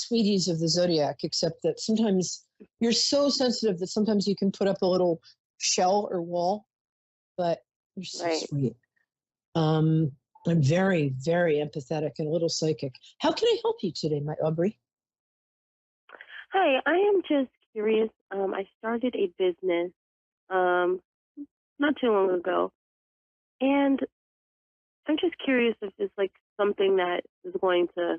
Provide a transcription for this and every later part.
sweeties of the zodiac, except that sometimes you're so sensitive that sometimes you can put up a little shell or wall, but you're so sweet. I'm very, very empathetic and a little psychic. How can I help you today, my Aubrey? Hi, I am just curious. I started a business not too long ago, and I'm just curious if it's like something that is going to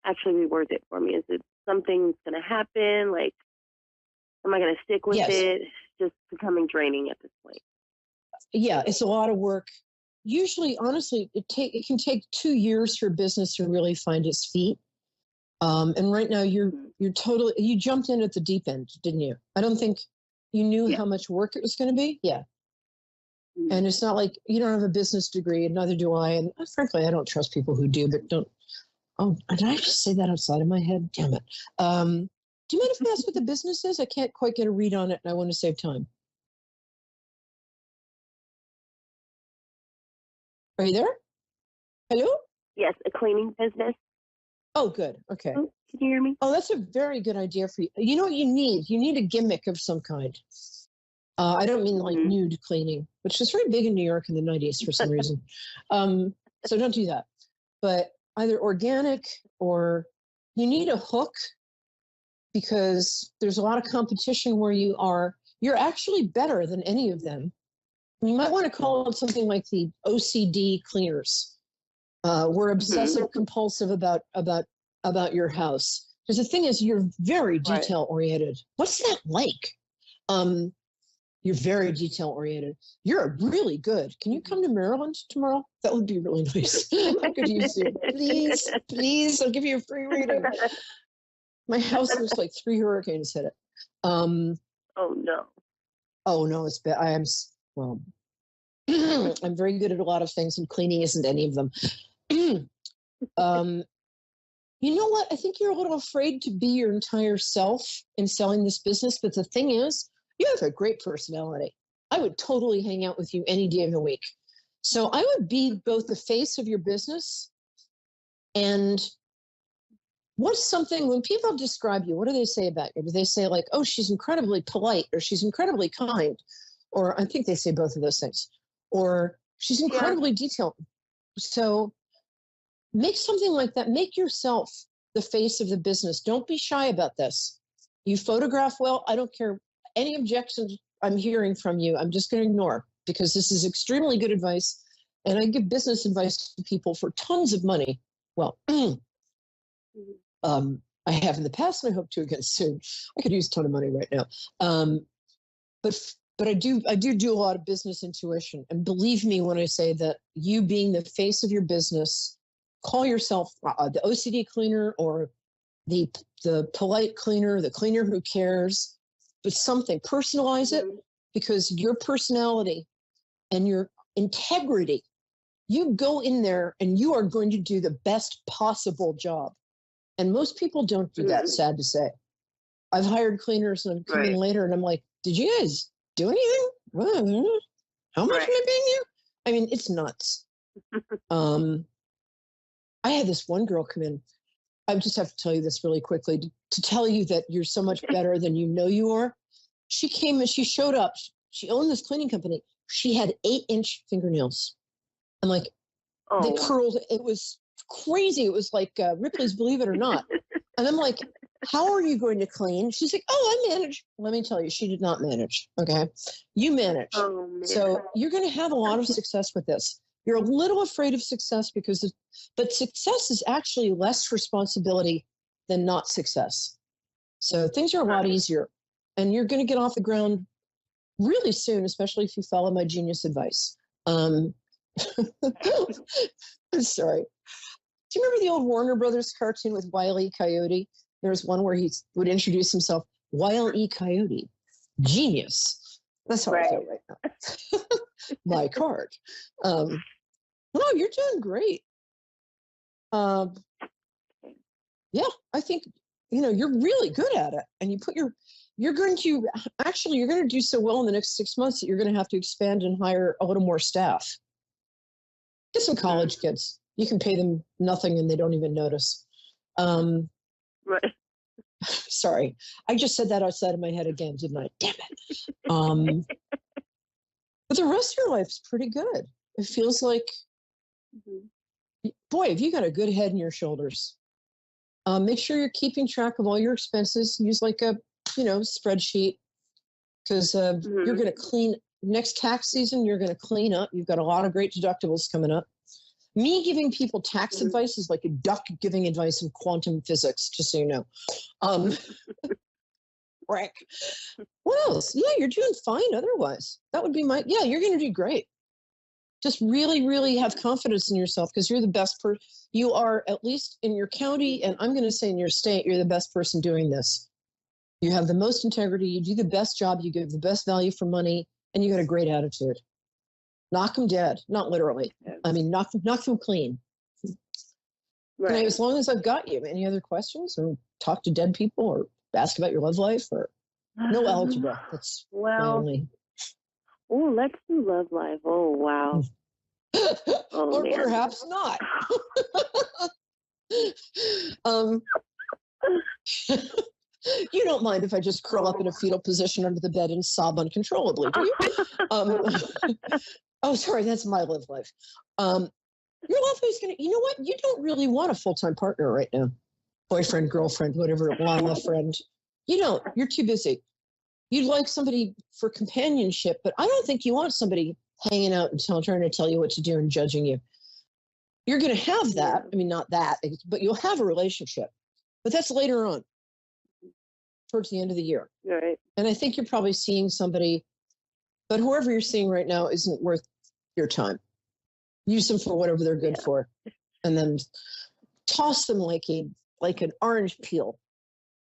actually be worth it for me. Is it something that's going to happen? Like, am I going to stick with it? It's just becoming draining at this point. Yeah, it's a lot of work. Usually, honestly, it can take 2 years for a business to really find its feet. And right now, you jumped in at the deep end, didn't you? I don't think you knew how much work it was going to be. Yeah. Mm-hmm. And it's not like you don't have a business degree, and neither do I. And frankly, I don't trust people who do, but don't. Oh, did I just say that outside of my head? Damn it. Do you mind if I ask what the business is? I can't quite get a read on it, and I want to save time. Are you there? Hello? Yes, a cleaning business. Oh, good. Okay. Oh, can you hear me? Oh, that's a very good idea for you. You know what you need? You need a gimmick of some kind. I don't mean like nude cleaning, which was very big in New York in the 90s for some reason. So don't do that. But either organic or you need a hook, because there's a lot of competition where you are. You're actually better than any of them. You might want to call it something like the OCD cleaners. We're obsessive compulsive about your house. Because the thing is, you're very detail oriented. What's that like? You're very detail oriented. You're really good. Can you come to Maryland tomorrow? That would be really nice. I could use you. Please, I'll give you a free reading. My house looks like 3 hurricanes hit it. Oh no. Oh no, it's bad. I'm very good at a lot of things, and cleaning isn't any of them. You know what? I think you're a little afraid to be your entire self in selling this business. But the thing is, you have a great personality. I would totally hang out with you any day of the week. So I would be both the face of your business and what's something, when people describe you, what do they say about you? Do they say like, oh, she's incredibly polite, or she's incredibly kind? Or I think they say both of those things. Or she's incredibly detailed. So make something like that. Make yourself the face of the business. Don't be shy about this. You photograph well. I don't care any objections I'm hearing from you. I'm just going to ignore, because this is extremely good advice. And I give business advice to people for tons of money. Well, I have in the past, and I hope to again soon. I could use a ton of money right now. But I do a lot of business intuition. And believe me when I say that you being the face of your business, call yourself the OCD cleaner, or the polite cleaner, the cleaner who cares, but something. Personalize it, because your personality and your integrity, you go in there and you are going to do the best possible job. And most people don't do that, sad to say. I've hired cleaners and I've come in later and I'm like, did you guys do anything? How much am I paying you? I mean, it's nuts. I had this one girl come in. I just have to tell you this really quickly to tell you that you're so much better than you know you are. She came and she showed up. She owned this cleaning company. She had 8-inch fingernails. I'm like, they curled. It was crazy. It was like Ripley's Believe It or Not. And I'm like, how are you going to clean? She's like, oh, I manage. Let me tell you, she did not manage. Okay. You manage. Oh, so you're going to have a lot of success with this. You're a little afraid of success but success is actually less responsibility than not success. So things are a lot easier, and you're going to get off the ground really soon, especially if you follow my genius advice. I'm sorry. Do you remember the old Warner Brothers cartoon with Wile E. Coyote? There was one where he would introduce himself, Wile E. Coyote, genius. That's how I feel right now. My card. No, you're doing great. Yeah, I think, you're really good at it. And you're going to do so well in the next 6 months that you're going to have to expand and hire a little more staff. Get some college kids. You can pay them nothing and they don't even notice. Right. Sorry, I just said that outside of my head again, didn't I? Damn it. But the rest of your life's pretty good. It feels like, boy, have you got a good head in your shoulders. Make sure you're keeping track of all your expenses. Use like a, spreadsheet, because you're going to clean next tax season. You're going to clean up. You've got a lot of great deductibles coming up. Me giving people tax advice is like a duck giving advice in quantum physics, just so you know. Right. What else? Yeah, you're doing fine otherwise. That would be you're going to do great. Just really, really have confidence in yourself, because you're the best person. You are, at least in your county, and I'm going to say in your state, you're the best person doing this. You have the most integrity. You do the best job. You give the best value for money, and you got a great attitude. Knock them dead. Not literally. I mean, knock them clean. Right. As long as I've got you, any other questions, or talk to dead people, or ask about your love life, or no algebra? That's only. Oh, let's do love life. Oh, wow. Or man. Perhaps not. You don't mind if I just curl up in a fetal position under the bed and sob uncontrollably, do you? Oh, sorry, that's my love life. Your love life is going to, you know what? You don't really want a full-time partner right now. Boyfriend, girlfriend, whatever, llama friend. You don't. You're too busy. You'd like somebody for companionship, but I don't think you want somebody hanging out and trying to tell you what to do and judging you. You're going to have that. I mean, not that, but you'll have a relationship. But that's later on, towards the end of the year. Right. And I think you're probably seeing somebody, but whoever you're seeing right now isn't worth your time. Use them for whatever they're good for, and then toss them like an orange peel.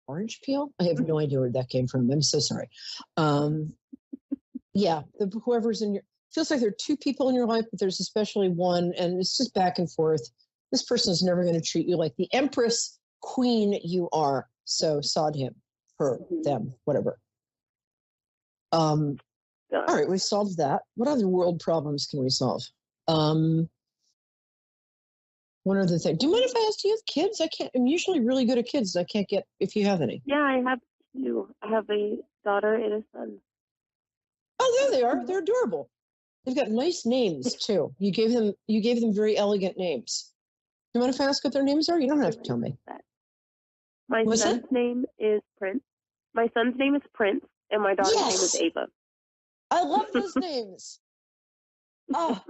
Orange peel? I have no idea where that came from. I'm so sorry. Whoever's in your, feels like there are two people in your life, but there's especially one, and it's just back and forth. This person is never going to treat you like the empress queen you are. So sod him, her, them, whatever. All right, we solved that. What other world problems can we solve? One other thing. Do you mind if I ask, do you have kids? I'm usually really good at kids. I can't get, if you have any. Yeah, I have two. I have a daughter and a son. Oh, there they are. They're adorable. They've got nice names too. You gave them very elegant names. Do you mind if I ask what their names are? You don't have to tell me. My son's name is Prince. My son's name is Prince, and my daughter's name is Ava. I love those names. Oh,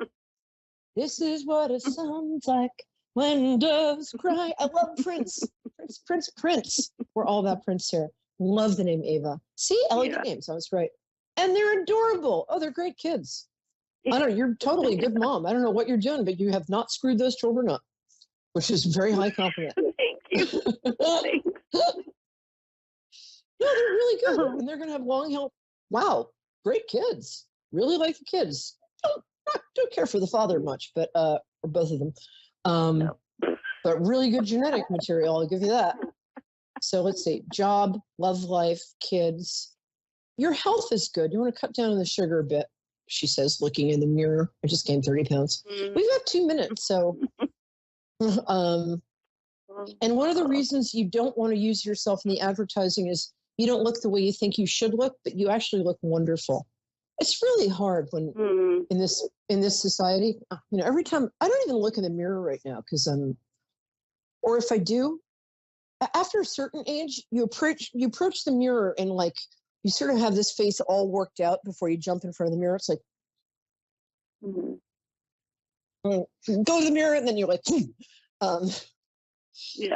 this is what it sounds like when doves cry. I love Prince. Prince. We're all about Prince here. Love the name Ava. See, elegant names. I was right. And they're adorable. Oh, they're great kids. I don't know. You're totally a good mom. I don't know what you're doing, but you have not screwed those children up, which is very high compliment. Thank you. Thanks. No, they're really good. And they're going to have long hair. Wow. Great kids. Really like the kids. Don't care for the father much, but or both of them. No. But really good genetic material. I'll give you that. So let's see. Job, love life, kids. Your health is good. You want to cut down on the sugar a bit, she says, looking in the mirror. I just gained 30 pounds. We've got 2 minutes. So, and one of the reasons you don't want to use yourself in the advertising is you don't look the way you think you should look, but you actually look wonderful. It's really hard when in this society, every time I don't even look in the mirror right now because or if I do, after a certain age, you approach the mirror and like you sort of have this face all worked out before you jump in front of the mirror. It's like go to the mirror and then you're like,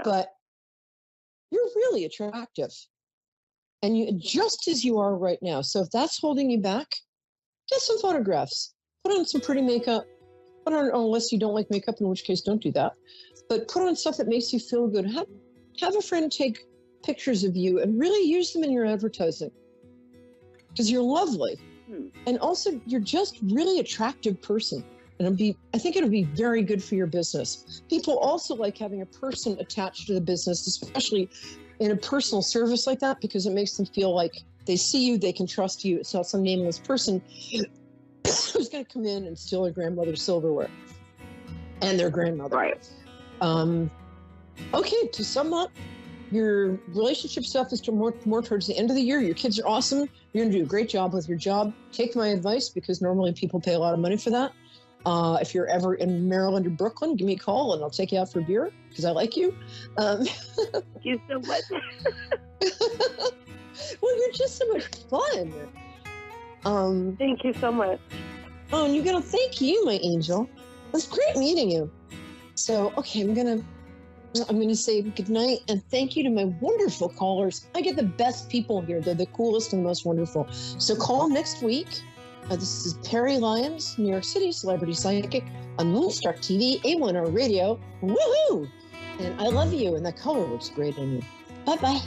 but you're really attractive, and you just as you are right now. So if that's holding you back, get some photographs. Put on some pretty makeup. Put on, unless you don't like makeup, in which case don't do that. But put on stuff that makes you feel good. Have a friend take pictures of you and really use them in your advertising. Because you're lovely. And also, you're just really attractive person. And I think it'll be very good for your business. People also like having a person attached to the business, especially in a personal service like that, because it makes them feel like they see you, they can trust you. It's not some nameless person who's going to come in and steal their grandmother's silverware and their grandmother. Right. Okay, to sum up, your relationship stuff is more towards the end of the year. Your kids are awesome. You're going to do a great job with your job. Take my advice, because normally people pay a lot of money for that. If you're ever in Maryland or Brooklyn, give me a call and I'll take you out for a beer because I like you. Thank you so much. Well, you're just so much fun. Thank you so much. Oh, and you're going to thank you, my angel. It was great meeting you. So, okay, I'm gonna say goodnight and thank you to my wonderful callers. I get the best people here. They're the coolest and the most wonderful. So call next week. This is Perry Lyons, New York City celebrity psychic on Moonstruck TV, A1R Radio. Woohoo! And I love you, and that color looks great on you. Bye-bye.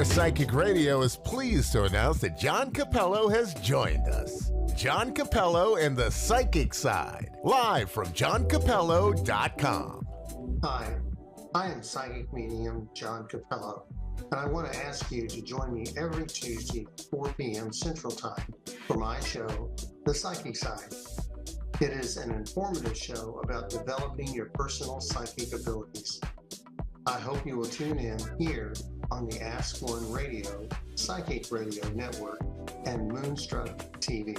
Psychic Radio is pleased to announce that John Capello has joined us. John Capello and the Psychic Side, live from johncapello.com. Hi, I am psychic medium John Capello, and I want to ask you to join me every Tuesday, 4 p.m. Central Time, for my show, The Psychic Side. It is an informative show about developing your personal psychic abilities. I hope you will tune in here on the Ask One Radio, Psychic Radio Network, and Moonstruck TV.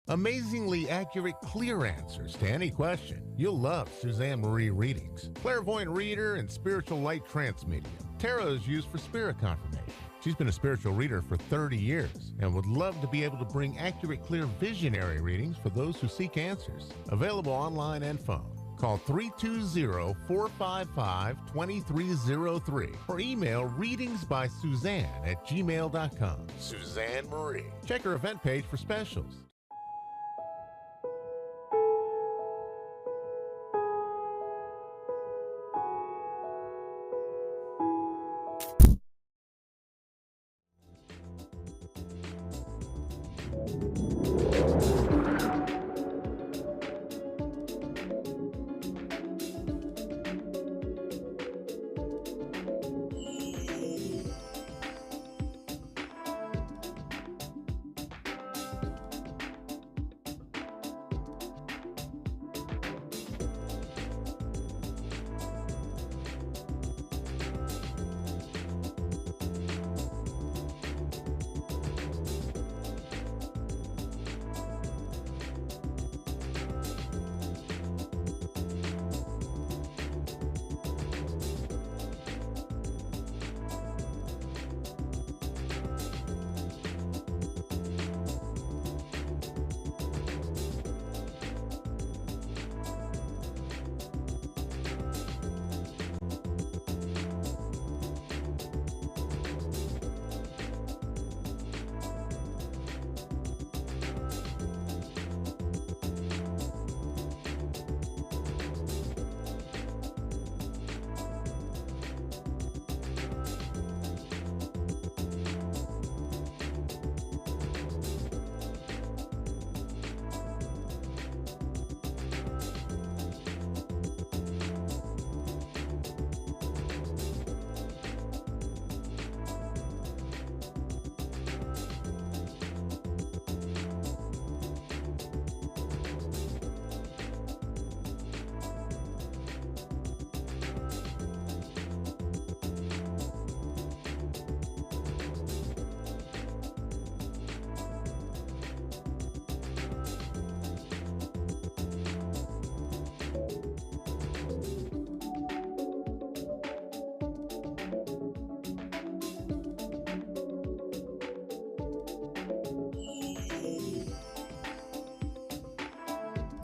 Amazingly accurate, clear answers to any question. You'll love Suzanne Marie readings. Clairvoyant reader and spiritual light trance medium. Tarot is used for spirit confirmation. She's been a spiritual reader for 30 years and would love to be able to bring accurate, clear, visionary readings for those who seek answers. Available online and phone. Call 320-455-2303 or email readingsbysuzanne@gmail.com. Suzanne Marie. Check her event page for specials.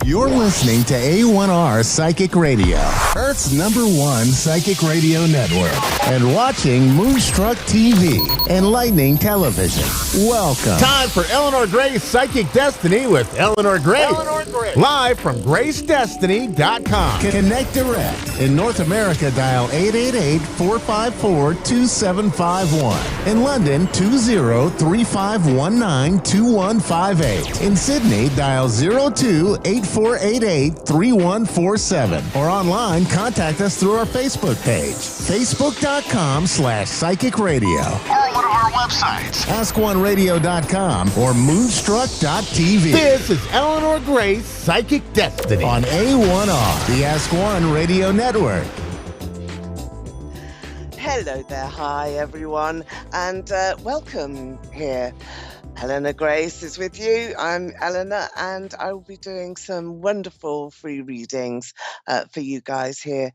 You're listening to A1R Psychic Radio, Earth's #1 psychic radio network, and watching Moonstruck TV and Lightning Television. Welcome. Time for Eleanor Gray's Psychic Destiny with Eleanor Gray. Eleanor Gray. Live from GraceDestiny.com. Connect direct. In North America, dial 888-454-2751. In London, 20-3519-2158. In Sydney, dial 02-84 844-888-3147. Or online, contact us through our Facebook page, facebook.com/Psychic Radio. Or one of our websites, askoneradio.com or moonstruck.tv. This is Eleanor Gray's Psychic Destiny on A1R, the Ask One Radio Network. Hello there, hi everyone, and welcome here. Eleanor Grace is with you. I'm Eleanor, and I will be doing some wonderful free readings for you guys here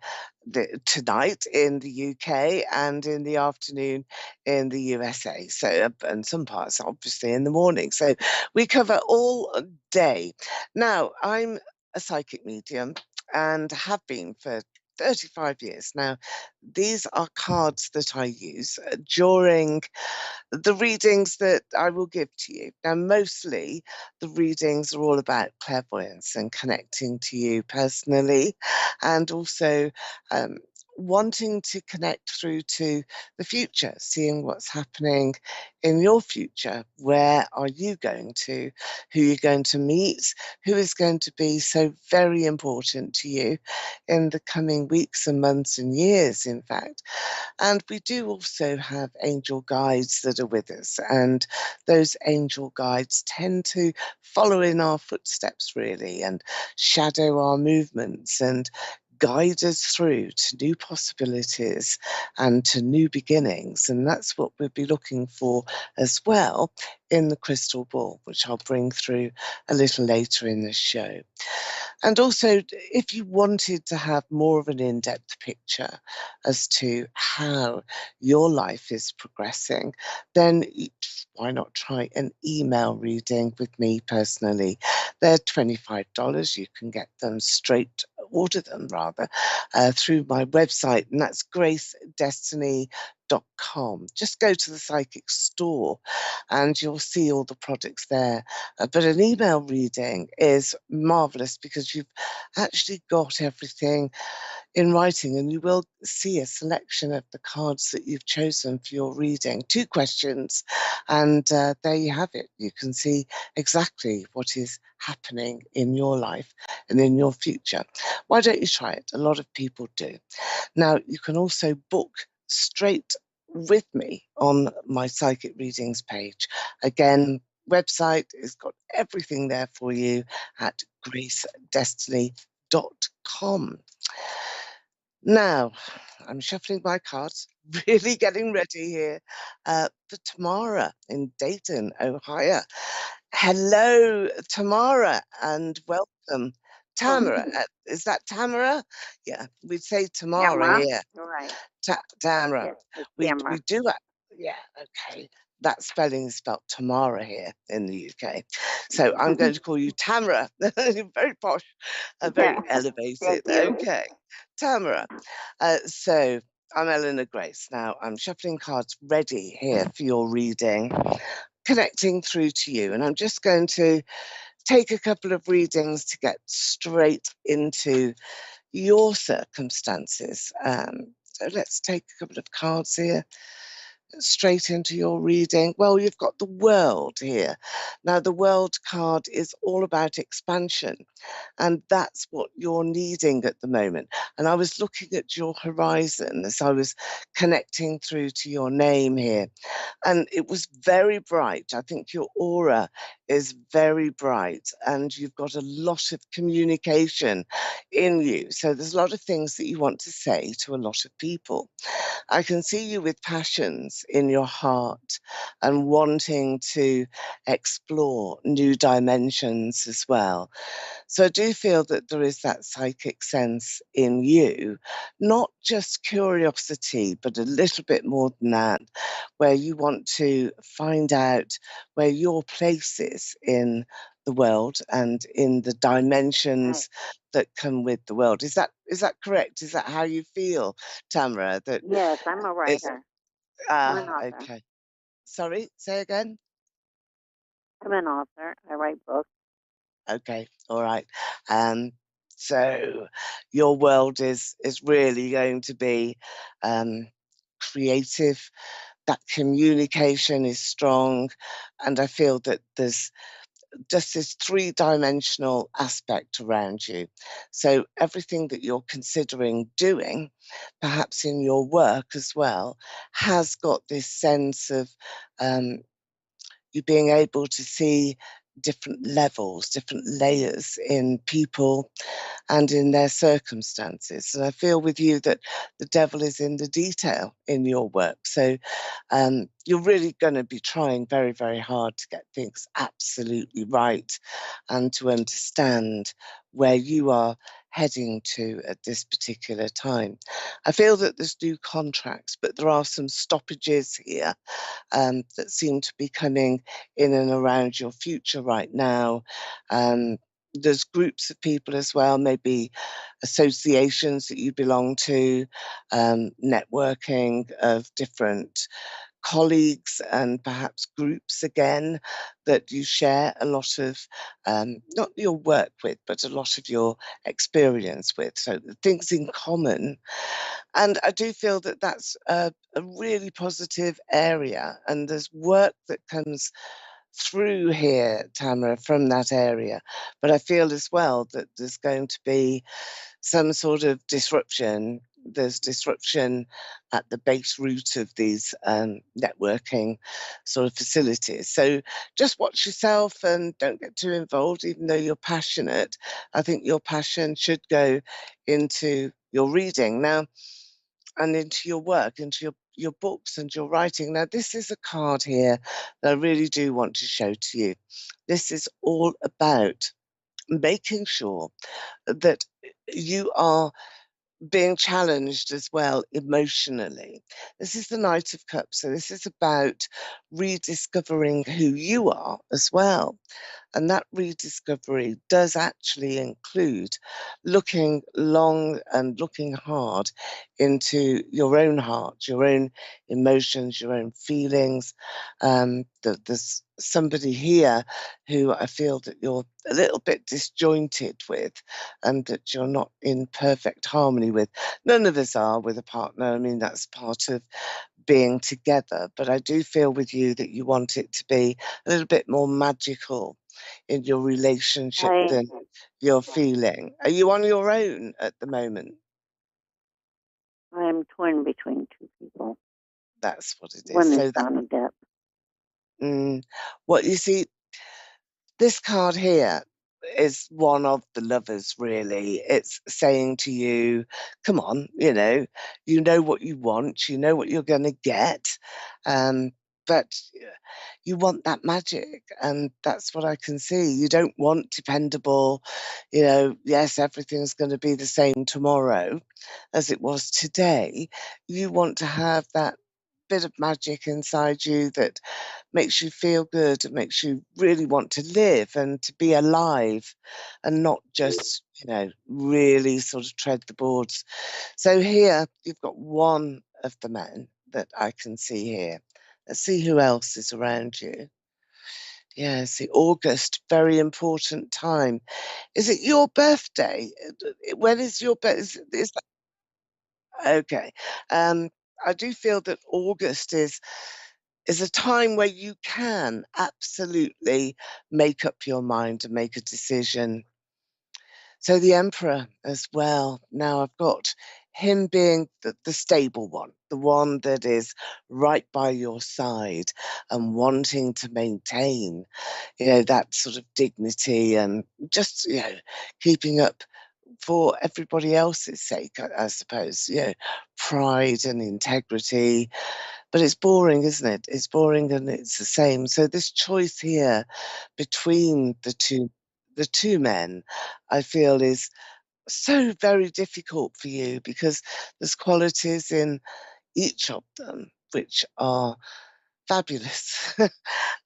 tonight in the UK and in the afternoon in the USA. So, and some parts obviously in the morning. So we cover all day. Now, I'm a psychic medium and have been for 35 years. Now, these are cards that I use during the readings that I will give to you. Now, mostly the readings are all about clairvoyance and connecting to you personally, and also wanting to connect through to the future, seeing what's happening in your future. Where are you going to? Who you're going to meet? Who is going to be so very important to you in the coming weeks and months and years, in fact. And we do also have angel guides that are with us, and those angel guides tend to follow in our footsteps, really, and shadow our movements and guide us through to new possibilities and to new beginnings. And that's what we'll be looking for as well in the crystal ball, which I'll bring through a little later in the show. And also, if you wanted to have more of an in-depth picture as to how your life is progressing, then why not try an email reading with me personally? They're $25. You can get them straight, order them rather, through my website, and that's gracedestiny.com. Just go to the psychic store and you'll see all the products there. But an email reading is marvelous because you've actually got everything in writing, and you will see a selection of the cards that you've chosen for your reading. 2 questions, and there you have it. You can see exactly what is happening in your life and in your future. Why don't you try it? A lot of people do. Now, you can also book straight with me on my psychic readings page. Again, website has got everything there for you at gracedestiny.com. Now, I'm shuffling my cards, really getting ready here for Tamara in Dayton, Ohio. Hello, Tamara, and welcome. Tamara, is that Tamara? Yeah, we'd say Tamara here. Right. Tamara. Yes, it's We Tamara. do it. Yeah, okay. That spelling is spelled Tamara here in the UK. So I'm going to call you Tamara. Very posh, very Yeah, elevated. thank you. Okay, Tamara. So I'm Eleanor Grace. Now I'm shuffling cards ready here for your reading, connecting through to you. And I'm just going to take a couple of readings to get straight into your circumstances. So let's take a couple of cards here, straight into your reading. Well, you've got the World here. Now, the World card is all about expansion, and that's what you're needing at the moment. And I was looking at your horizon as I was connecting through to your name here, and it was very bright. I think your aura is very bright, and you've got a lot of communication in you. So there's a lot of things that you want to say to a lot of people. I can see you with passions in your heart and wanting to explore new dimensions as well. So I do feel that there is that psychic sense in you, not just curiosity, but a little bit more than that, where you want to find out where your place is in the world and in the dimensions that come with the world. Is that correct? Is that how you feel, Tamara? That Yes, I'm a writer. I'm an author. okay. Sorry, say again. I'm an author. I write books. Okay, all right. So your world is really going to be creative. That communication is strong, and I feel that there's just this three-dimensional aspect around you. So everything that you're considering doing, perhaps in your work as well, has got this sense of you being able to see different levels, different layers in people and in their circumstances. And I feel with you that the devil is in the detail in your work. So you're really going to be trying very, very hard to get things absolutely right and to understand where you are heading to at this particular time. I feel that there's new contracts, but there are some stoppages here that seem to be coming in and around your future right now. There's groups of people as well, maybe associations that you belong to, networking of different colleagues and perhaps groups again that you share a lot of, not your work with, but a lot of your experience with. So the things in common. And I do feel that that's a really positive area. And there's work that comes through here, Tamara, from that area. But I feel as well that there's going to be some sort of disruption. There's disruption at the base root of these networking sort of facilities. So just watch yourself and don't get too involved, even though you're passionate. I think your passion should go into your reading now and into your work, into your books and your writing. Now, this is a card here that I really do want to show to you. This is all about making sure that you are being challenged as well emotionally. This is the Knight of Cups, so this is about rediscovering who you are as well. And that rediscovery does actually include looking long and looking hard into your own heart, your own emotions, your own feelings. There's somebody here who I feel that you're a little bit disjointed with and that you're not in perfect harmony with. None of us are with a partner. I mean, that's part of being together. But I do feel with you that you want it to be a little bit more magical in your relationship than you're feeling. Are you on your own at the moment? I'm torn between two people. That's what it is. One So is Johnny Depp. What you see, this card here is one of the lovers, really. It's saying to you, come on, you know what you want, you know what you're going to get, but you want that magic, and that's what I can see. You don't want dependable, yes, everything's going to be the same tomorrow as it was today. You want to have that bit of magic inside you that makes you feel good, it makes you really want to live and to be alive and not just, really sort of tread the boards. So here you've got one of the men that I can see here. Let's see who else is around you. Yeah, see, August, very important time. Is it your birthday? When is your birthday? Is that okay? I do feel that August is a time where you can absolutely make up your mind and make a decision. So the Emperor as well. Now I've got him being the stable one, the one that is right by your side and wanting to maintain, that sort of dignity and just, keeping up for everybody else's sake, I suppose, pride and integrity. But it's boring, isn't it? It's boring and it's the same. So this choice here between the two men, I feel is so very difficult for you because there's qualities in each of them which are fabulous.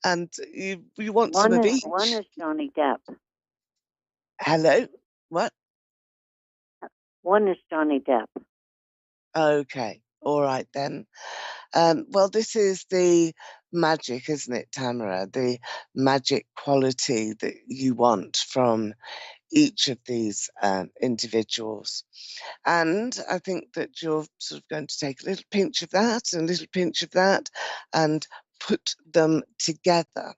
And you want some of each. One is Johnny Depp. Hello? What? One is Johnny Depp. Okay. All right then. Well, this is the magic, isn't it, Tamara? The magic quality that you want from each of these individuals. And I think that you're sort of going to take a little pinch of that and a little pinch of that and put them together.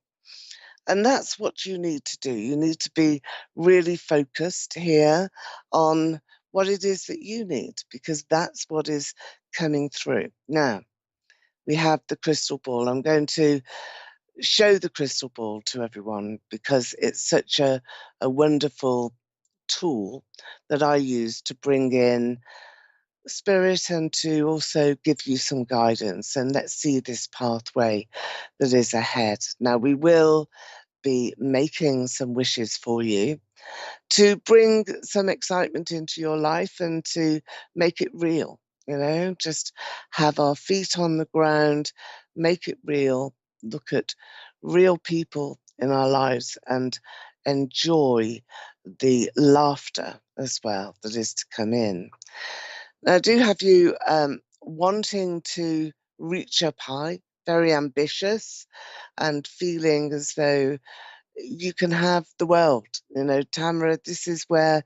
And that's what you need to do. You need to be really focused here on what it is that you need, because that's what is coming through. Now, we have the crystal ball. I'm going to show the crystal ball to everyone because it's such a wonderful tool that I use to bring in spirit and to also give you some guidance. And let's see this pathway that is ahead. Now, we will be making some wishes for you to bring some excitement into your life and to make it real. Just have our feet on the ground, make it real, look at real people in our lives and enjoy the laughter as well that is to come in. Now, I do have you wanting to reach up high, very ambitious, and feeling as though you can have the world. Tamara, this is where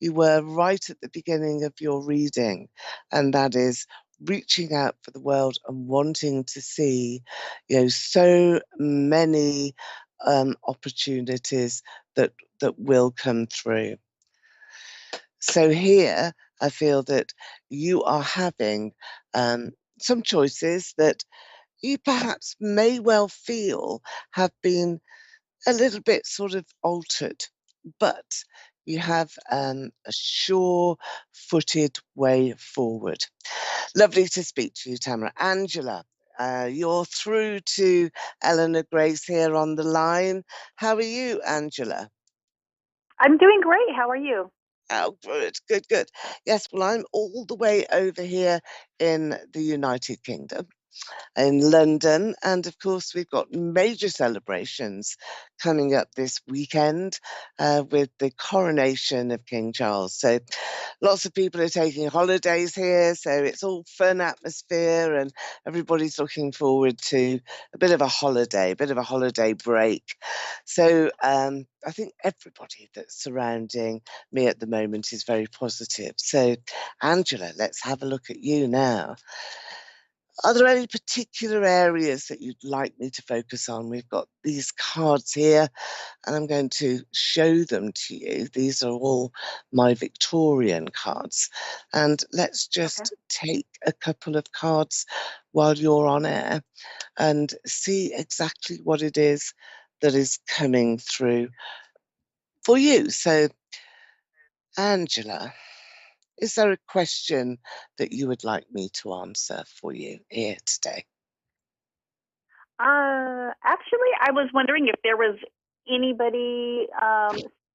you were right at the beginning of your reading, and that is reaching out for the world and wanting to see, so many opportunities that will come through. So here, I feel that you are having some choices that you perhaps may well feel have been a little bit sort of altered, but you have a sure-footed way forward. Lovely to speak to you, Tamara. Angela, you're through to Eleanor Grace here on the line. How are you, Angela? I'm doing great. How are you? Oh, good. Yes, well, I'm all the way over here in the United Kingdom, in London. And of course, we've got major celebrations coming up this weekend with the coronation of King Charles. So lots of people are taking holidays here. So it's all fun atmosphere and everybody's looking forward to a bit of a holiday break. So I think everybody that's surrounding me at the moment is very positive. So Angela, let's have a look at you now. Are there any particular areas that you'd like me to focus on? We've got these cards here, and I'm going to show them to you. These are all my Victorian cards. And let's just take a couple of cards while you're on air and see exactly what it is that is coming through for you. So, Angela, is there a question that you would like me to answer for you here today? Actually, I was wondering if there was anybody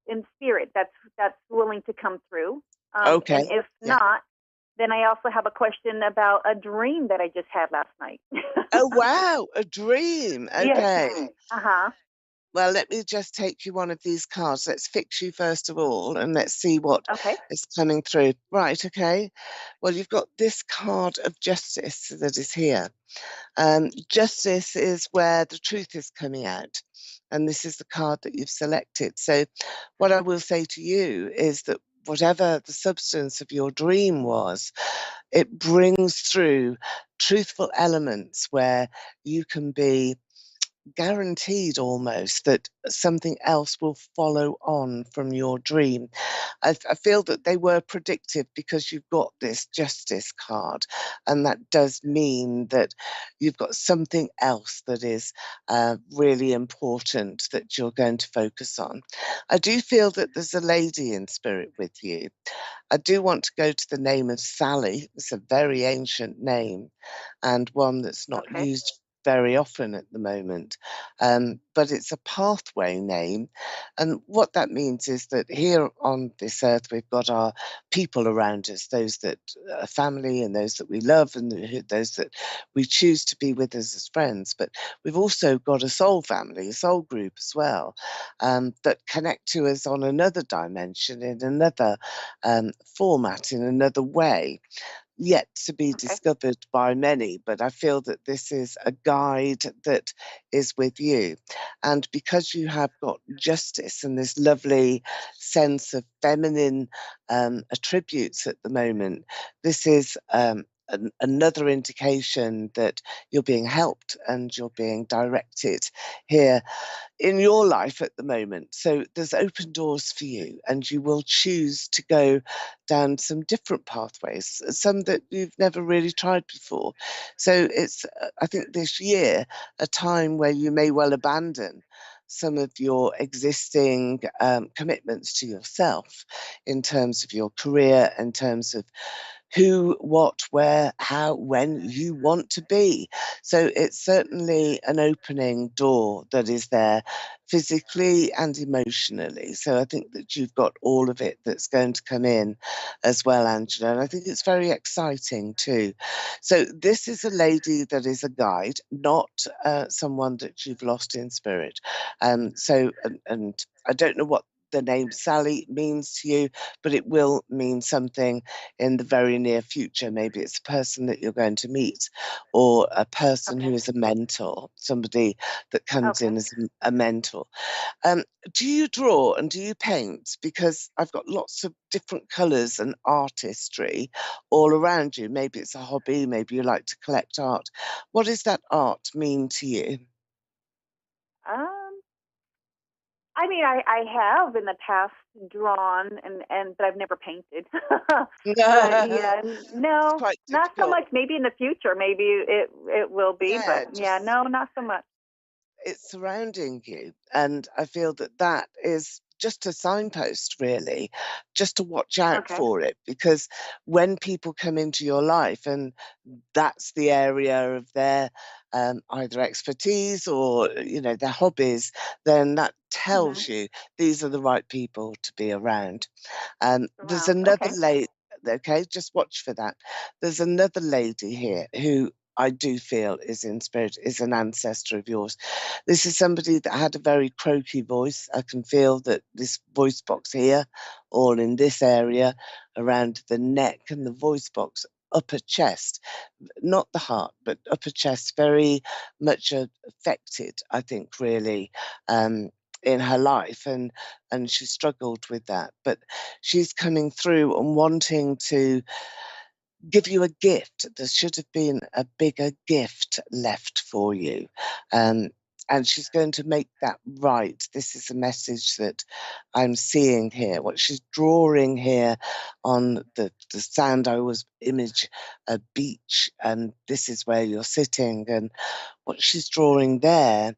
in spirit that's willing to come through. Okay. And if not, then I also have a question about a dream that I just had last night. Oh, wow, a dream. Okay. Yes. Uh-huh. Well, let me just take you one of these cards. Let's fix you first of all, and let's see what is coming through. Right, okay. Well, you've got this card of justice that is here. Justice is where the truth is coming out, and this is the card that you've selected. So what I will say to you is that whatever the substance of your dream was, it brings through truthful elements where you can be guaranteed almost that something else will follow on from your dream. I feel that they were predictive because you've got this justice card, and that does mean that you've got something else that is really important that you're going to focus on. I do feel that there's a lady in spirit with you. I do want to go to the name of Sally. It's a very ancient name and one that's not used very often at the moment, but it's a pathway name. And what that means is that here on this earth, we've got our people around us, those that are family and those that we love and those that we choose to be with us as friends. But we've also got a soul family, a soul group as well, that connect to us on another dimension, in another format, in another way, yet to be discovered by many. But I feel that this is a guide that is with you. And because you have got justice and this lovely sense of feminine attributes at the moment, this is a another indication that you're being helped and you're being directed here in your life at the moment. So there's open doors for you, and you will choose to go down some different pathways, some that you've never really tried before. So it's, I think, this year, a time where you may well abandon some of your existing commitments to yourself in terms of your career, in terms of who, what, where, how, when you want to be. So it's certainly an opening door that is there physically and emotionally. So I think that you've got all of it that's going to come in as well, Angela. And I think it's very exciting too. So this is a lady that is a guide, not someone that you've lost in spirit. And I don't know what the name Sally means to you, but it will mean something in the very near future. Maybe it's a person that you're going to meet, or a person who is a mentor, somebody that comes in as a mentor. Do you draw and do you paint? Because I've got lots of different colours and artistry all around you. Maybe it's a hobby, maybe you like to collect art. What does that art mean to you? I mean, I have in the past drawn but I've never painted. But yeah, no, quite not so much. Maybe in the future, maybe it will be, Yeah, but yeah, no, not so much. it's surrounding you, and I feel that that is just a signpost, really, just to watch out for it, because when people come into your life and that's the area of their either expertise or their hobbies, then that tells you these are the right people to be around. There's another lady. Okay, just watch for that. There's another lady here who I do feel is in spirit, is an ancestor of yours. This is somebody that had a very croaky voice. I can feel that this voice box here, or in this area, around the neck and the voice box, upper chest, not the heart, but upper chest, very much affected, I think, really, in her life, and she struggled with that. But she's coming through and wanting to give you a gift. There should have been a bigger gift left for you. And she's going to make that right. This is a message that I'm seeing here. What she's drawing here on the sand, I always image a beach, and this is where you're sitting. And what she's drawing there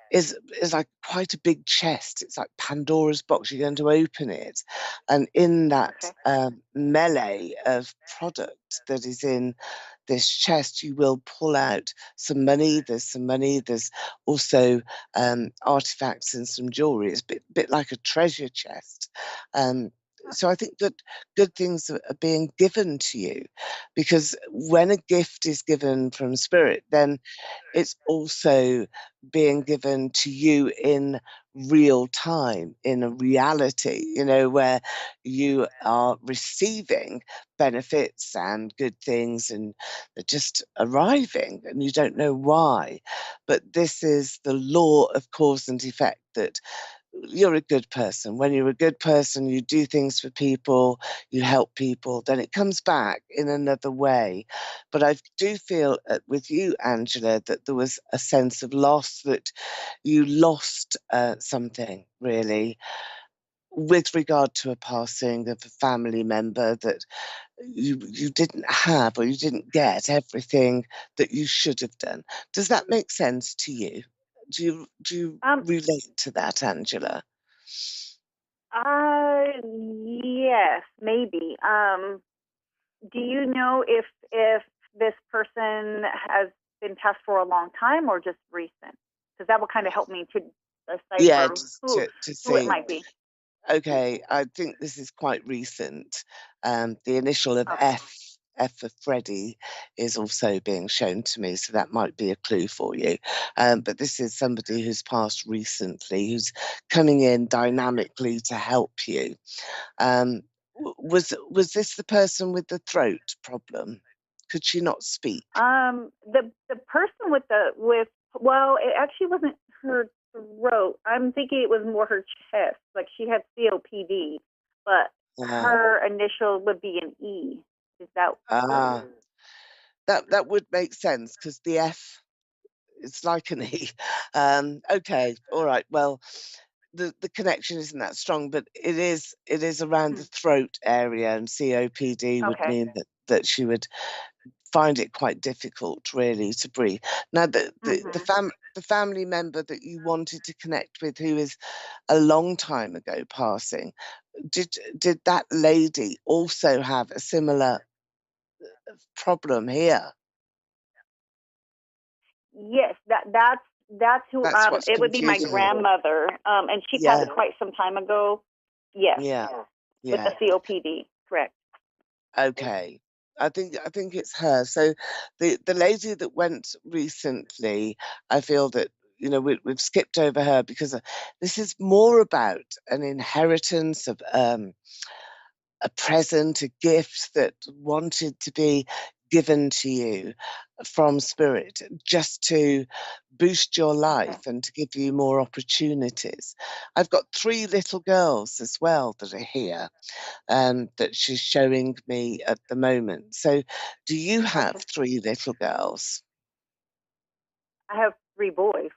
is like quite a big chest. It's like Pandora's box. You're going to open it, and in that melee of product that is in this chest, you will pull out some money. There's some money. There's also artifacts and some jewelry. It's a bit like a treasure chest. So I think that good things are being given to you, because when a gift is given from spirit, then it's also being given to you in real time, in a reality, where you are receiving benefits and good things, and they're just arriving and you don't know why. But this is the law of cause and effect, that you're a good person. When you're a good person, you do things for people, you help people, then it comes back in another way. But I do feel with you, Angela, that there was a sense of loss, that you lost something, really, with regard to a passing of a family member, that you didn't have, or you didn't get everything that you should have done. Does that make sense to you? Do you relate to that, Angela? Yes, maybe. Do you know if this person has been passed for a long time or just recent? Because that will kind of help me to decipher who it might be. Okay, I think this is quite recent. The initial of F for Freddie is also being shown to me, so that might be a clue for you. But this is somebody who's passed recently, who's coming in dynamically to help you. Was this the person with the throat problem? Could she not speak? The person with it actually wasn't her throat. I'm thinking it was more her chest. Like, she had COPD, but her initial would be an E. Is that? that would make sense because the F, it's like an E. Okay, all right. Well, the connection isn't that strong, but it is around the throat area, and COPD would Okay. mean that she would find it quite difficult, really, to breathe. Now, the family member that you wanted to connect with, who is a long time ago passing, did that lady also have a similar problem here? Yes, that's who. That's what's It would be my confusing me. grandmother, and she Yeah, passed quite some time ago. Yes, yeah, with the yeah. COPD. Correct. Okay. I think it's her. So the lady that went recently, I feel that we've skipped over her because this is more about an inheritance of a present, a gift that wanted to be given to you from spirit, just to boost your life and to give you more opportunities. I've got 3 little girls as well that are here, that she's showing me at the moment. So, do you have 3 little girls? I have 3 boys.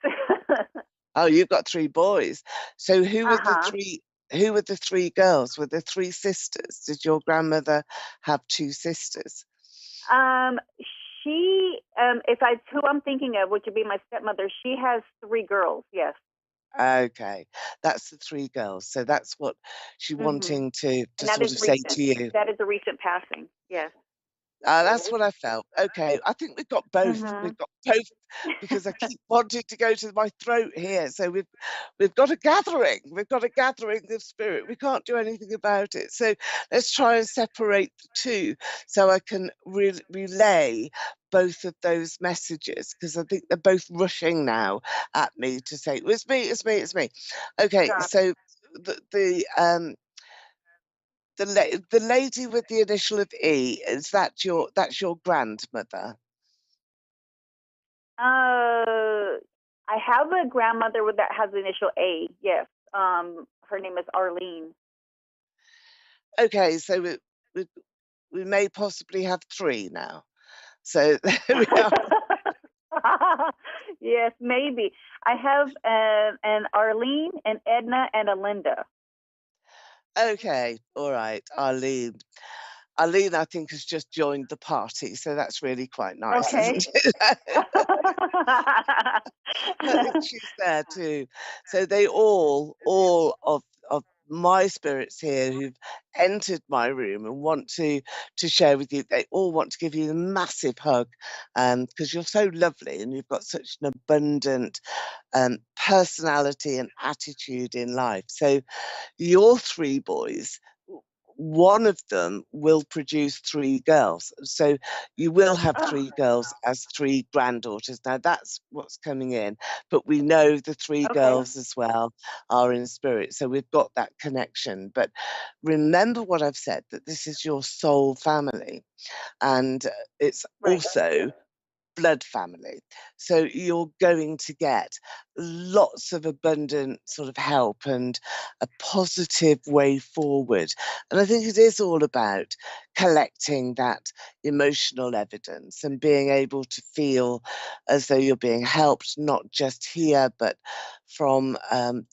Oh, you've got 3 boys. So, who were the Uh-huh. 3? Who were the 3 girls? Were there 3 sisters? Did your grandmother have 2 sisters? Um, if who I'm thinking of, which would be my stepmother, she has 3 girls. Yes. Okay, that's the 3 girls. So that's what she's Mhm. wanting to And that sort is of say recent. to you. That is a recent passing. Yes. That's what I felt. Okay, I think we've got both. We've Mhm. got both because I keep wanting to go to my throat here. So we've got a gathering. We've got a gathering of spirit. We can't do anything about it. So let's try and separate the two so I can relay both of those messages because I think they're both rushing now at me to say it's me, it's me, it's me. Okay, Got so the lady with the initial of E, that's your grandmother? I have a grandmother that has the initial A. Yes. Her name is Arlene. Okay, so we we may possibly have 3 now. So there we are. Yes, maybe. I have an Arlene, an Edna, and a Linda. Okay, all right, Arlene. Arlene, I think, has just joined the party, so that's really quite nice, Okay. isn't it? I think she's there too. So they all of my spirits here who've entered my room and want to share with you, they all want to give you a massive hug, because you're so lovely and you've got such an abundant personality and attitude in life. So your 3 boys, one of them will produce 3 girls. So you will have Oh, 3 girls as 3 granddaughters. Now that's what's coming in, but we know the 3 okay. girls as well are in spirit. So we've got that connection. But remember what I've said, that this is your soul family, and it's Right. also blood family. So you're going to get lots of abundant sort of help and a positive way forward. And I think it is all about collecting that emotional evidence and being able to feel as though you're being helped, not just here, but from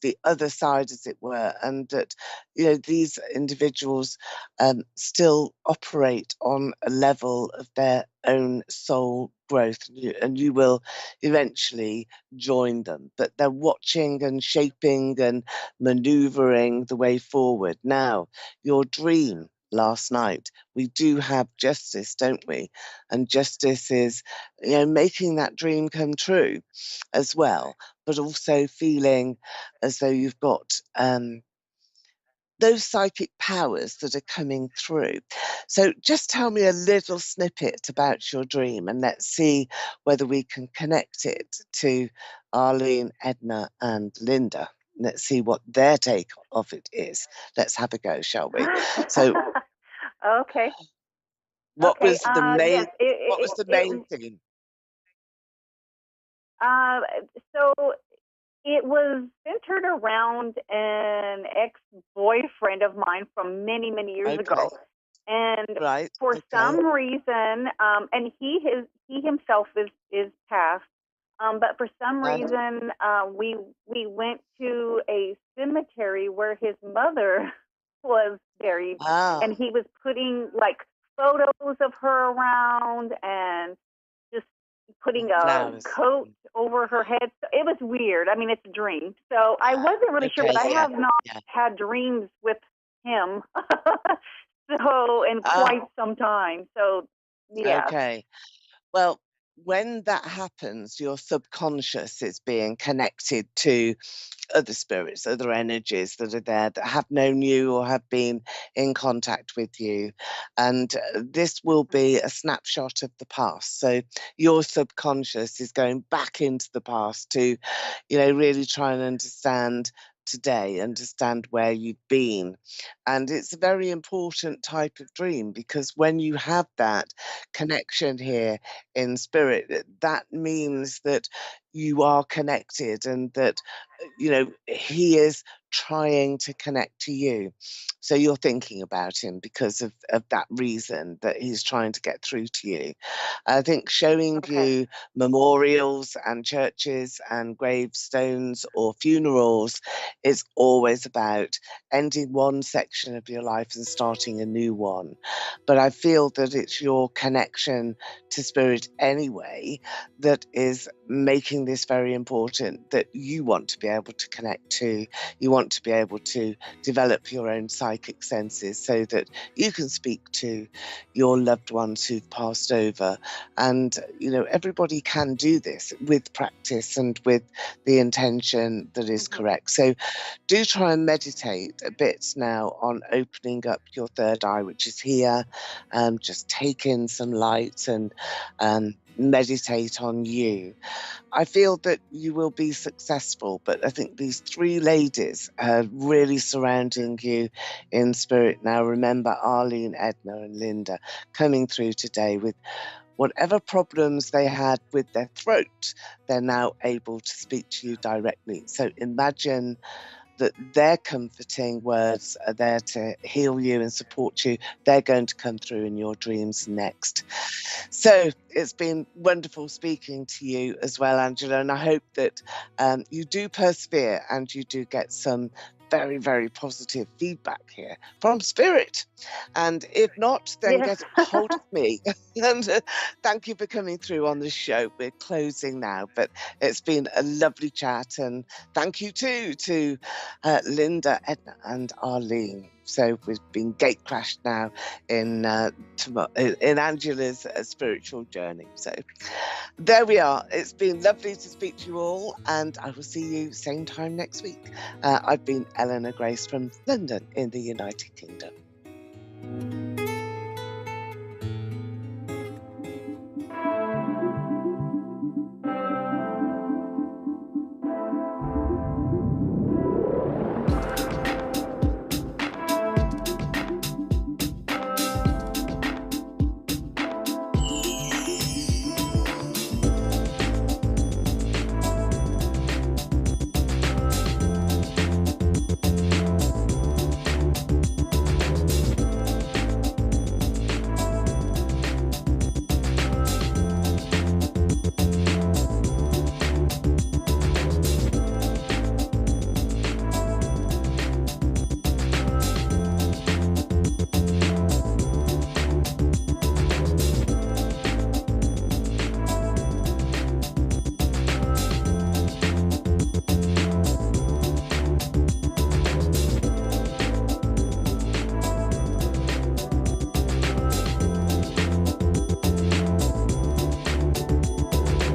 the other side, as it were. And that, these individuals still operate on a level of their own soul growth, and you will eventually join them. But they're watching and shaping and maneuvering the way forward. Now, your dream last night, we do have justice, don't we? And justice is, making that dream come true as well, but also feeling as though you've got those psychic powers that are coming through. So just tell me a little snippet about your dream and let's see whether we can connect it to Arlene, Edna, and Linda. Let's see what their take of it is. Let's have a go, shall we? So Okay. what Okay. was the main Yes. what was the main thing? Uh, so it was centered around an ex-boyfriend of mine from many, many years Okay. ago. And Right. for Okay. some reason, and he himself is passed, but for some Right. reason, we went to a cemetery where his mother was buried, Ah, and he was putting like photos of her around and just putting a flowers. coat over her head. So it was weird. I mean, it's a dream. So I wasn't really sure, Okay, but I yeah, have not yeah. had dreams with him so in Ah, quite some time. So yeah. okay. Well, when that happens, your subconscious is being connected to other spirits, other energies that are there that have known you or have been in contact with you. And this will be a snapshot of the past. So your subconscious is going back into the past to, really try and understand today, understand where you've been. And it's a very important type of dream, because when you have that connection here in spirit, that means that you are connected, and that he is trying to connect to you. So you're thinking about him because of that reason, that he's trying to get through to you. I think showing Okay. you memorials and churches and gravestones or funerals is always about ending one section of your life and starting a new one. But I feel that it's your connection to spirit anyway that is making this very important, that you want to be able to connect to. You want to be able to develop your own psychic senses so that you can speak to your loved ones who've passed over. And, everybody can do this with practice and with the intention that is correct. So do try and meditate a bit now on opening up your third eye, which is here. Just take in some light and meditate on you. I feel that you will be successful, but I think these three ladies are really surrounding you in spirit. Now, remember Arlene, Edna, and Linda coming through today with whatever problems they had with their throat, they're now able to speak to you directly. So imagine that their comforting words are there to heal you and support you. They're going to come through in your dreams next. So it's been wonderful speaking to you as well, Angela, and I hope that you do persevere and you do get some very, very positive feedback here from spirit. And if not, then Yes. get a hold of me. And thank you for coming through on the show. We're closing now, but it's been a lovely chat. And thank you too to Linda, Edna, and Arlene. So we've been gate crashed now in Angela's spiritual journey. So there we are. It's been lovely to speak to you all, and I will see you same time next week. I've been Eleanor Grace from London in the United Kingdom.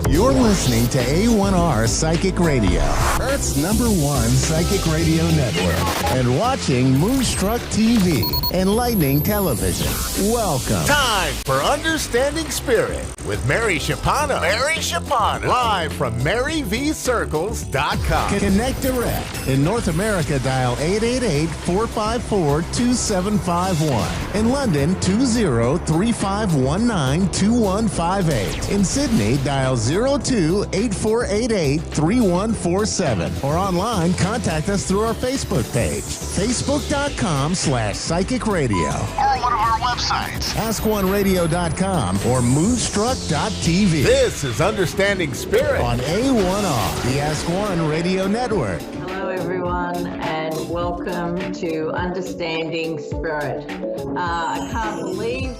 You're listening to A1R Psychic Radio, Earth's #1 psychic radio network, and watching Moonstruck TV, enlightening television. Welcome. Time for Understanding Spirit with Mary Shapano. Mary Shapano. Live from MaryVCircles.com. Connect direct. In North America, dial 888-454-2751. In London, 20-3519-2158. In Sydney, dial 02-8488-3147. 7. Or online, contact us through our Facebook page, facebook.com/Psychic Radio. Or one of our websites. AskOneRadio.com or Moonstruck.tv. This is Understanding Spirit On A1R, the Ask One Radio Network. Hello, everyone, and welcome to Understanding Spirit. I can't believe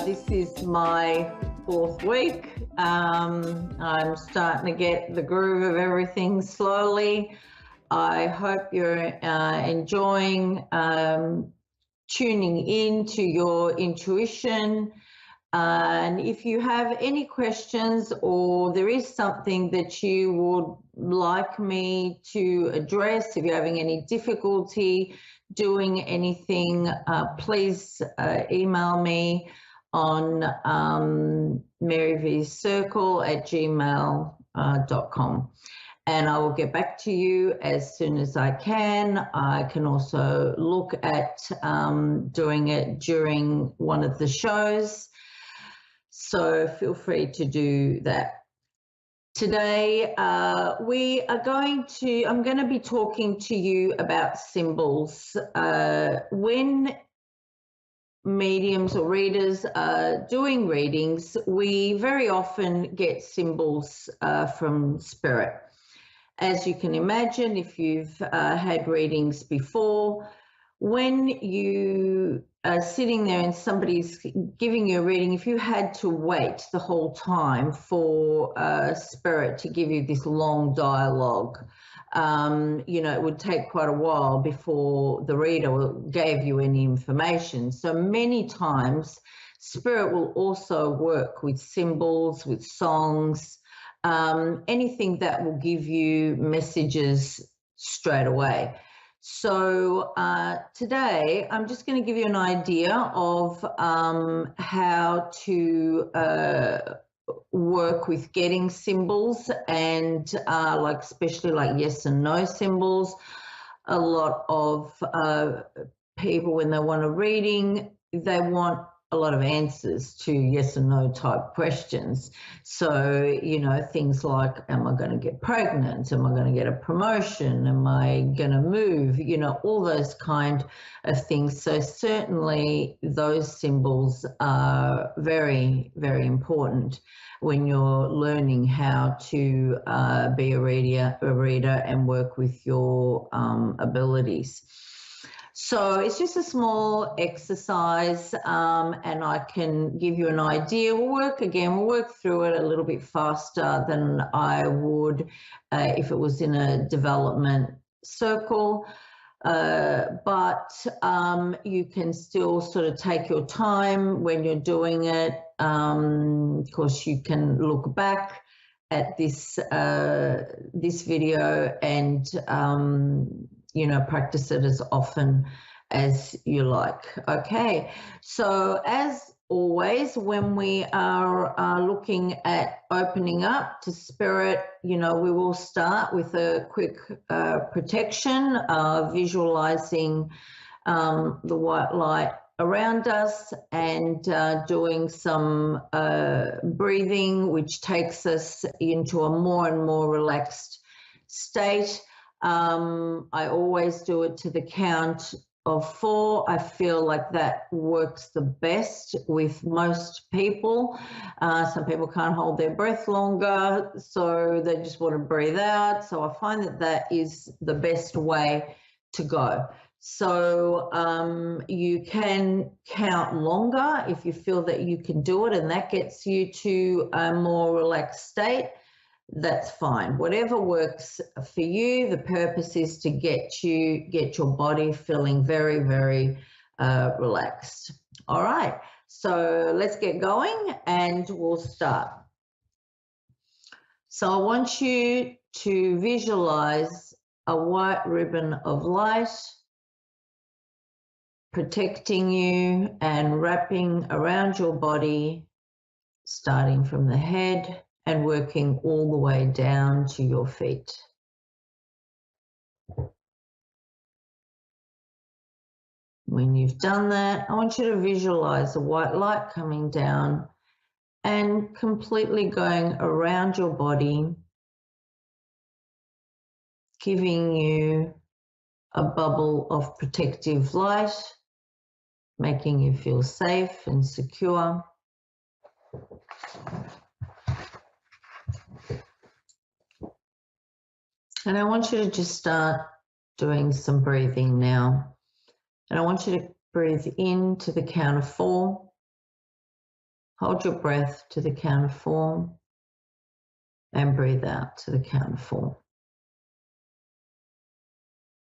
this is my 4th week. I'm starting to get the groove of everything slowly. I hope you're enjoying tuning in to your intuition. And if you have any questions or there is something that you would like me to address, if you're having any difficulty doing anything, please email me on maryvcircle@gmail.com. And I will get back to you as soon as I can. I can also look at doing it during one of the shows. So feel free to do that. Today, I'm going to be talking to you about symbols. When mediums or readers are doing readings, we very often get symbols from spirit. As you can imagine, if you've had readings before, when you are sitting there and somebody's giving you a reading, if you had to wait the whole time for spirit to give you this long dialogue, it would take quite a while before the reader gave you any information. So many times, spirit will also work with symbols, with songs, anything that will give you messages straight away. So today, I'm just going to give you an idea of how to work with getting symbols and especially like yes and no symbols. A lot of people, when they want a reading, they want a lot of answers to yes and no type questions. So, things like, am I going to get pregnant? Am I going to get a promotion? Am I going to move? All those kind of things. So certainly those symbols are very, very important when you're learning how to be a reader and work with your abilities. So it's just a small exercise, and I can give you an idea. We'll work through it a little bit faster than I would if it was in a development circle. But you can still sort of take your time when you're doing it. Of course, you can look back at this video and practice it as often as you like. Okay, so as always, when we are looking at opening up to spirit, we will start with a quick protection, visualizing the white light around us and doing some breathing, which takes us into a more and more relaxed state. I always do it to the count of 4. I feel like that works the best with most people. Some people can't hold their breath longer, so they just want to breathe out. So I find that is the best way to go. So you can count longer if you feel that you can do it and that gets you to a more relaxed state. That's fine. Whatever works for you, the purpose is to get your body feeling very, very relaxed. All right, so let's get going and we'll start. So I want you to visualize a white ribbon of light protecting you and wrapping around your body, starting from the head and working all the way down to your feet. When you've done that, I want you to visualize a white light coming down and completely going around your body, giving you a bubble of protective light, making you feel safe and secure. And I want you to just start doing some breathing now. And I want you to breathe in to the count of 4. Hold your breath to the count of 4 and breathe out to the count of 4.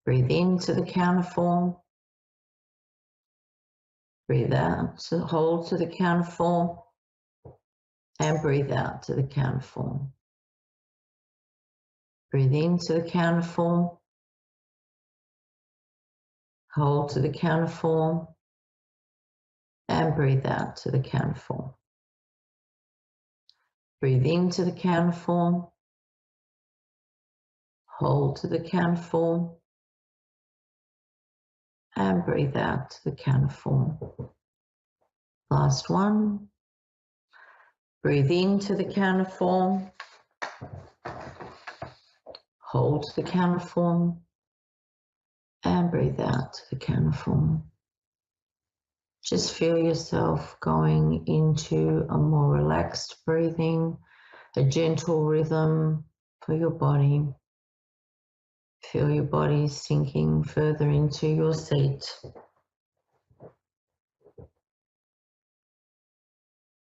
Breathe in to the count of 4. Breathe out, hold to the count of 4 and breathe out to the count of 4. Breathe in to the count of 4. Hold to the count of 4 and breathe out to the count of 4. Breathe in to the count of 4. Hold to the count of 4 and breathe out to the count of 4. Last one. Breathe in to the count of 4. Hold to the count of 4 and breathe out to the count of 4. Just feel yourself going into a more relaxed breathing, a gentle rhythm for your body. Feel your body sinking further into your seat.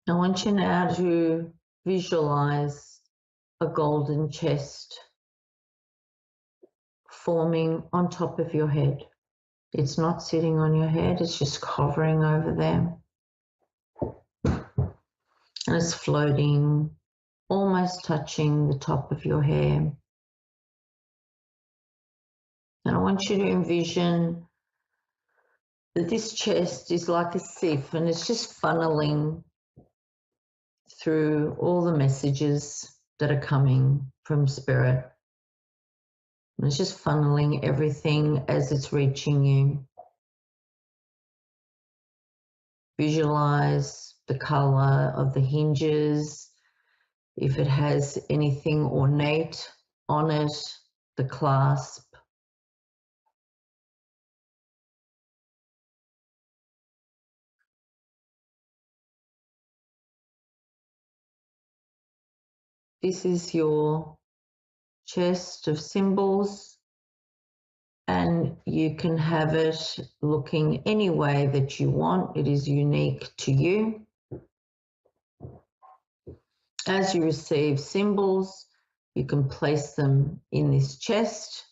I want you now to visualize a golden chest forming on top of your head. It's not sitting on your head, it's just hovering over there. And it's floating, almost touching the top of your hair. And I want you to envision that this chest is like a sieve and it's just funneling through all the messages that are coming from Spirit. And it's just funneling everything as it's reaching you. Visualize the color of the hinges, if it has anything ornate on it, the clasp. This is your chest of symbols, and you can have it looking any way that you want. It is unique to you. As you receive symbols, you can place them in this chest,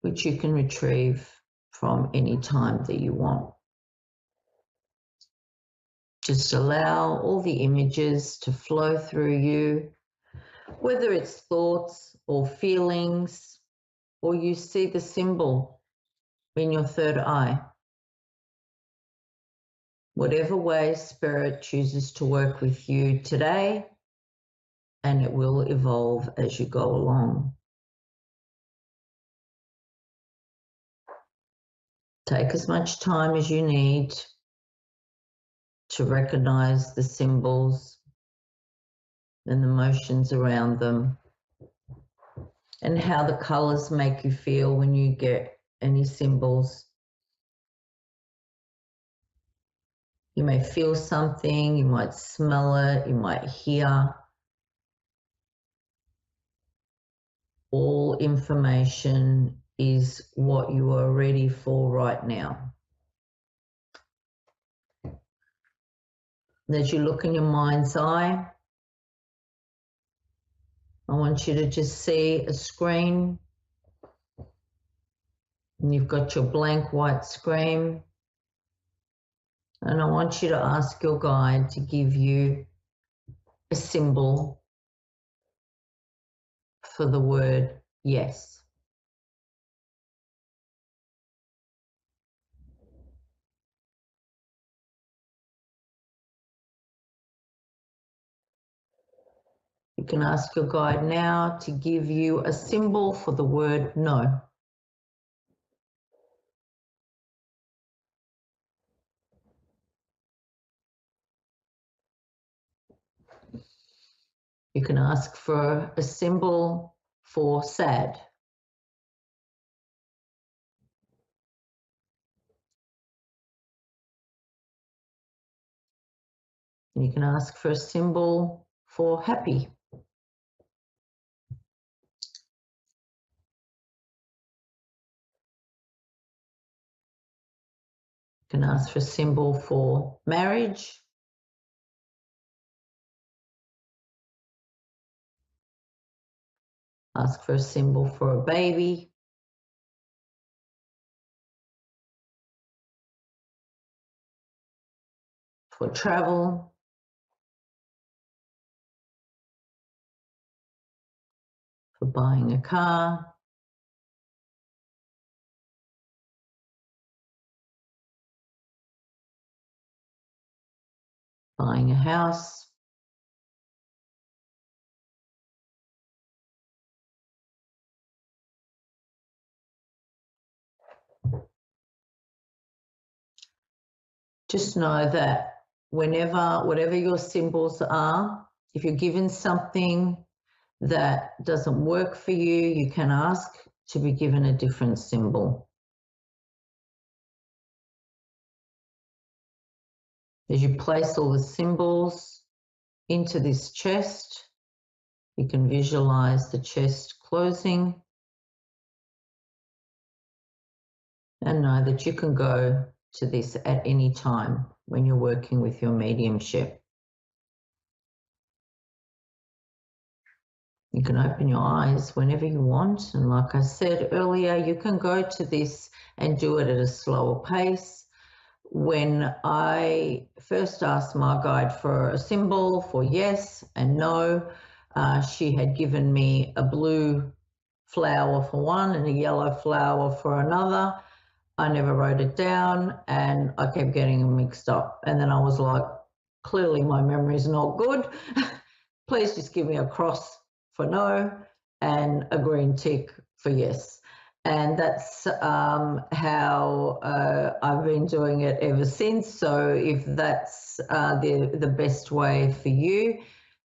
which you can retrieve from any time that you want. Just allow all the images to flow through you, whether it's thoughts or feelings, or you see the symbol in your third eye. Whatever way Spirit chooses to work with you today, and it will evolve as you go along. Take as much time as you need to recognize the symbols and the motions around them, and how the colors make you feel when you get any symbols. You may feel something, you might smell it, you might hear. All information is what you are ready for right now. As you look in your mind's eye, I want you to just see a screen, and you've got your blank white screen, and I want you to ask your guide to give you a symbol for the word yes. You can ask your guide now to give you a symbol for the word no. You can ask for a symbol for sad. You can ask for a symbol for happy. You can ask for a symbol for marriage. Ask for a symbol for a baby. For travel. For buying a car. Buying a house. Just know that whatever your symbols are, if you're given something that doesn't work for you, you can ask to be given a different symbol. As you place all the symbols into this chest, you can visualize the chest closing and know that you can go to this at any time when you're working with your mediumship. You can open your eyes whenever you want, and like I said earlier, you can go to this and do it at a slower pace. When I first asked my guide for a symbol for yes and no, she had given me a blue flower for one and a yellow flower for another. I never wrote it down and I kept getting them mixed up. And then I was like, clearly my memory is not good. Please just give me a cross for no and a green tick for yes. And that's how I've been doing it ever since. So if that's the best way for you,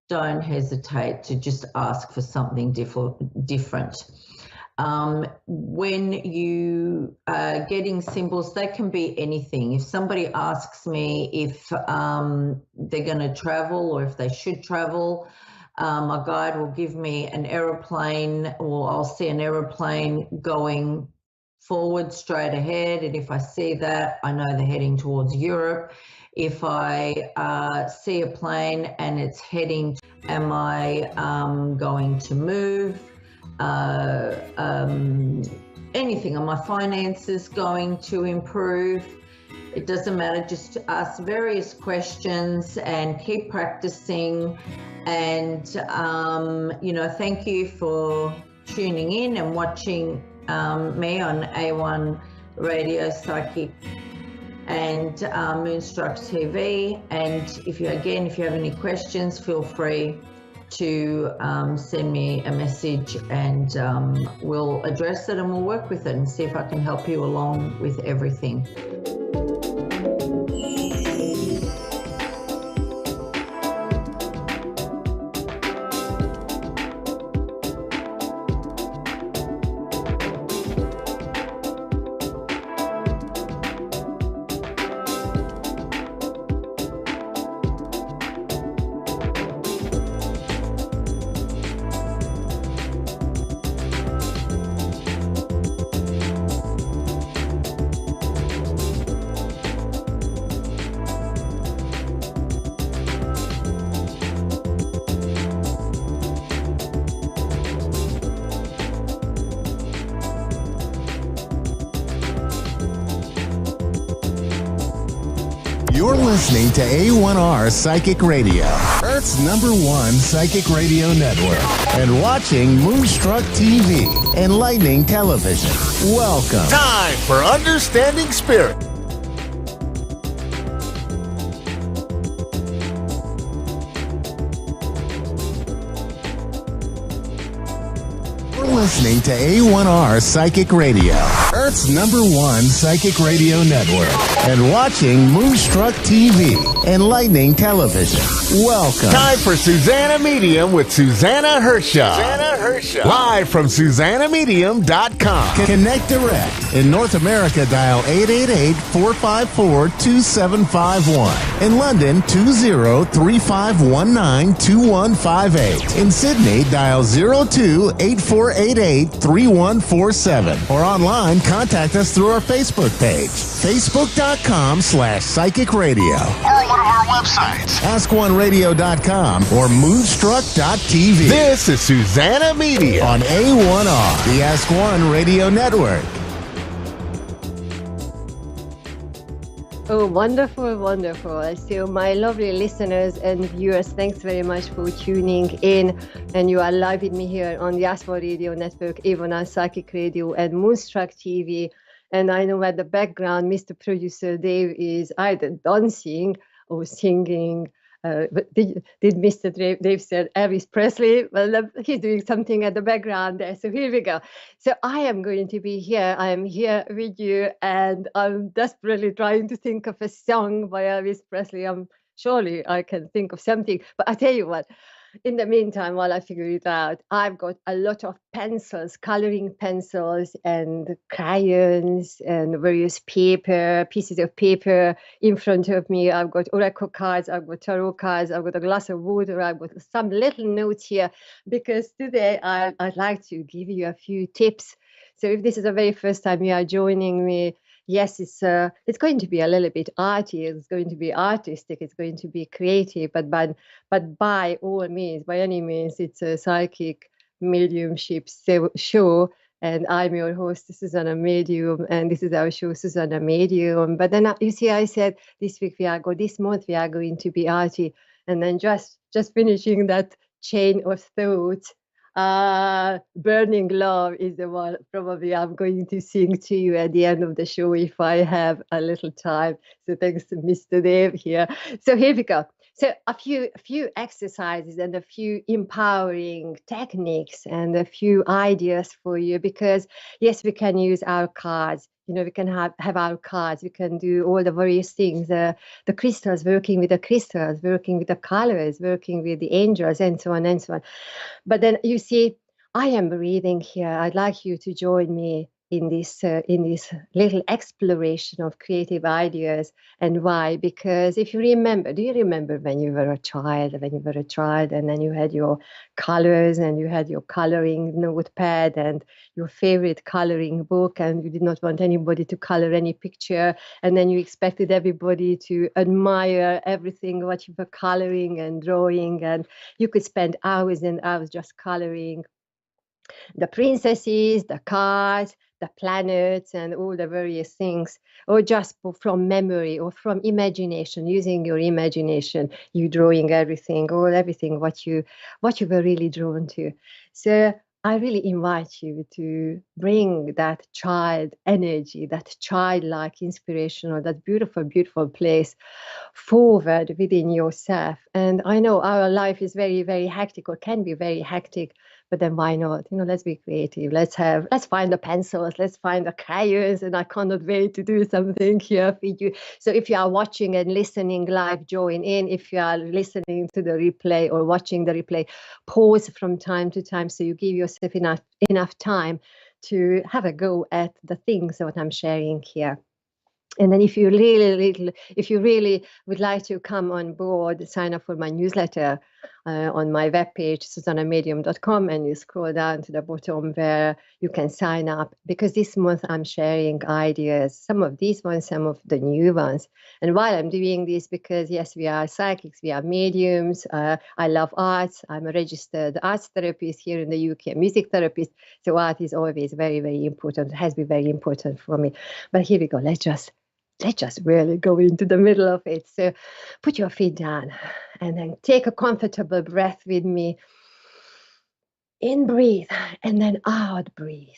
don't hesitate to just ask for something different. When you are getting symbols, they can be anything. If somebody asks me if they're going to travel or if they should travel, my guide will give me an aeroplane, or I'll see an aeroplane going forward straight ahead. And if I see that, I know they're heading towards Europe. If I see a plane and it's heading, am I going to move? Anything, are my finances going to improve? It doesn't matter, just ask various questions and keep practicing. And thank you for tuning in and watching me on A1 Radio Psychic and Moonstruck TV. And if you have any questions, feel free to send me a message and we'll address it and we'll work with it and see if I can help you along with everything. You're listening to A1R Psychic Radio, Earth's #1 psychic radio network, and watching Moonstruck TV, Enlightening Television. Welcome. Time for Understanding Spirit. You're listening to A1R Psychic Radio, Earth's #1 psychic radio network, and watching Moonstruck TV, Enlightening Television. Welcome. Time for Susanna Medium with Susanna Hershaw. Live from SusannaMedium.com. Connect direct. In North America, dial 888-454-2751. In London, 20-3519-2158. In Sydney, dial 02-8488-3147. Or online, contact us through our Facebook page, facebook.com/psychic radio. Or one of our websites, AskOneRadio.com or Moonstruck.tv. This is Susanna Medium on A1R, the Ask One Radio Network. Oh, wonderful, wonderful. So my lovely listeners and viewers, thanks very much for tuning in. And you are live with me here on the Ask One Radio Network, A1R Psychic Radio and Moonstruck TV. And I know at the background, Mr. Producer Dave is either dancing or singing. But did Mr. Dave said Elvis Presley? Well, he's doing something at the background there. So here we go. So I am going to be here. I am here with you, and I'm desperately trying to think of a song by Elvis Presley. Surely I can think of something. But I tell you what, in the meantime, while I figure it out, I've got a lot of pencils, coloring pencils and crayons and various pieces of paper in front of me. I've got oracle cards, I've got tarot cards, I've got a glass of water, I've got some little notes here, because today I'd like to give you a few tips. So if this is the very first time you are joining me, yes, it's going to be a little bit arty, it's going to be artistic, it's going to be creative, but by all means, by any means, it's a psychic mediumship show, and I'm your host, Susanna Medium, and this is our show, Susanna Medium. But then you see, I said this month we are going to be arty, and then just finishing that chain of thoughts. Burning Love is the one probably I'm going to sing to you at the end of the show if I have a little time. So thanks to Mr. Dave here. So here we go. So a few exercises and a few empowering techniques and a few ideas for you, because yes, we can use our cards. You know, we can have our cards. We can do all the various things. The crystals, working with the crystals, working with the colors, working with the angels, and so on and so on. But then you see, I am breathing here. I'd like you to join me in this little exploration of creative ideas. And why? Because if you remember, do you remember when you were a child? And then you had your colors and you had your coloring notepad and your favorite coloring book, and you did not want anybody to color any picture, and then you expected everybody to admire everything what you were coloring and drawing, and you could spend hours and hours just coloring the princesses, the cars, the planets, and all the various things, or just from memory or from imagination, using your imagination, you drawing everything what you were really drawn to. So I really invite you to bring that child energy, that childlike inspiration, or that beautiful, beautiful place forward within yourself. And I know our life is very, very hectic, or can be very hectic, but then why not? You know, let's be creative. Let's find the pencils, let's find the crayons, and I cannot wait to do something here for you. So if you are watching and listening live, join in. If you are listening to the replay or watching the replay, pause from time to time so you give yourself enough time to have a go at the things that I'm sharing here. And then if you really would like to come on board, sign up for my newsletter on my webpage, susannamedium.com, and you scroll down to the bottom where you can sign up, because this month I'm sharing ideas, some of these ones, some of the new ones. And while I'm doing this, because yes, we are psychics, we are mediums, I love arts, I'm a registered arts therapist here in the UK, music therapist, so art is always very, very important, has been very important for me. But here we go, let's just really go into the middle of it. So put your feet down and then take a comfortable breath with me. In, breathe, and then out, breathe.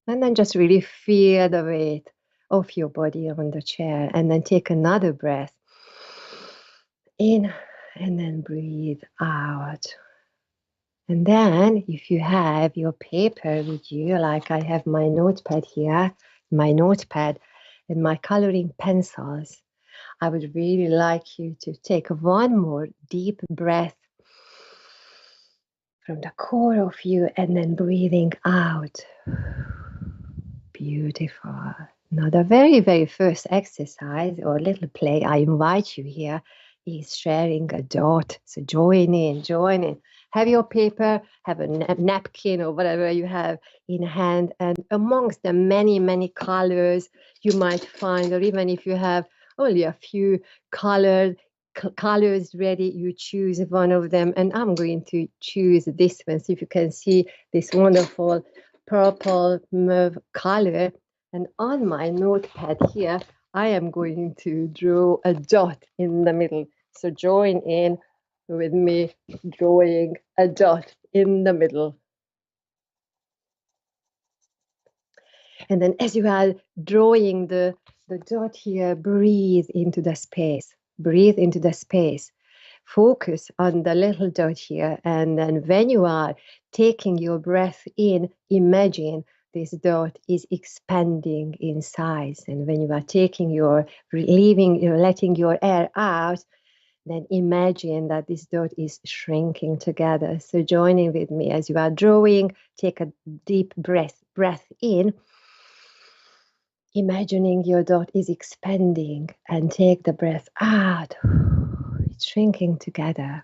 And then just really feel the weight of your body on the chair. And then take another breath. In, and then breathe out. And then if you have your paper with you, like I have my notepad here, my notepad and my coloring pencils, I would really like you to take one more deep breath from the core of you and then breathing out. Beautiful. Now the very, very first exercise or little play I invite you here is sharing a dot. So join in, join in. Have your paper, have a napkin or whatever you have in hand, and amongst the many, many colors you might find, or even if you have only a few colors ready, you choose one of them. And I'm going to choose this one. So if you can see this wonderful purple mauve color, and on my notepad here I am going to draw a dot in the middle. So join in with me drawing a dot in the middle. And then as you are drawing the dot here, breathe into the space. Breathe into the space. Focus on the little dot here. And then when you are taking your breath in, imagine this dot is expanding in size. And when you are taking letting your air out, then imagine that this dot is shrinking together. So joining with me as you are drawing, take a deep breath in, imagining your dot is expanding, and take the breath out. It's shrinking together.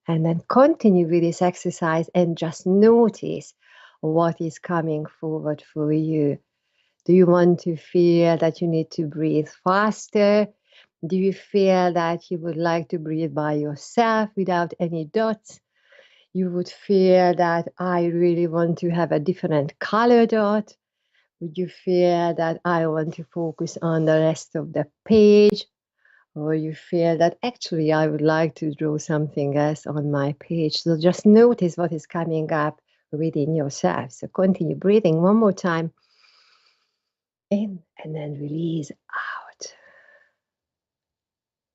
And then continue with this exercise and just notice what is coming forward for you. Do you want to feel that you need to breathe faster? Do you feel that you would like to breathe by yourself without any dots? You would feel that I really want to have a different color dot? Would you feel that I want to focus on the rest of the page? Or you feel that actually I would like to draw something else on my page? So just notice what is coming up within yourself. So continue breathing one more time. In and then release out.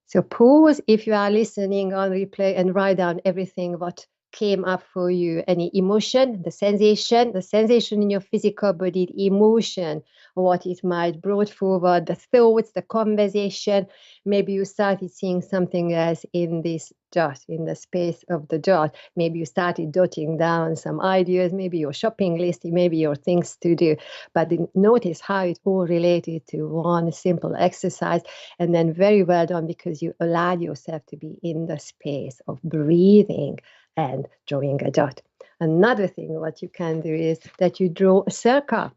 So pause if you are listening on replay and write down everything what came up for you. Any emotion, the sensation in your physical body, the emotion, what it might brought forward, the thoughts, the conversation. Maybe you started seeing something else in this dot, in the space of the dot. Maybe you started jotting down some ideas, maybe your shopping list, maybe your things to do. But notice how it all related to one simple exercise. And then very well done, because you allowed yourself to be in the space of breathing and drawing a dot. Another thing what you can do is that you draw a circle.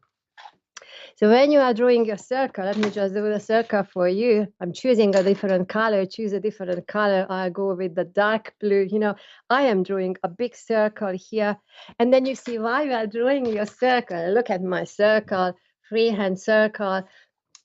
So when you are drawing your circle, let me just do the circle for you. I'm choosing a different color. Choose a different color. I'll go with the dark blue. You know, I am drawing a big circle here. And then you see why you are drawing your circle. Look at my circle, freehand circle.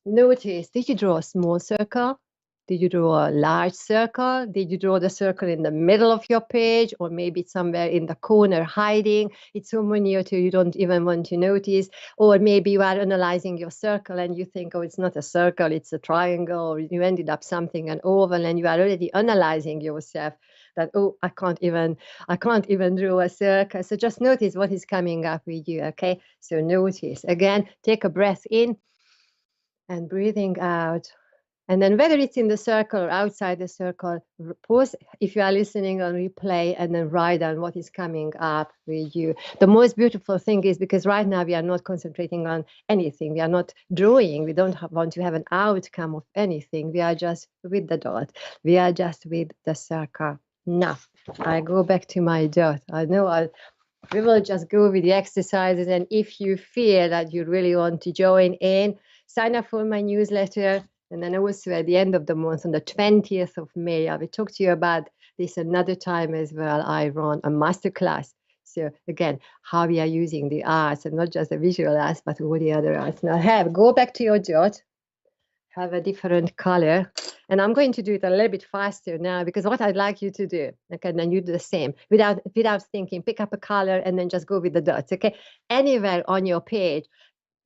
Notice, did you draw a small circle? Did you draw a large circle? Did you draw the circle in the middle of your page, or maybe somewhere in the corner hiding? It's so near to you don't even want to notice. Or maybe you are analyzing your circle and you think, oh, it's not a circle, it's a triangle, or you ended up something an oval, and you are already analyzing yourself that, oh, I can't even draw a circle. So just notice what is coming up with you, okay? So notice. Again, take a breath in and breathing out. And then whether it's in the circle or outside the circle, pause if you are listening on replay, and then write down what is coming up with you. The most beautiful thing is, because right now we are not concentrating on anything. We are not drawing. We don't want to have an outcome of anything. We are just with the dot. We are just with the circle. Now, I go back to my dot. I know we will just go with the exercises. And if you feel that you really want to join in, sign up for my newsletter. And then also at the end of the month, on the 20th of May, I will talk to you about this another time as well. I run a masterclass. So again, how we are using the arts, and not just the visual arts, but all the other arts. Now go back to your dot, have a different color. And I'm going to do it a little bit faster now, because what I'd like you to do, okay, then you do the same without thinking, pick up a color and then just go with the dots, okay? Anywhere on your page,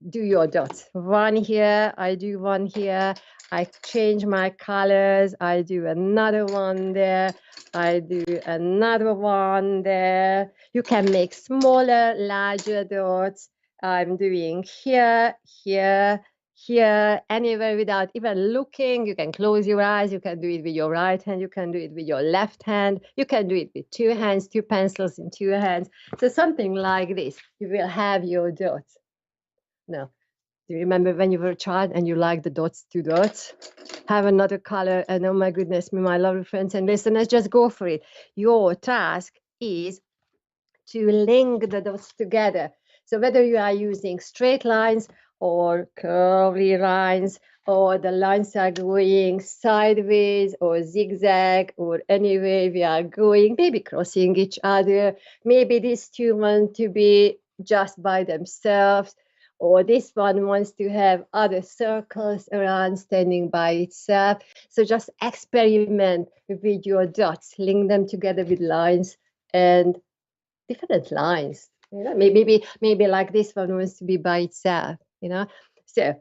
do your dots. One here, I do one here. I change my colors. I do another one there. I do another one there. You can make smaller, larger dots. I'm doing here, here, here, anywhere without even looking. You can close your eyes. You can do it with your right hand. You can do it with your left hand. You can do it with two hands, two pencils in two hands. So something like this, you will have your dots. Now, do you remember when you were a child and you liked the dots, two dots? Have another color, and oh my goodness, my lovely friends and listeners, just go for it. Your task is to link the dots together. So whether you are using straight lines or curvy lines, or the lines are going sideways or zigzag, or any way we are going, maybe crossing each other, maybe these two want to be just by themselves, or this one wants to have other circles around standing by itself. So just experiment with your dots, link them together with lines and different lines. You know, maybe like this one wants to be by itself, you know. So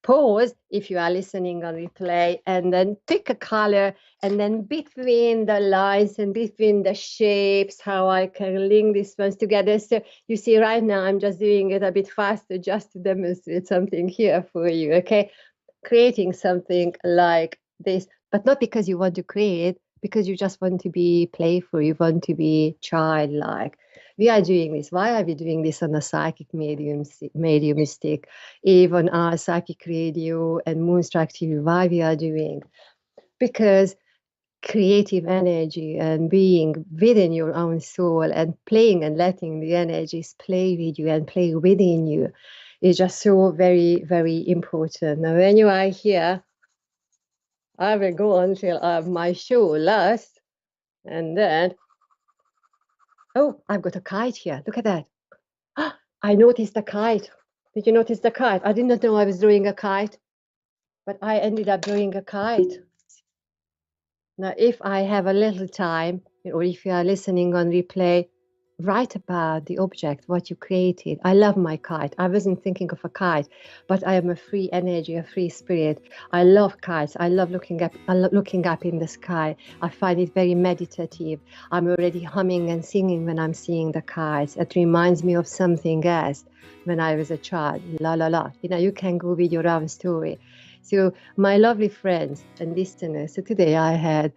pause if you are listening on replay, and then pick a color, and then between the lines and between the shapes, how I can link these ones together. So you see right now I'm just doing it a bit faster just to demonstrate something here for you, okay? Creating something like this, but not because you want to create, because you just want to be playful, you want to be childlike. We are doing this. Why are we doing this on a psychic mediumistic, even our psychic radio and Moonstruck TV? Why we are doing? Because creative energy and being within your own soul and playing and letting the energies play with you and play within you is just so very, very important. Now, when you are here, I will go until my show lasts, and then, oh, I've got a kite here. Look at that. I noticed a kite. Did you notice the kite? I did not know I was drawing a kite, but I ended up drawing a kite. Now, if I have a little time, or if you are listening on replay, write about the object, what you created. I love my kite. I wasn't thinking of a kite, but I am a free energy, a free spirit. I love kites. I love looking up in the sky. I find it very meditative. I'm already humming and singing when I'm seeing the kites. It reminds me of something else when I was a child. La la la. You know, you can go with your own story. So my lovely friends and listeners, so today I had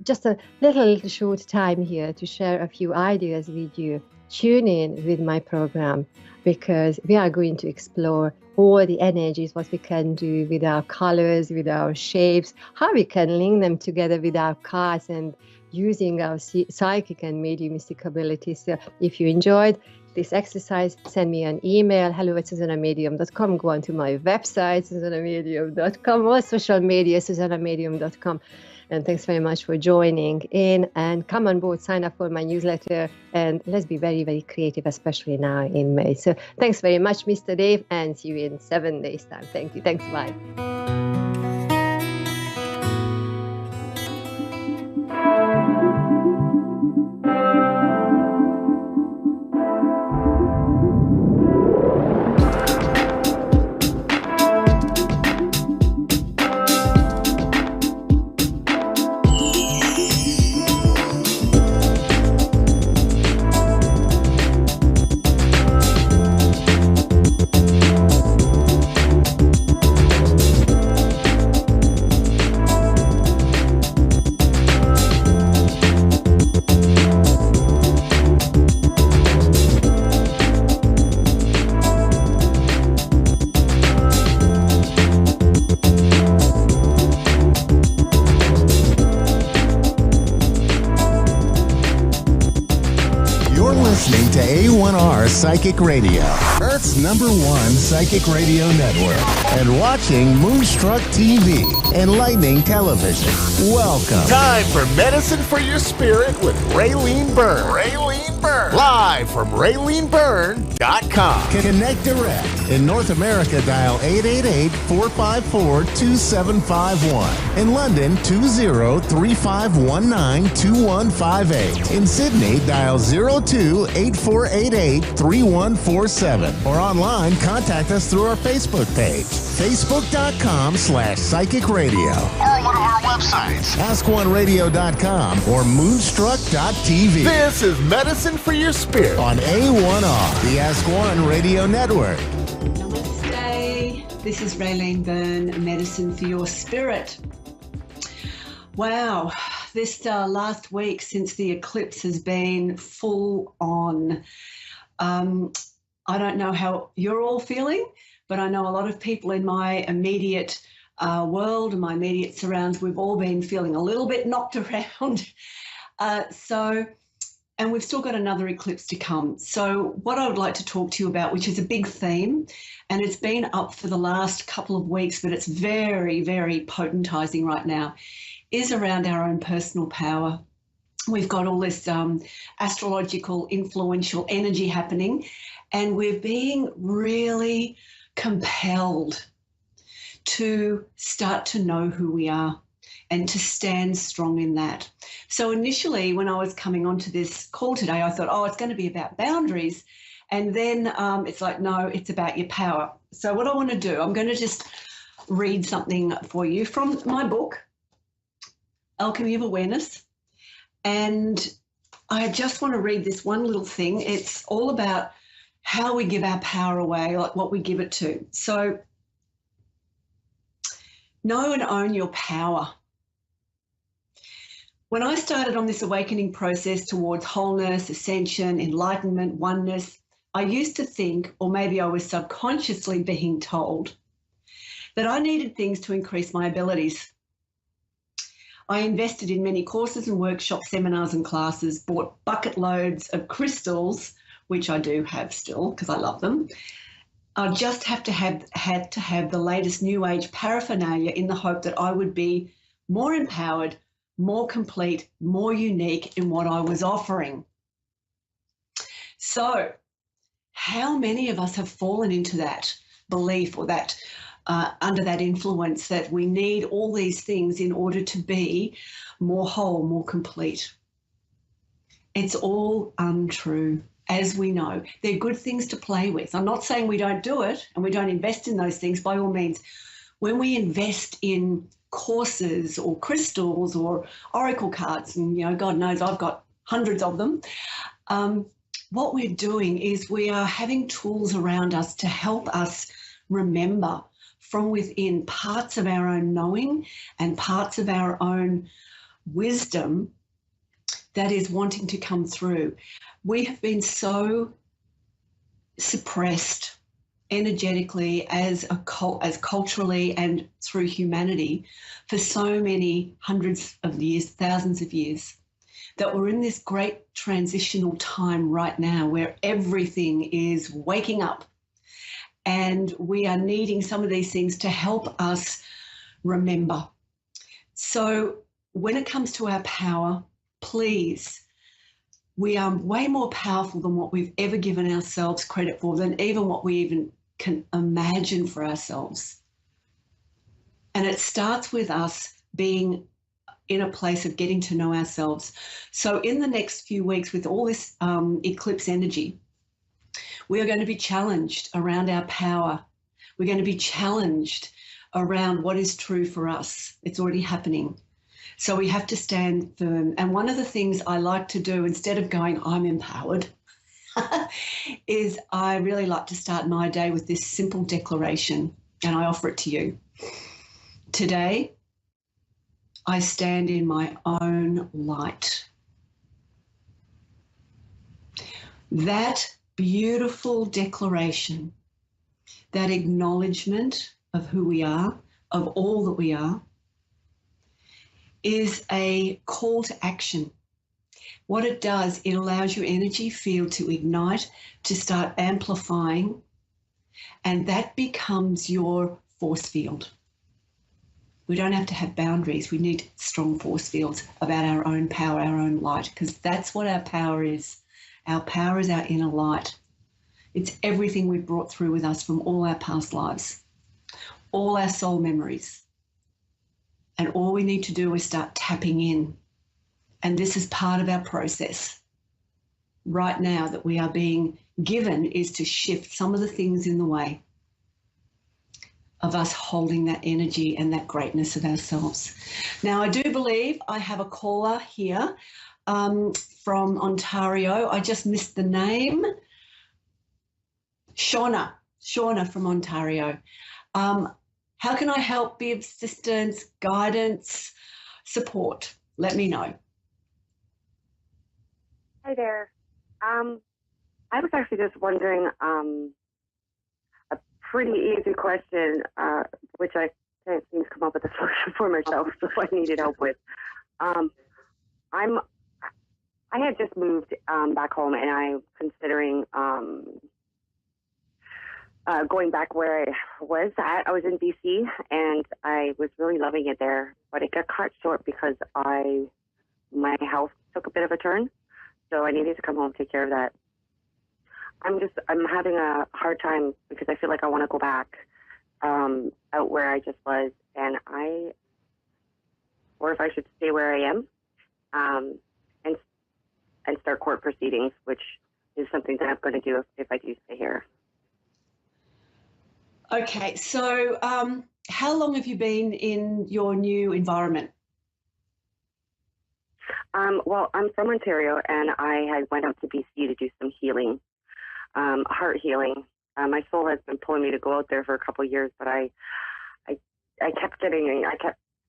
just a little short time here to share a few ideas with you. Tune in with my program, because we are going to explore all the energies, what we can do with our colors, with our shapes, how we can link them together with our cards and using our psychic and mediumistic abilities. So if you enjoyed this exercise, send me an email, hello@SusannaMedium.com. Go on to my website, SusannaMedium.com, or social media, SusannaMedium.com. And thanks very much for joining in, and come on board, sign up for my newsletter, and let's be very, very creative, especially now in May. So thanks very much, Mr. Dave, and see you in 7 days' time. Thank you. Thanks. Bye. Listening to A1R Psychic Radio, Earth's #1 psychic radio network, and watching Moonstruck TV, enlightening television. Welcome. Time for Medicine for Your Spirit with Raylene Byrne. Live from RayleneByrne.com. Connect direct. In North America, dial 888-454-2751. In London, 20-3519-2158. In Sydney, dial 02-8488 888-3147. Or online, contact us through our Facebook page, facebook.com/Psychic Radio. Or one of our websites, AskOneRadio.com or Moonstruck.tv. This is Medicine for Your Spirit On A1R, the Ask One Radio Network. Namaste. This is Raylene Byrne, Medicine for Your Spirit. Wow, this last week since the eclipse has been full on. I don't know how you're all feeling, but I know a lot of people in my immediate world and my immediate surrounds, we've all been feeling a little bit knocked around. And we've still got another eclipse to come. So what I would like to talk to you about, which is a big theme, and it's been up for the last couple of weeks, but it's very, very potentizing right now, is around our own personal power. We've got all this astrological influential energy happening, and we're being really compelled to start to know who we are and to stand strong in that. So initially, when I was coming onto this call today, I thought, it's going to be about boundaries. And then it's like, no, it's about your power. So what I want to do, I'm going to just read something for you from my book, Alchemy of Awareness. And I just want to read this one little thing. It's all about how we give our power away, like what we give it to. So know and own your power. When I started on this awakening process towards wholeness, ascension, enlightenment, oneness, I used to think, or maybe I was subconsciously being told, that I needed things to increase my abilities. I invested in many courses and workshops, seminars and classes, bought bucket loads of crystals, which I do have still because I love them. I just had to have the latest new age paraphernalia in the hope that I would be more empowered, more complete, more unique in what I was offering. So how many of us have fallen into that belief or that under that influence that we need all these things in order to be more whole, more complete? It's all untrue, as we know. They're good things to play with. I'm not saying we don't do it and we don't invest in those things, by all means. When we invest in courses or crystals or oracle cards, and God knows I've got hundreds of them, what we're doing is we are having tools around us to help us remember from within parts of our own knowing and parts of our own wisdom that is wanting to come through. We have been so suppressed energetically as culturally and through humanity for so many hundreds of years, thousands of years, that we're in this great transitional time right now where everything is waking up. And we are needing some of these things to help us remember. So when it comes to our power, please, we are way more powerful than what we've ever given ourselves credit for, than even what we even can imagine for ourselves. And it starts with us being in a place of getting to know ourselves. So in the next few weeks with all this eclipse energy, we are going to be challenged around our power. We're going to be challenged around what is true for us. It's already happening. So we have to stand firm. And one of the things I like to do, instead of going, I'm empowered, is I really like to start my day with this simple declaration, and I offer it to you. Today, I stand in my own light. That beautiful declaration, that acknowledgement of who we are, of all that we are, is a call to action. What it does, it allows your energy field to ignite, to start amplifying, and that becomes your force field. We don't have to have boundaries. We need strong force fields about our own power, our own light, because that's what our power is. Our power is our inner light. It's everything we've brought through with us from all our past lives, all our soul memories. And all we need to do is start tapping in. And this is part of our process. right now that we are being given is to shift some of the things in the way of us holding that energy and that greatness of ourselves. Now, I do believe I have a caller here from Ontario. I just missed the name. Shauna from Ontario. How can I help? Be of assistance, guidance, support? Let me know. Hi there. I was actually just wondering a pretty easy question, which I can't seem to come up with a solution for myself, so I needed help with. I had just moved back home, and I'm considering going back where I was at. I was in BC, and I was really loving it there, but it got cut short because my health took a bit of a turn, so I needed to come home and take care of that. I'm having a hard time because I feel like I want to go back out where I just was, or if I should stay where I am, and start court proceedings, which is something that I'm going to do if I do stay here. Okay, so how long have you been in your new environment? Well, I'm from Ontario, and I had went out to BC to do some healing, heart healing. My soul has been pulling me to go out there for a couple of years, but I kept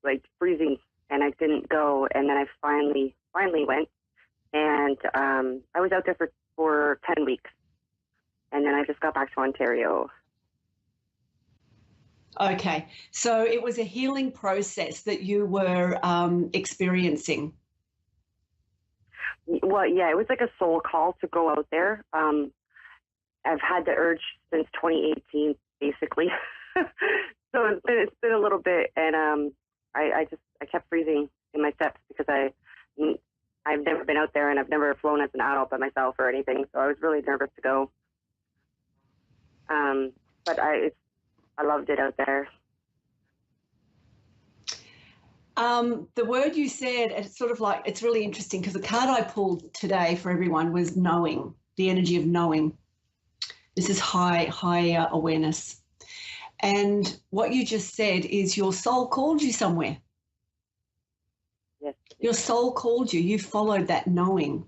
like freezing, and I didn't go. And then I finally went, and I was out there for 10 weeks, and then I just got back to Ontario. Okay, so it was a healing process that you were experiencing. Well, yeah, it was like a soul call to go out there. I've had the urge since 2018, basically. So it's been a little bit, and I kept freezing in my steps because I've never been out there, and I've never flown as an adult by myself or anything. So I was really nervous to go. But I loved it out there. The word you said, it's sort of like, it's really interesting because the card I pulled today for everyone was knowing, the energy of knowing. This is high awareness. And what you just said is your soul called you somewhere. Yes. Your soul called you. You followed that knowing.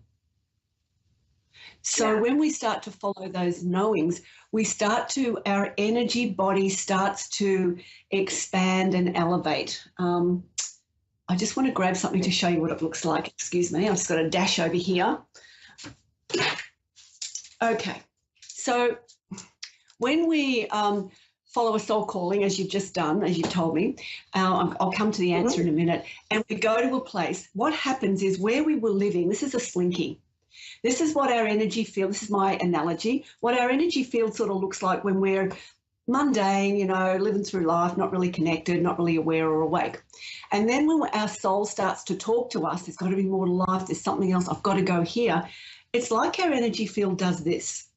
So when we start to follow those knowings, our energy body starts to expand and elevate. I just want to grab something to show you what it looks like. Excuse me, I've just got a dash over here. Okay, so when we follow a soul calling, as you've just done, as you've told me, I'll come to the answer in a minute, and we go to a place, what happens is where we were living, this is a slinky. This is what our energy field, this is my analogy, what our energy field sort of looks like when we're mundane, living through life, not really connected, not really aware or awake. And then when our soul starts to talk to us, there's got to be more to life, there's something else, I've got to go here. It's like our energy field does this.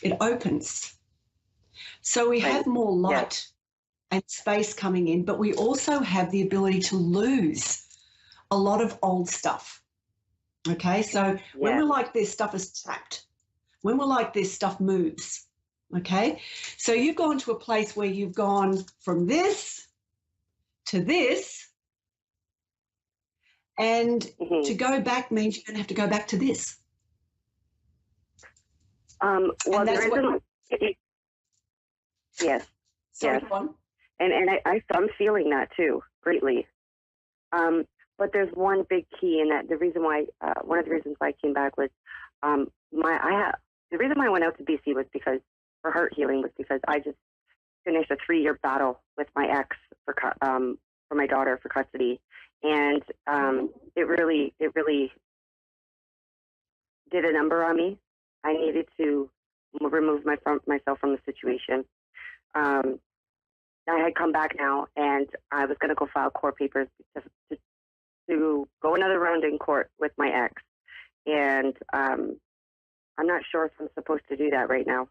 It opens. So we have more light and space coming in, but we also have the ability to lose a lot of old stuff. Okay, so when we're like this, stuff is trapped. When we're like this, stuff moves. Okay, so you've gone to a place where you've gone from this to this, and to go back means you're going to have to go back to this. Well, there isn't. Yes. Sorry, yes. And I'm feeling that too greatly. But there's one big key, and that the reason why one of the reasons why I came back was the reason why I went out to BC was because for heart healing was because I just finished a 3-year battle with my ex for my daughter for custody, and it really did a number on me. I needed to remove myself from the situation. I had come back now, and I was going to go file court papers to go another round in court with my ex, and I'm not sure if I'm supposed to do that right now.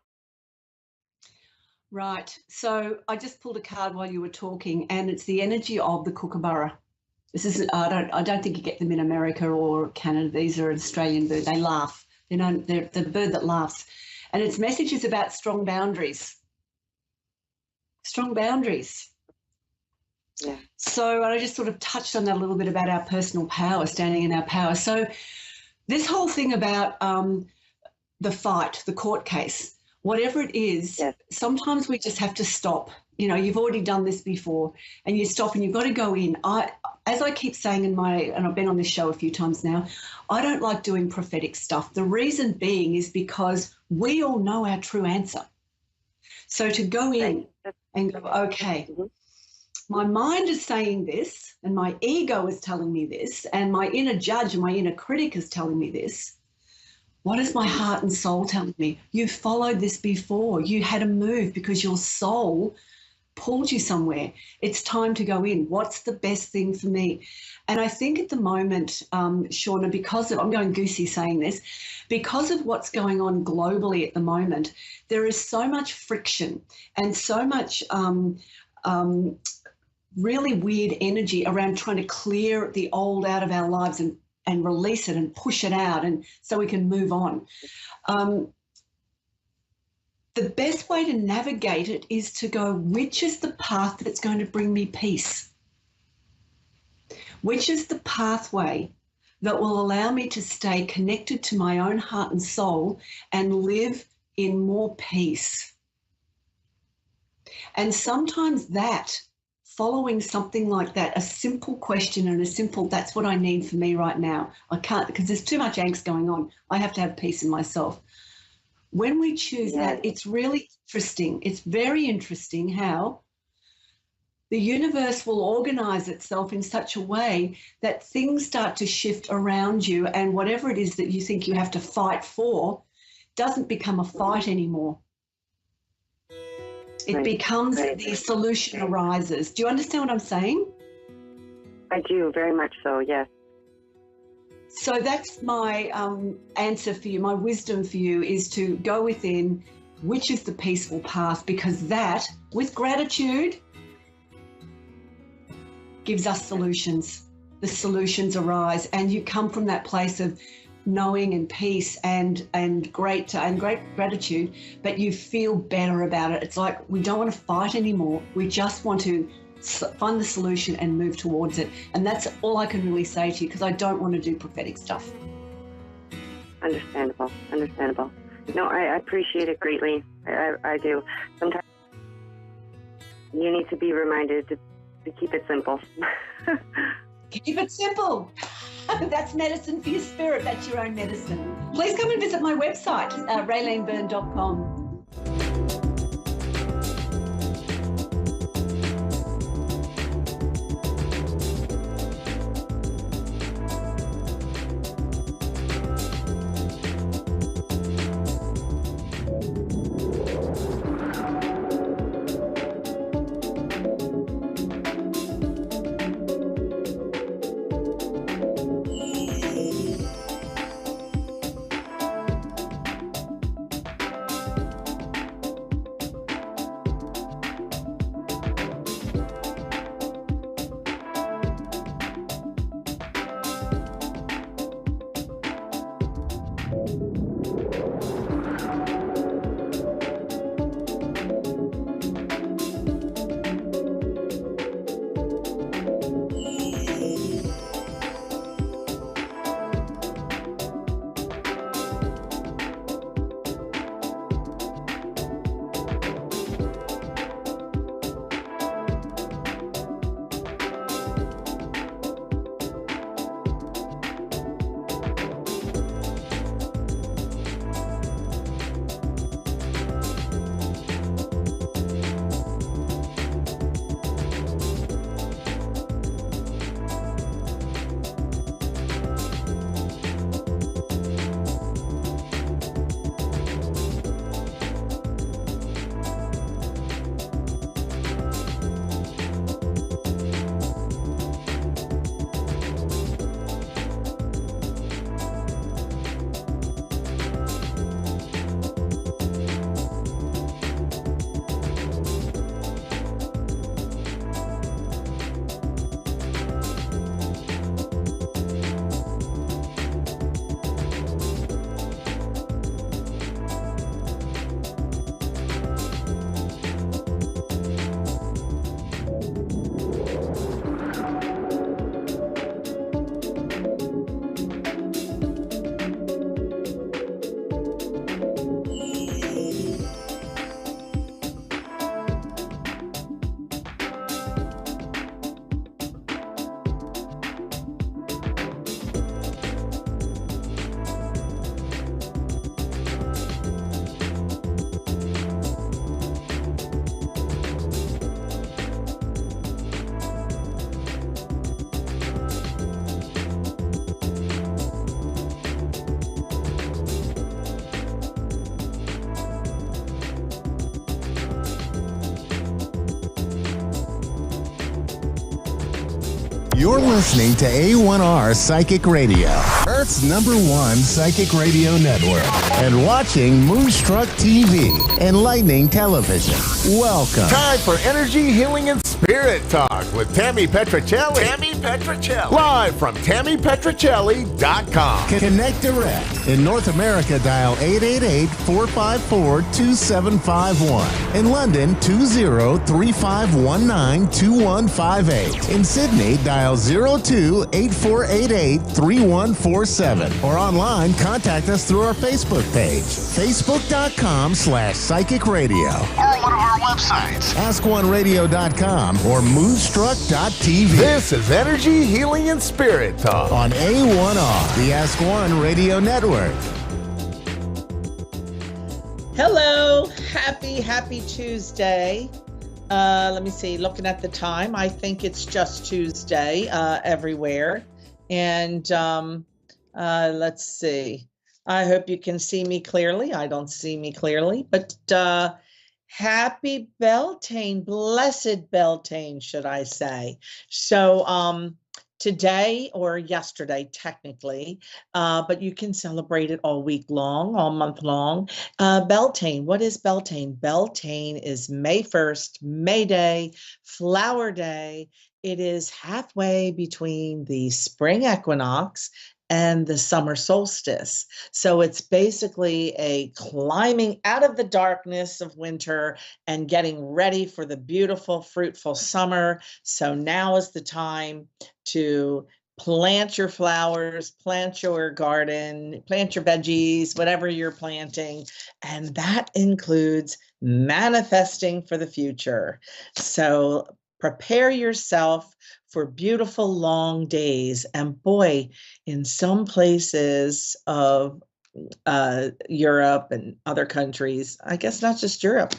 Right. So I just pulled a card while you were talking, and it's the energy of the kookaburra. This is I don't think you get them in America or Canada. These are an Australian bird. They laugh. They're the bird that laughs. And its message is about strong boundaries. Strong boundaries. Yeah. So I just sort of touched on that a little bit about our personal power, standing in our power. So this whole thing about the fight, the court case, whatever it is, sometimes we just have to stop. You know, you've already done this before, and you stop and you've got to go in. As I keep saying and I've been on this show a few times now, I don't like doing prophetic stuff. The reason being is because we all know our true answer. So to go in and go, okay, my mind is saying this, and my ego is telling me this, and my inner judge and my inner critic is telling me this. What is my heart and soul telling me? You've followed this before. You had a move because your soul pulled you somewhere. It's time to go in. What's the best thing for me? And I think at the moment, Shauna, because of, I'm going goosey saying this, because of what's going on globally at the moment, there is so much friction and so much really weird energy around trying to clear the old out of our lives and release it and push it out, and so we can move on. The best way to navigate it is to go, which is the path that's going to bring me peace? Which is the pathway that will allow me to stay connected to my own heart and soul and live in more peace? And sometimes that, following something like that, a simple question and a simple, that's what I need for me right now. I can't, because there's too much angst going on. I have to have peace in myself. When we choose that, it's really interesting. It's very interesting how the universe will organize itself in such a way that things start to shift around you, and whatever it is that you think you have to fight for doesn't become a fight anymore. It becomes the solution arises. Do you understand what I'm saying? I do, very much so, yes. So that's my answer for you, my wisdom for you is to go within, which is the peaceful path, because that, with gratitude, gives us solutions. The solutions arise, and you come from that place of knowing and peace and great gratitude, but you feel better about it. It's like we don't want to fight anymore. We just want to find the solution and move towards it. And that's all I can really say to you, because I don't want to do prophetic stuff. Understandable. No, I appreciate it greatly. I do. Sometimes you need to be reminded to keep it simple. Keep it simple. That's medicine for your spirit. That's your own medicine. Please come and visit my website, raylanebyrne.com. You're listening to A1R Psychic Radio, Earth's #1 psychic radio network, and watching Moonstruck TV, enlightening television. Welcome. Time for energy, healing, and spirit talk with Tammy Petricelli. Live from TammyPetricelli.com. Connect direct. In North America, dial 888-454-2751. In London, 20-3519-2158. In Sydney, dial 02-8488-3147. Or online, contact us through our Facebook page, facebook.com/psychic radio. Or one of our websites, askoneradio.com or moonstruck.tv. This is Energy, Healing, and Spirit Talk on A1R, the Ask One Radio Network. Hello, happy Tuesday. Let me see, looking at the time, I think it's just Tuesday everywhere. And let's see, I hope you can see me clearly. I don't see me clearly, but happy Beltane, blessed Beltane, should I say. So today or yesterday, technically, but you can celebrate it all week long, all month long. Beltane, what is Beltane? Beltane is May 1st, May Day, Flower Day. It is halfway between the spring equinox and the summer solstice. So it's basically a climbing out of the darkness of winter and getting ready for the beautiful, fruitful summer. So now is the time to plant your flowers, plant your garden, plant your veggies, whatever you're planting. And that includes manifesting for the future. So prepare yourself for beautiful long days. And boy, in some places of Europe and other countries, I guess not just Europe,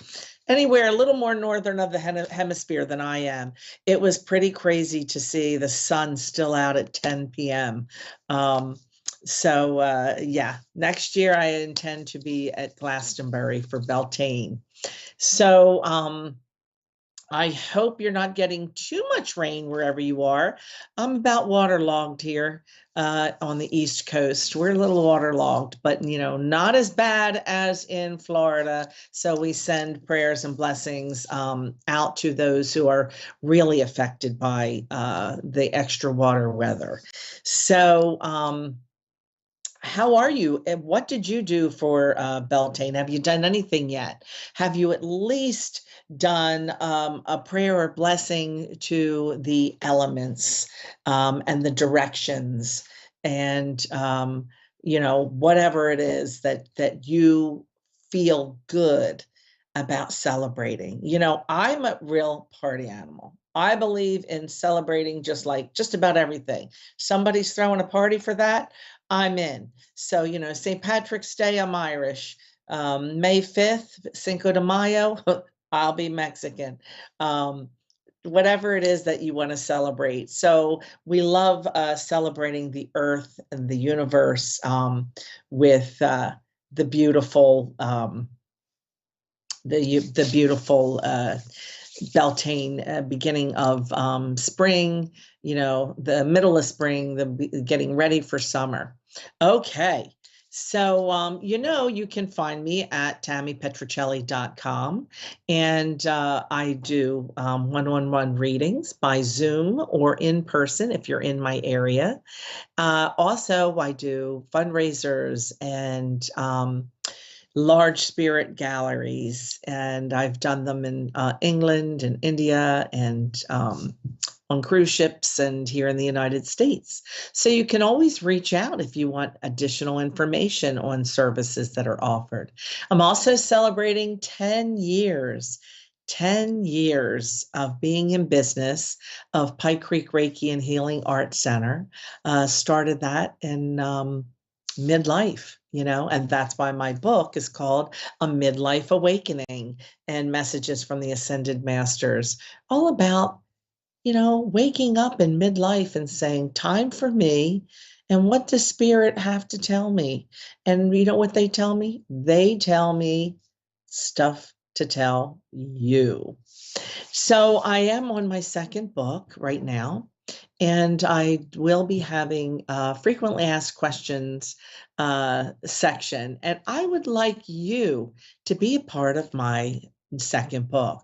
anywhere a little more northern of the hemisphere than I am, it was pretty crazy to see the sun still out at 10 p.m. Yeah, next year I intend to be at Glastonbury for Beltane. So I hope you're not getting too much rain wherever you are. I'm about waterlogged here on the East Coast. We're a little waterlogged, but not as bad as in Florida. So we send prayers and blessings out to those who are really affected by the extra water weather. So how are you? And what did you do for Beltane? Have you done anything yet? Have you at least done a prayer or blessing to the elements and the directions and whatever it is that you feel good about celebrating? I'm a real party animal. I believe in celebrating just about everything. Somebody's throwing a party for that, I'm in. So, St. Patrick's Day, I'm Irish. May 5th, Cinco de Mayo, I'll be Mexican. Whatever it is that you want to celebrate. So we love celebrating the earth and the universe with the beautiful, the beautiful Beltane, beginning of spring, the middle of spring, getting ready for summer. Okay. So, you can find me at TammyPetricelli.com, and I do one-on-one readings by Zoom or in person if you're in my area. Also, I do fundraisers and large spirit galleries, and I've done them in England and India and on cruise ships and here in the United States. So you can always reach out if you want additional information on services that are offered. I'm also celebrating 10 years of being in business of Pike Creek Reiki and Healing Arts Center. Started that in midlife, and that's why my book is called A Midlife Awakening and Messages from the Ascended Masters, all about waking up in midlife and saying, time for me. And what does spirit have to tell me? And you know what they tell me? They tell me stuff to tell you. So I am on my second book right now. And I will be having a frequently asked questions section. And I would like you to be a part of my second book.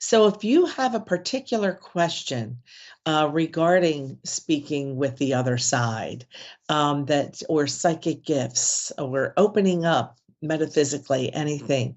So if you have a particular question regarding speaking with the other side, or psychic gifts, or opening up metaphysically, anything,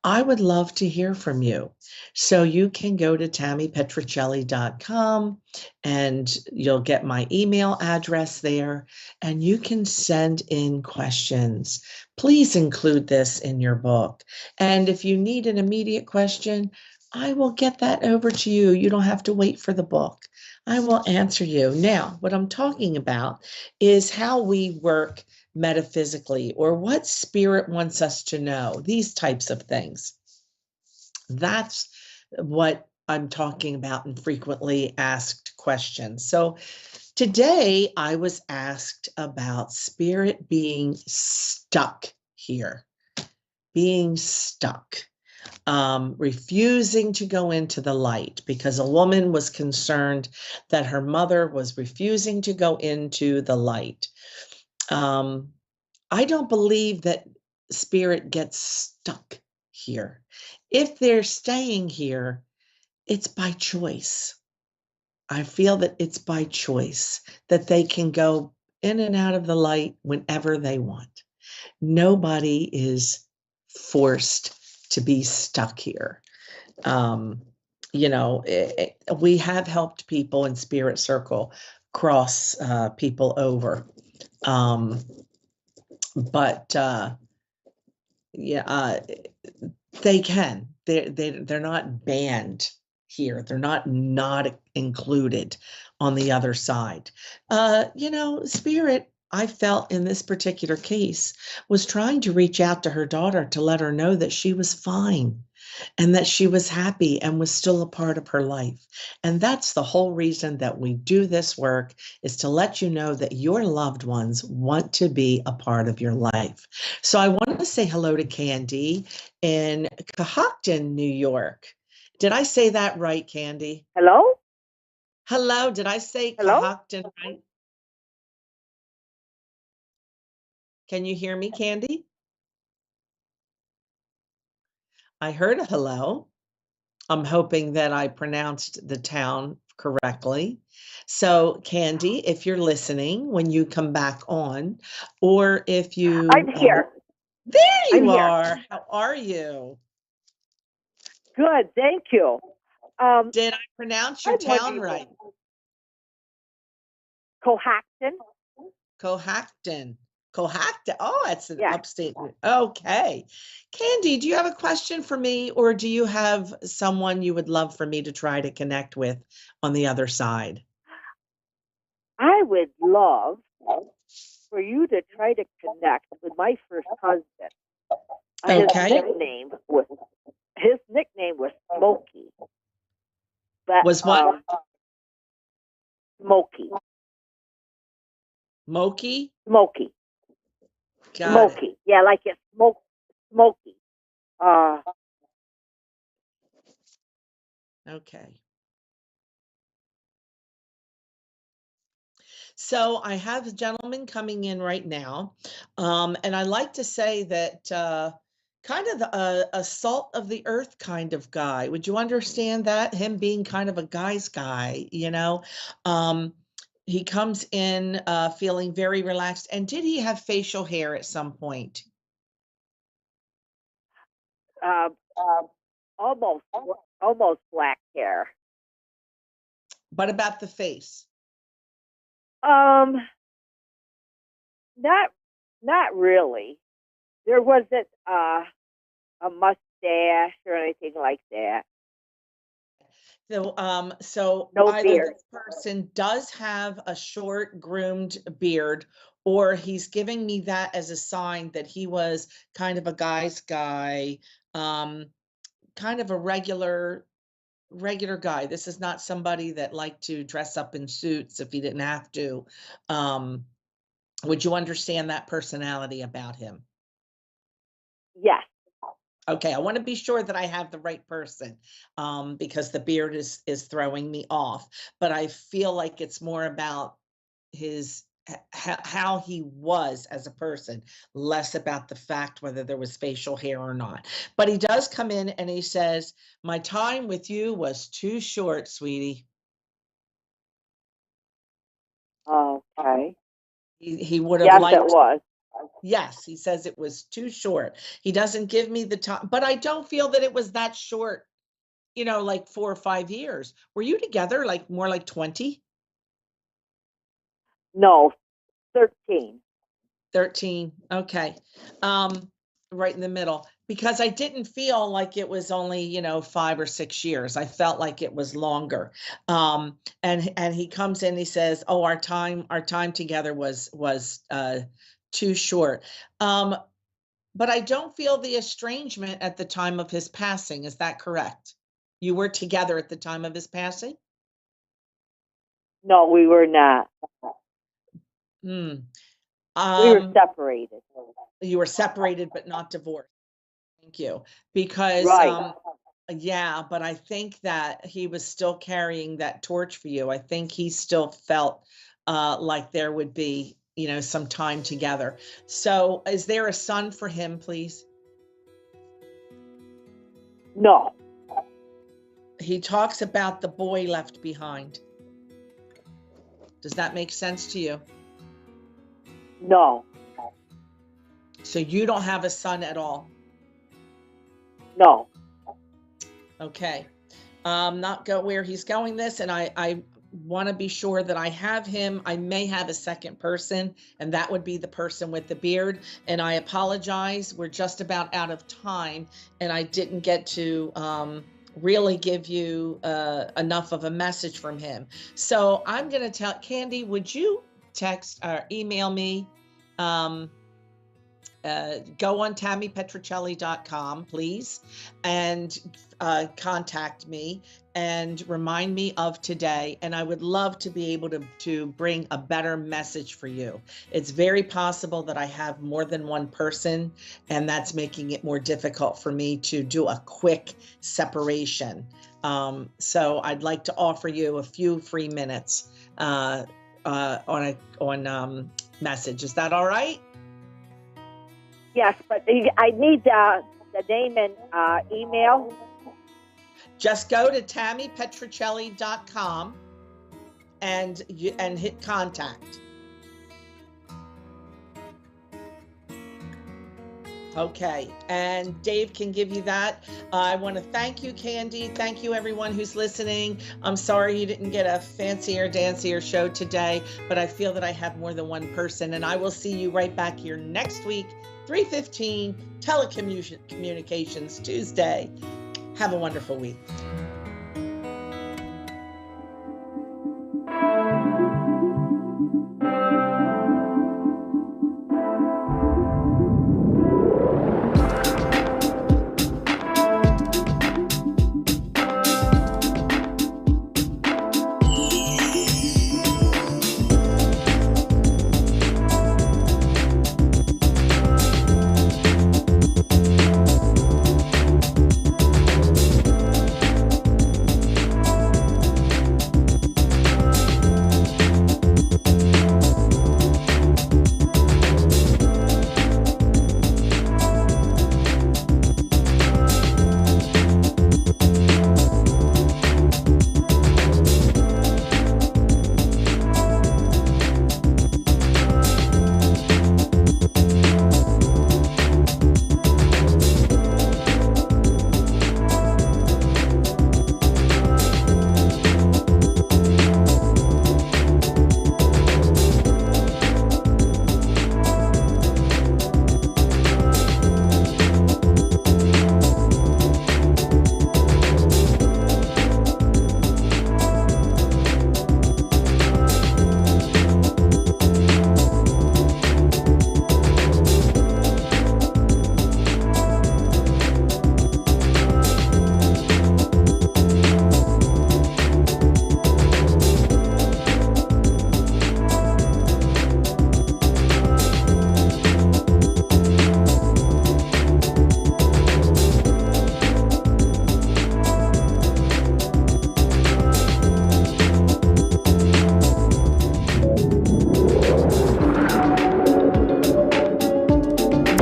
I would love to hear from you. So you can go to tammypetricelli.com and you'll get my email address there, and you can send in questions. Please include this in your book. And if you need an immediate question, I will get that over to you. You don't have to wait for the book. I will answer you. Now, what I'm talking about is how we work metaphysically, or what spirit wants us to know, these types of things. That's what I'm talking about in frequently asked questions. So today I was asked about spirit being stuck here, being stuck. Refusing to go into the light, because a woman was concerned that her mother was refusing to go into the light. I don't believe that spirit gets stuck here. If they're staying here, it's by choice. I feel that it's by choice, that they can go in and out of the light whenever they want. Nobody is forced to be stuck here. We have helped people in Spirit Circle cross people over. They can. They're not banned here. They're not included on the other side. Spirit, I felt in this particular case, was trying to reach out to her daughter to let her know that she was fine and that she was happy and was still a part of her life. And that's the whole reason that we do this work, is to let you know that your loved ones want to be a part of your life. So I want to say hello to Candy in Cohocton, New York. Did I say that right, Candy? Hello? Hello, did I say Hello? Cohocton right? Can you hear me, Candy? I heard a hello. I'm hoping that I pronounced the town correctly. So, Candy, if you're listening when you come back on, or if you... I'm here. There you I'm are. here. How are you? Good, thank you. Did I pronounce your town right? Cohocton. Cohocton. Cohocton. Oh, that's an Yeah. upstate. Okay. Candy, do you have a question for me, or do you have someone you would love for me to try to connect with on the other side? I would love for you to try to connect with my first husband. Okay. His nickname was Smokey. But, Was what? Smokey. Moki? Smokey. Got Smokey. it. Yeah, like it's Smokey. Okay. So I have a gentleman coming in right now, and I like to say that kind of a salt of the earth kind of guy. Would you understand that? Him being kind of a guy's guy, he comes in feeling very relaxed. And did he have facial hair at some point? Almost black hair. What about the face? Not really. There wasn't a mustache or anything like that. So No either beard. this person does have a short groomed beard, or he's giving me that as a sign that he was kind of a guy's guy, kind of a regular guy. This is not somebody that liked to dress up in suits if he didn't have to. Would you understand that personality about him? Yes. Okay, I want to be sure that I have the right person, because the beard is throwing me off. But I feel like it's more about his how he was as a person, less about the fact whether there was facial hair or not. But he does come in and he says, "My time with you was too short, sweetie." Okay. He would have Yes, liked. it was. Yes, he says it was too short. He doesn't give me the time, but I don't feel that it was that short, like 4 or 5 years. Were you together like more like 20? No, 13. 13. Okay. Right in the middle, because I didn't feel like it was only, 5 or 6 years. I felt like it was longer. And he comes in, he says, "Oh, our time together was too short." But I don't feel the estrangement at the time of his passing. Is that correct? You were together at the time of his passing? No, we were not. Hmm. We were separated. You were separated but not divorced. Thank you. Because Right. yeah, but I think that he was still carrying that torch for you. I think he still felt like there would be, some time together. So is there a son for him, please? No. He talks about the boy left behind. Does that make sense to you? No. So you don't have a son at all? No. Okay. Not go where he's going this, and I want to be sure that I have him. I may have a second person, and that would be the person with the beard. And I apologize. We're just about out of time, and I didn't get to really give you enough of a message from him. So I'm going to tell Candy, would you text or email me? Go on TammyPetrocelli.com, please, and contact me and remind me of today. And I would love to be able to bring a better message for you. It's very possible that I have more than one person, and that's making it more difficult for me to do a quick separation. So I'd like to offer you a few free minutes on message. Is that all right? Yes, but I need the name and email. Just go to TammyPetrocelli.com and hit contact. Okay, and Dave can give you that. I want to thank you, Candy. Thank you, everyone who's listening. I'm sorry you didn't get a fancier, dancier show today, but I feel that I have more than one person, and I will see you right back here next week, 3:15, Telecommunications Tuesday. Have a wonderful week.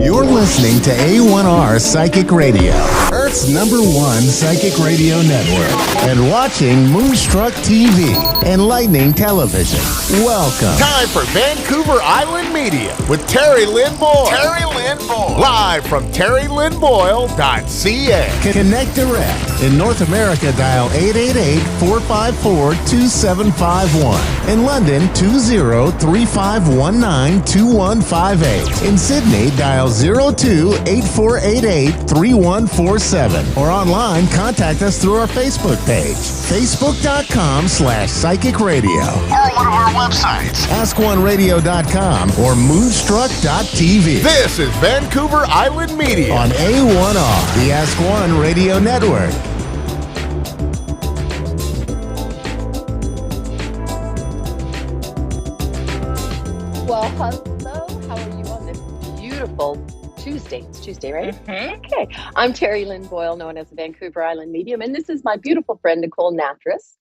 You're listening to A1R Psychic Radio, Earth's #1 psychic radio network, and watching Moonstruck TV, enlightening television. Welcome. Time for Vancouver Island Media with Terry Lynn Boyle. Terry Lynn Boyle. Live from terrylynnboyle.ca. Connect direct. In North America, dial 888-454-2751. In London, 20-3519-2158. In Sydney, dial 02-8488-3147. Or online, contact us through our Facebook page, facebook.com/psychic radio. Or one of our websites, askoneradio.com or moonstruck.tv. This is Vancouver Island Media on A1R, the Ask One Radio Network. Well, hello. How are you on this beautiful Tuesday? It's Tuesday, right? Okay. I'm Terry Lynn Boyle, known as the Vancouver Island Medium, and this is my beautiful friend, Nicole Natras.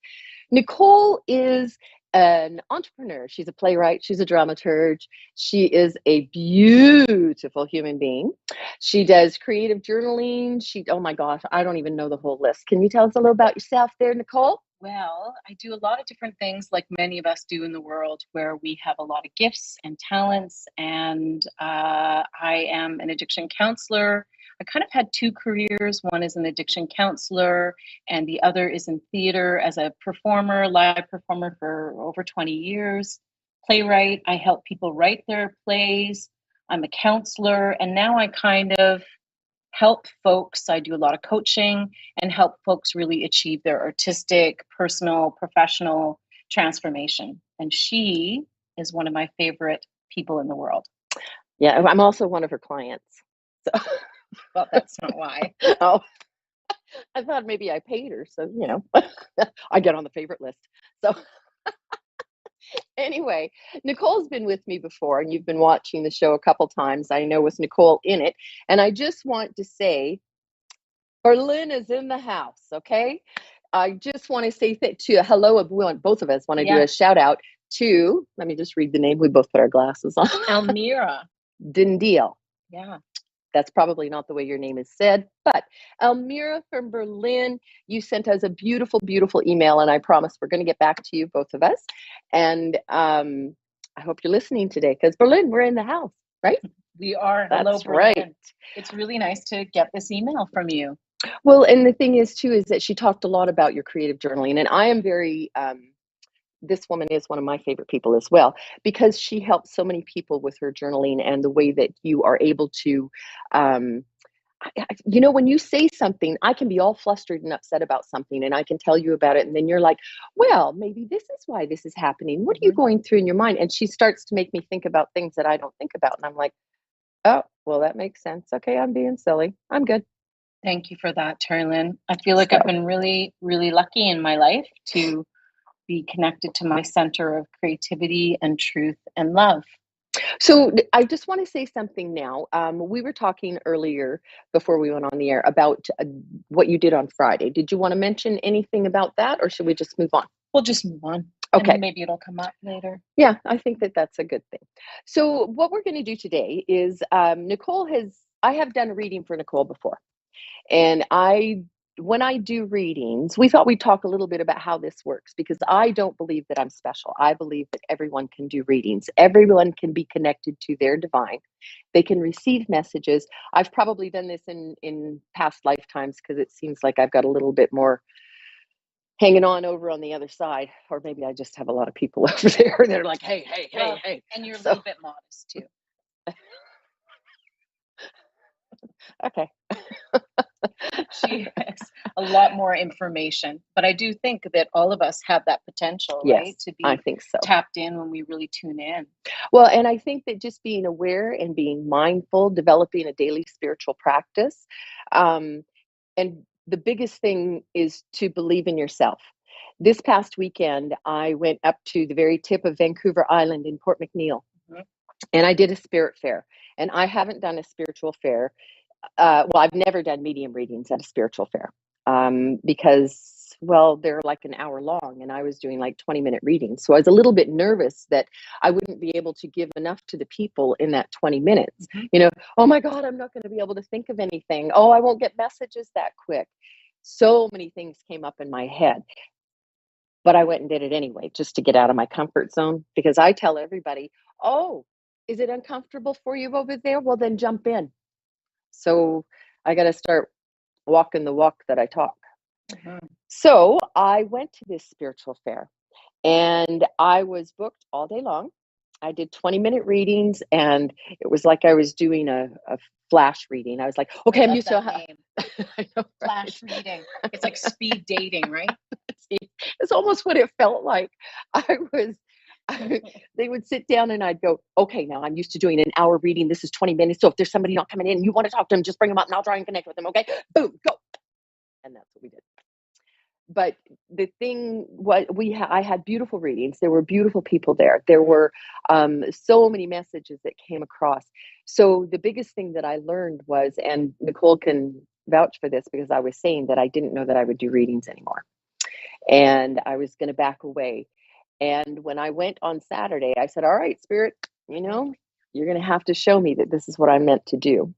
Nicole is an entrepreneur. She's a playwright. She's a dramaturge. She is a beautiful human being. She does creative journaling. Oh my gosh, I don't even know the whole list. Can you tell us a little about yourself there, Nicole? Well, I do a lot of different things like many of us do in the world where we have a lot of gifts and talents. And I am an addiction counselor. I kind of had two careers. One is an addiction counselor and the other is in theater as a performer, live performer for over 20 years. Playwright, I help people write their plays. I'm a counselor, and now I kind of help folks. I do a lot of coaching and help folks really achieve their artistic, personal, professional transformation. And she is one of my favorite people in the world. Yeah, I'm also one of her clients. So. Well, that's not why. Oh, I thought maybe I paid her. So, I get on the favorite list. So anyway, Nicole's been with me before, and you've been watching the show a couple times, I know, with Nicole in it. And I just want to say, Berlin is in the house, okay? I just want to say hello. Both of us want to do a shout out to, let me just read the name. We both put our glasses on. Elmira. Dindeel. Yeah. That's probably not the way your name is said, but Elmira from Berlin, you sent us a beautiful, beautiful email, and I promise we're going to get back to you, both of us. And I hope you're listening today, because Berlin, we're in the house, right? We are. That's Hello, Berlin. right. It's really nice to get this email from you. Well, and the thing is, too, is that she talked a lot about your creative journaling, and I am very... this woman is one of my favorite people as well, because she helps so many people with her journaling and the way that you are able to, when you say something, I can be all flustered and upset about something, and I can tell you about it. And then you're like, well, maybe this is why this is happening. What are you going through in your mind? And she starts to make me think about things that I don't think about. And I'm like, oh, well, that makes sense. Okay, I'm being silly. I'm good. Thank you for that, Terry Lynn. I feel like I've been really, really lucky in my life to be connected to my center of creativity and truth and love. So I just want to say something now. We were talking earlier before we went on the air about what you did on Friday. Did you want to mention anything about that, or should we just move on? We'll just move on. Okay. And maybe it'll come up later. Yeah, I think that that's a good thing. So what we're going to do today is I have done a reading for Nicole before. And when I do readings, we thought we'd talk a little bit about how this works, because I don't believe that I'm special. I believe that everyone can do readings. Everyone can be connected to their divine. They can receive messages. I've probably done this in past lifetimes, because it seems like I've got a little bit more hanging on over on the other side. Or maybe I just have a lot of people over there. They're like, hey. And you're a little bit modest too. Okay. She has a lot more information, but I do think that all of us have that potential, Yes, right? To be I think so. tapped in when we really tune in. Well, and I think that just being aware and being mindful, developing a daily spiritual practice, and the biggest thing is to believe in yourself. This past weekend, I went up to the very tip of Vancouver Island in Port McNeill, and I did a spirit fair. And I haven't done a spiritual fair. I've never done medium readings at a spiritual fair, because well, they're like an hour long, and I was doing like 20-minute readings. So I was a little bit nervous that I wouldn't be able to give enough to the people in that 20 minutes. Oh my God, I'm not going to be able to think of anything. Oh, I won't get messages that quick. So many things came up in my head. But I went and did it anyway, just to get out of my comfort zone, because I tell everybody, oh, is it uncomfortable for you over there? Well, then jump in. So I got to start walking the walk that I talk. So I went to this spiritual fair, and I was booked all day long. I did 20-minute readings, and it was like I was doing a flash reading. I was like, okay, I'm used to I know, flash reading. It's like speed dating, right? It's almost what it felt like. They would sit down and I'd go, okay, now I'm used to doing an hour reading. This is 20 minutes. So if there's somebody not coming in and you want to talk to them, just bring them up and I'll try and connect with them. Okay, boom, go. And that's what we did. But the thing was, I had beautiful readings. There were beautiful people there. There were so many messages that came across. So the biggest thing that I learned was, and Nicole can vouch for this, because I was saying that I didn't know that I would do readings anymore. And I was going to back away. And when I went on Saturday, I said, all right, Spirit, you're going to have to show me that this is what I'm meant to do.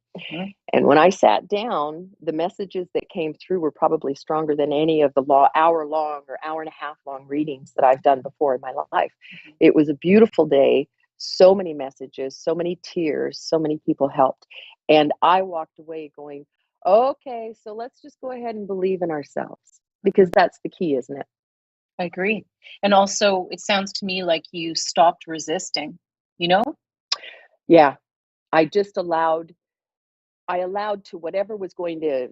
And when I sat down, the messages that came through were probably stronger than any of the hour-long or hour-and-a-half-long readings that I've done before in my life. It was a beautiful day, so many messages, so many tears, so many people helped. And I walked away going, okay, so let's just go ahead and believe in ourselves, because that's the key, isn't it? I agree. And also, it sounds to me like you stopped resisting, Yeah, I just allowed to whatever was going to,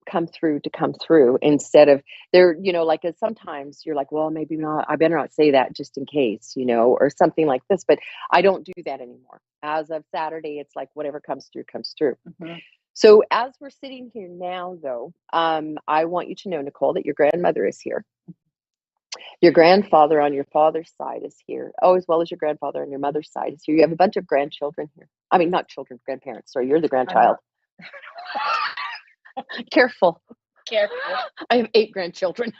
come through, instead of there, like sometimes you're like, well, maybe not, I better not say that just in case, or something like this. But I don't do that anymore. As of Saturday, it's like whatever comes through, comes through. So as we're sitting here now, though, I want you to know, Nicole, that your grandmother is here. Your grandfather on your father's side is here. Oh, as well as your grandfather on your mother's side is here. You have a bunch of grandchildren here. I mean, not children, grandparents. Sorry, you're the grandchild. Careful. I have 8 grandchildren.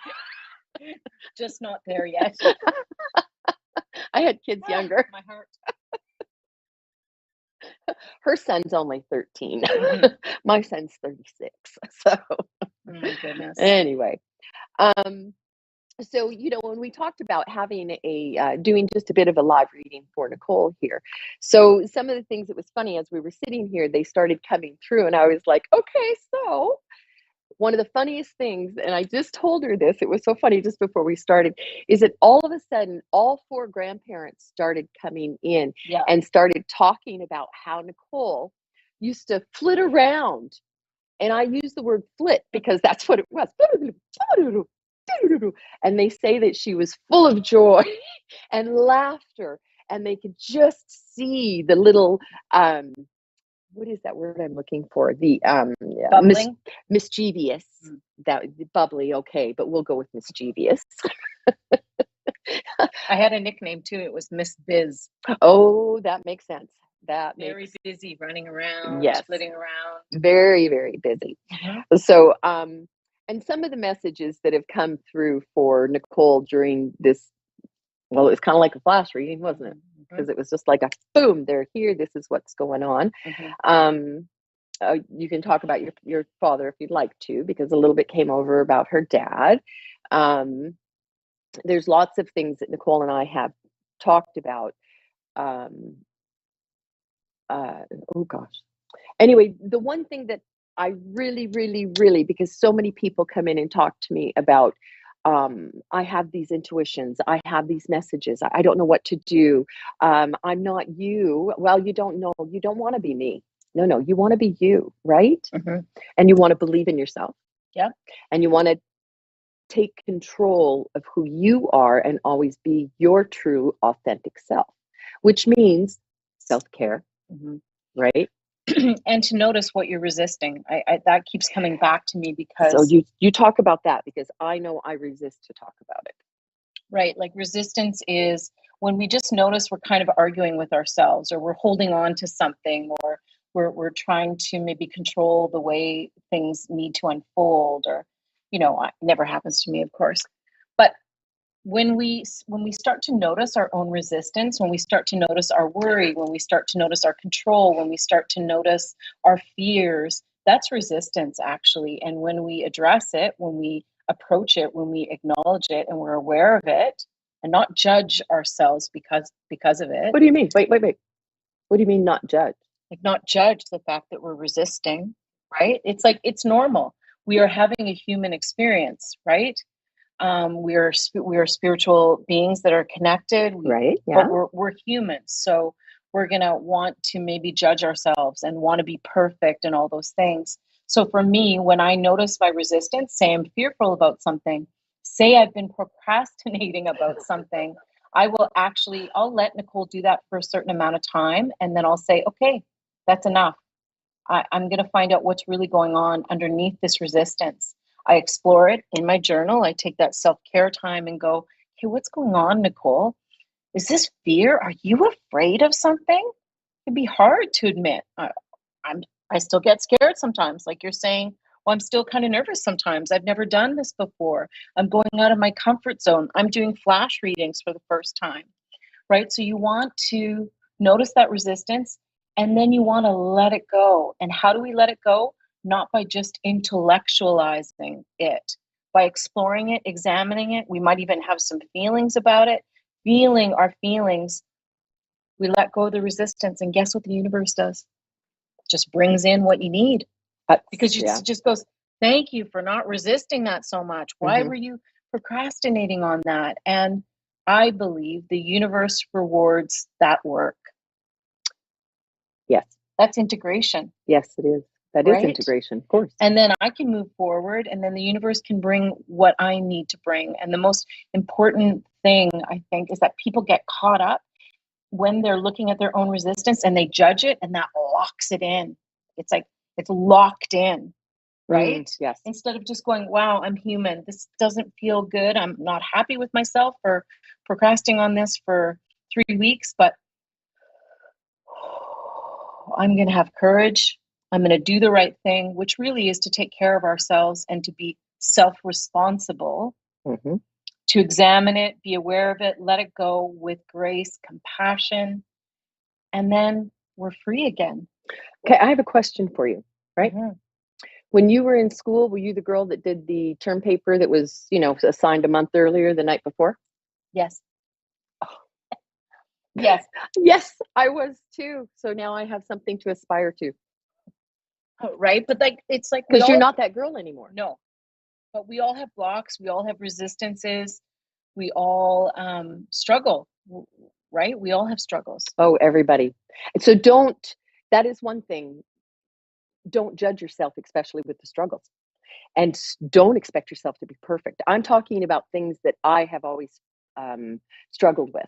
Just not there yet. I had kids younger. My heart. Her son's only 13. My son's 36. So, oh my goodness. Anyway, so, when we talked about having doing just a bit of a live reading for Nicole here. So some of the things that was funny as we were sitting here, they started coming through, and I was like, okay, so one of the funniest things, and I just told her this, it was so funny just before we started, is that all of a sudden, all 4 grandparents started coming in and started talking about how Nicole used to flit around. And I use the word flit because that's what it was. And they say that she was full of joy and laughter, and they could just see the little, what is that word I'm looking for? The mischievous, that bubbly, okay, but we'll go with mischievous. I had a nickname too. It was Miss Biz. Oh, that makes sense. Very busy, running around, flitting around. Very, very busy. So, and some of the messages that have come through for Nicole during this, well, it was kind of like a flash reading, wasn't it? Because it was just like a boom, they're here. This is what's going on. You can talk about your father if you'd like to, because a little bit came over about her dad. There's lots of things that Nicole and I have talked about. Oh gosh. Anyway, the one thing that I really, really, really, because so many people come in and talk to me about, I have these intuitions, I have these messages, I don't know what to do. I'm not you. Well, you don't know, you don't want to be me. No, you want to be you, right? And you want to believe in yourself. Yeah. And you want to take control of who you are and always be your true, authentic self, which means self-care, right? And to notice what you're resisting. I that keeps coming back to me, because so you talk about that, because I know I resist to talk about it. Right, like resistance is when we just notice we're kind of arguing with ourselves, or we're holding on to something, or we're trying to maybe control the way things need to unfold, or it never happens to me, of course. But when we start to notice our own resistance, when we start to notice our worry, when we start to notice our control, when we start to notice our fears, that's resistance, actually. And when we address it, when we approach it, when we acknowledge it, and we're aware of it, and not judge ourselves because of it. What do you mean? Wait. What do you mean not judge? Like, not judge the fact that we're resisting, right? It's like, it's normal. We are having a human experience, right? We are spiritual beings that are connected, right? Yeah. But we're humans, so we're gonna want to maybe judge ourselves and want to be perfect and all those things. So for me, when I notice my resistance, say I'm fearful about something, say I've been procrastinating about something, I'll let Nicole do that for a certain amount of time, and then I'll say, okay, that's enough. I'm going to find out what's really going on underneath this resistance. I explore it in my journal. I take that self-care time and go, hey, what's going on, Nicole? Is this fear? Are you afraid of something? It'd be hard to admit. I still get scared sometimes. Like you're saying, well, I'm still kind of nervous sometimes. I've never done this before. I'm going out of my comfort zone. I'm doing flash readings for the first time, right? So you want to notice that resistance, and then you want to let it go. And how do we let it go? Not by just intellectualizing it, by exploring it, examining it. We might even have some feelings about it. Feeling our feelings, we let go of the resistance, and guess what the universe does? It just brings in what you need. Because it just goes, thank you for not resisting that so much. Why were you procrastinating on that? And I believe the universe rewards that work. Yes. That's integration. Yes, it is. That is integration, of course. And then I can move forward, and then the universe can bring what I need to bring. And the most important thing, I think, is that people get caught up when they're looking at their own resistance and they judge it, and that locks it in. It's like, it's locked in, right? Yes. Instead of just going, wow, I'm human. This doesn't feel good. I'm not happy with myself for procrastinating on this for 3 weeks, but I'm going to have courage. I'm going to do the right thing, which really is to take care of ourselves and to be self-responsible, to examine it, be aware of it, let it go with grace, compassion, and then we're free again. Okay, I have a question for you, right? When you were in school, were you the girl that did the term paper that was, assigned a month earlier the night before? Yes. Yes. Yes, I was too. So now I have something to aspire to. Oh, right? But it's like, because you're not that girl anymore. No. But we all have blocks. We all have resistances. We all struggle, right? We all have struggles. Oh, everybody. So that is one thing. Don't judge yourself, especially with the struggles. And don't expect yourself to be perfect. I'm talking about things that I have always struggled with.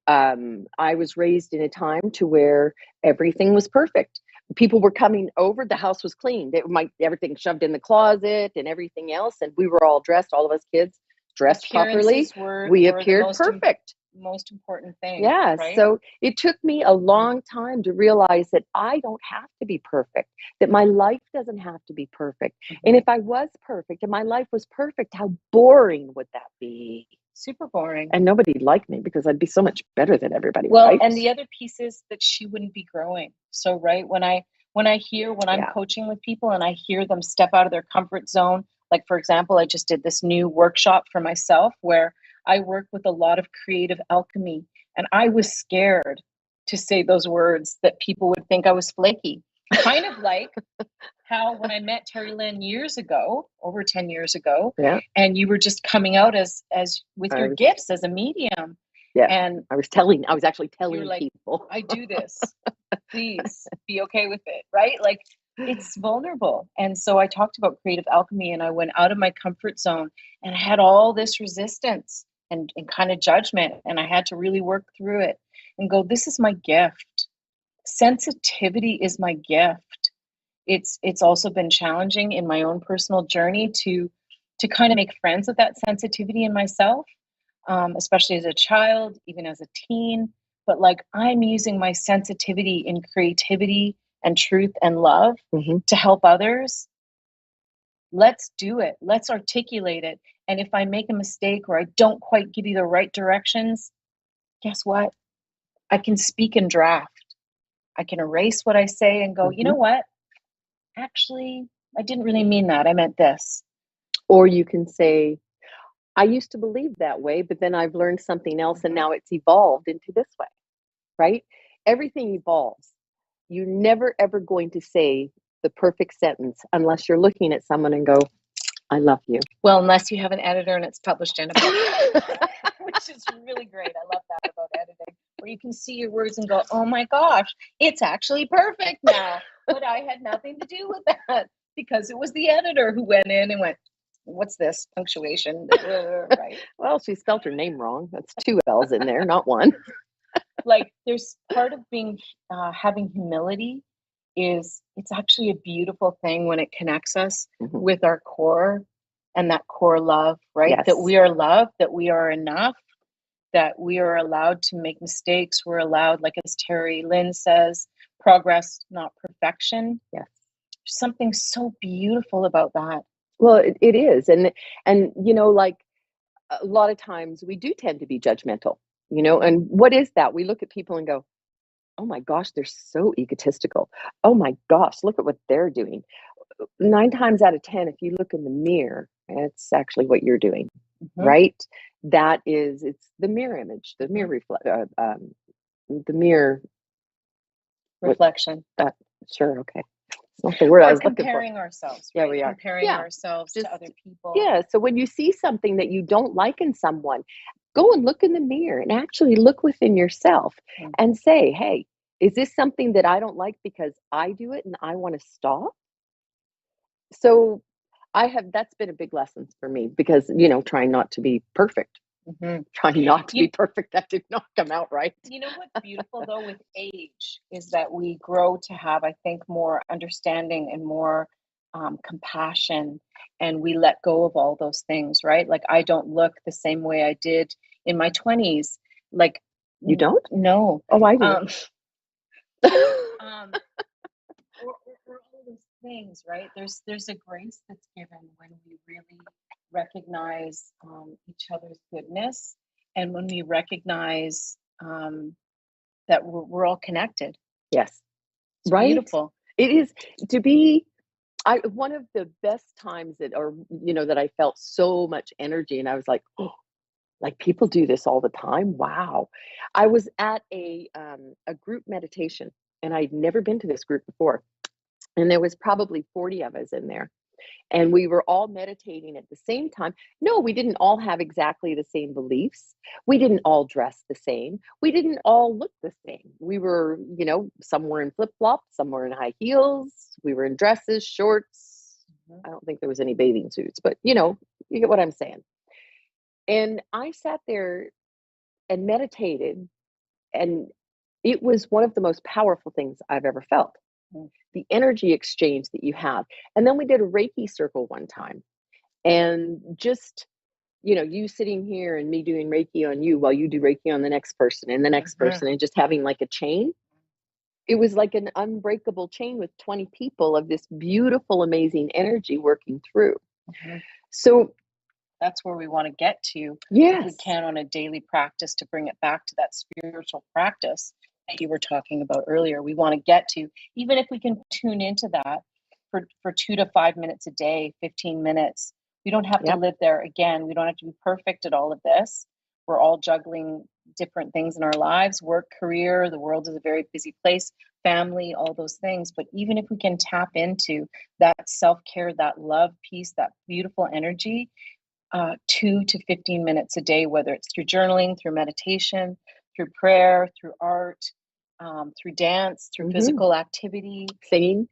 I was raised in a time to where everything was perfect. People were coming over, the house was clean. Everything shoved in the closet and everything else. And we were all dressed, all of us kids dressed properly. We appeared perfect. Most important thing. Yeah. Right? So it took me a long time to realize that I don't have to be perfect, that my life doesn't have to be perfect. And if I was perfect and my life was perfect, how boring would that be? Super boring. And nobody'd like me because I'd be so much better than everybody. Well, right? And the other piece is that she wouldn't be growing. So, right, when I'm coaching with people and I hear them step out of their comfort zone, like, for example, I just did this new workshop for myself where I work with a lot of creative alchemy, and I was scared to say those words that people would think I was flaky. Kind of like how when I met Terry Lynn years ago, over 10 years ago, and you were just coming out as with your gifts as a medium. Yeah. And I was actually telling people. I do this. Please be okay with it, right? Like, it's vulnerable. And so I talked about creative alchemy, and I went out of my comfort zone, and I had all this resistance and kind of judgment, and I had to really work through it and go, this is my gift. Sensitivity is my gift. It's also been challenging in my own personal journey to kind of make friends with that sensitivity in myself, especially as a child, even as a teen. But like, I'm using my sensitivity in creativity and truth and love to help others. Let's do it. Let's articulate it. And if I make a mistake or I don't quite give you the right directions, guess what? I can speak and draft. I can erase what I say and go, you know what? Actually, I didn't really mean that. I meant this. Or you can say, I used to believe that way, but then I've learned something else and now it's evolved into this way, right? Everything evolves. You're never, ever going to say the perfect sentence unless you're looking at someone and go, I love you. Well, unless you have an editor and it's published in a book, which is really great. I love that about editing, where you can see your words and go, oh my gosh, it's actually perfect now. But I had nothing to do with that because it was the editor who went in and went, what's this punctuation? Right. Well, she spelled her name wrong. That's 2 L's in there, not 1. Like there's part of being, having humility is it's actually a beautiful thing when it connects us with our core and that core love, right? Yes. That we are loved, that we are enough, that we are allowed to make mistakes. We're allowed, like as Terry Lynn says, progress, not perfection. Yes. There's something so beautiful about that. Well, it is. And, you know, like a lot of times we do tend to be judgmental, you know, and what is that? We look at people and go, oh my gosh, they're so egotistical. Oh my gosh, look at what they're doing. 9 times out of 10, if you look in the mirror, it's actually what you're doing, right? That is, it's the mirror image, the mirror the mirror reflection. Sure, okay. It's not the word I was looking for. Comparing ourselves. Yeah, right? we are. Comparing ourselves to other people. Yeah. So when you see something that you don't like in someone, go and look in the mirror and actually look within yourself and say, hey, is this something that I don't like because I do it and I want to stop? So that's been a big lesson for me because, you know, trying not to be perfect. Trying not to be perfect. That did not come out right. You know what's beautiful though with age is that we grow to have, I think, more understanding and more compassion, and we let go of all those things, right? Like I don't look the same way I did in my 20s. Like you don't? No. Oh, I do. Or all those things, right? There's a grace that's given when we really recognize each other's goodness, and when we recognize that we're all connected. Yes, it's right. Beautiful. It is to be. One of the best times that I felt so much energy, and I was like, oh, like people do this all the time. Wow. I was at a group meditation, and I'd never been to this group before. And there was probably 40 of us in there. And we were all meditating at the same time. No, we didn't all have exactly the same beliefs. We didn't all dress the same. We didn't all look the same. We were, some were in flip-flops, some were in high heels. We were in dresses, shorts. I don't think there was any bathing suits, but you get what I'm saying. And I sat there and meditated, and it was one of the most powerful things I've ever felt. The energy exchange that you have. And then we did a Reiki circle one time, and just, you sitting here and me doing Reiki on you while you do Reiki on the next person and the next person, and just having like a chain. It was like an unbreakable chain with 20 people of this beautiful, amazing energy working through. So that's where we want to get to. Yes. If we can on a daily practice to bring it back to that spiritual practice that you were talking about earlier. We want to get to, even if we can tune into that for 2 to 5 minutes a day, 15 minutes. We don't have to live there again. We don't have to be perfect at all of this. We're all juggling different things in our lives, work, career, the world is a very busy place, family, all those things. But even if we can tap into that self-care, that love piece, that beautiful energy, 2 to 15 minutes a day, whether it's through journaling, through meditation, through prayer, through art, through dance, through physical activity, singing,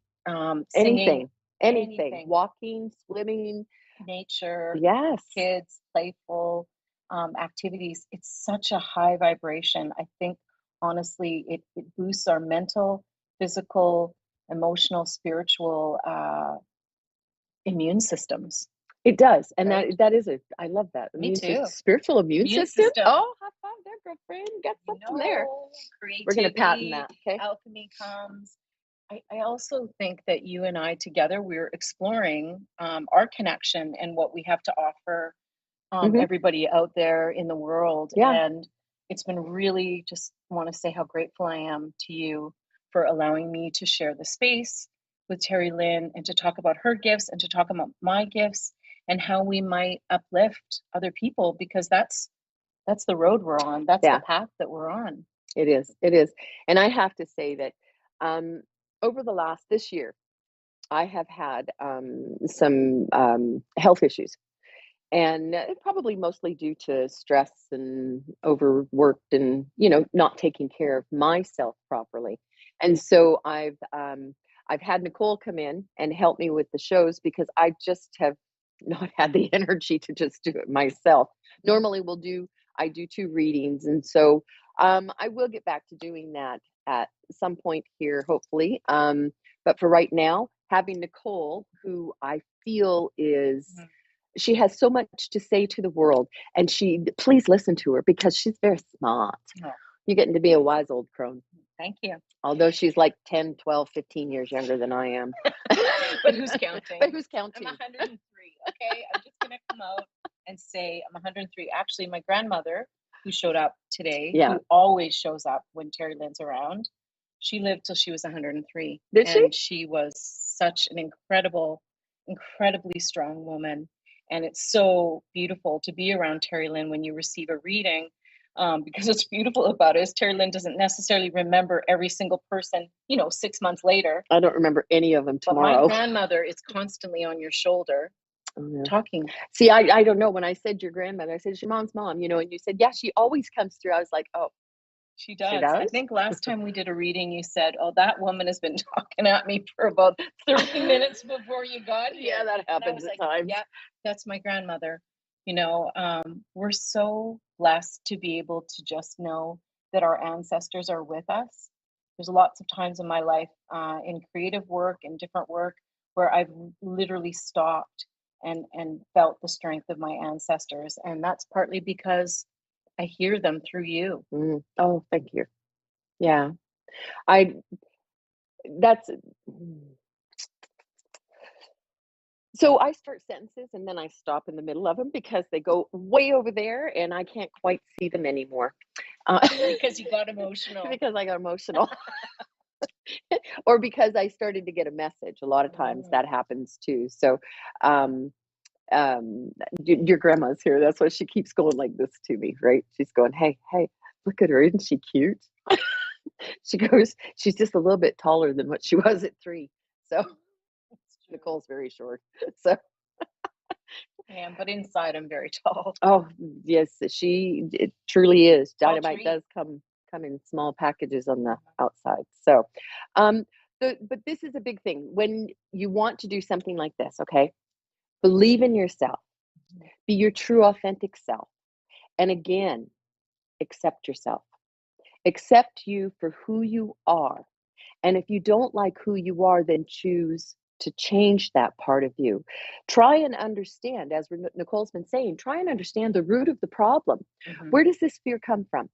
anything, walking, swimming, nature, yes, kids, playful activities. It's such a high vibration. I think honestly, it boosts our mental, physical, emotional, spiritual immune systems. It does. And right? that is I love that. Me too. Spiritual immune system. Oh, high five there, girlfriend. Got something there. Creativity, we're going to patent that. Okay. Alchemy comes. I also think that you and I together, we're exploring our connection and what we have to offer everybody out there in the world. Yeah. And it's been really, just want to say how grateful I am to you for allowing me to share the space with Terry Lynn and to talk about her gifts and to talk about my gifts and how we might uplift other people, because that's the road we're on. That's Yeah. the path that we're on. It is. It is. And I have to say that over this year, I have had some health issues, and probably mostly due to stress and overworked and, not taking care of myself properly. And so I've had Nicole come in and help me with the shows because I just have not had the energy to just do it myself. Normally I do 2 readings. And so I will get back to doing that at some point here, hopefully. But for right now, having Nicole, who I feel is, she has so much to say to the world, and please listen to her because she's very smart. Oh. You're getting to be a wise old crone. Thank you. Although she's like 10, 12, 15 years younger than I am. But who's counting? But who's counting? I'm 103. Okay, I'm just gonna come out and say I'm 103. Actually, my grandmother, who showed up today, Yeah. who always shows up when Terry Lynn's around, she lived till she was 103. Did she? And she was such an incredibly strong woman. And it's so beautiful to be around Terry Lynn when you receive a reading, because what's beautiful about it is Terry Lynn doesn't necessarily remember every single person, 6 months later. I don't remember any of them tomorrow. But my grandmother is constantly on your shoulder. Talking. See, I don't know. When I said your grandmother, I said, it's your mom's mom, and you said, yeah, she always comes through. I was like, oh, she does. I think last time we did a reading, you said, oh, that woman has been talking at me for about 30 minutes before you got here. Yeah, that happens at times. Yeah, that's my grandmother. We're so blessed to be able to just know that our ancestors are with us. There's lots of times in my life, in creative work and different work, where I've literally stopped and felt the strength of my ancestors. And that's partly because I hear them through you. Oh, thank you. Yeah. So I start sentences and then I stop in the middle of them because they go way over there and I can't quite see them anymore. Because you got emotional. Because I got emotional. Or because I started to get a message. A lot of times that happens too. So your grandma's here. That's why she keeps going like this to me, right? She's going, hey, look at her. Isn't she cute? She goes, she's just a little bit taller than what she was at 3. So Nicole's very short. So yeah, but inside I'm very tall. Oh yes, it truly is. Dynamite does come in small packages on the outside. So but this is a big thing. When you want to do something like this, okay? Believe in yourself. Be your true authentic self. And again, accept yourself. Accept you for who you are. And if you don't like who you are, then choose to change that part of you. Try and understand, as Nicole's been saying, try and understand the root of the problem. Where does this fear come from?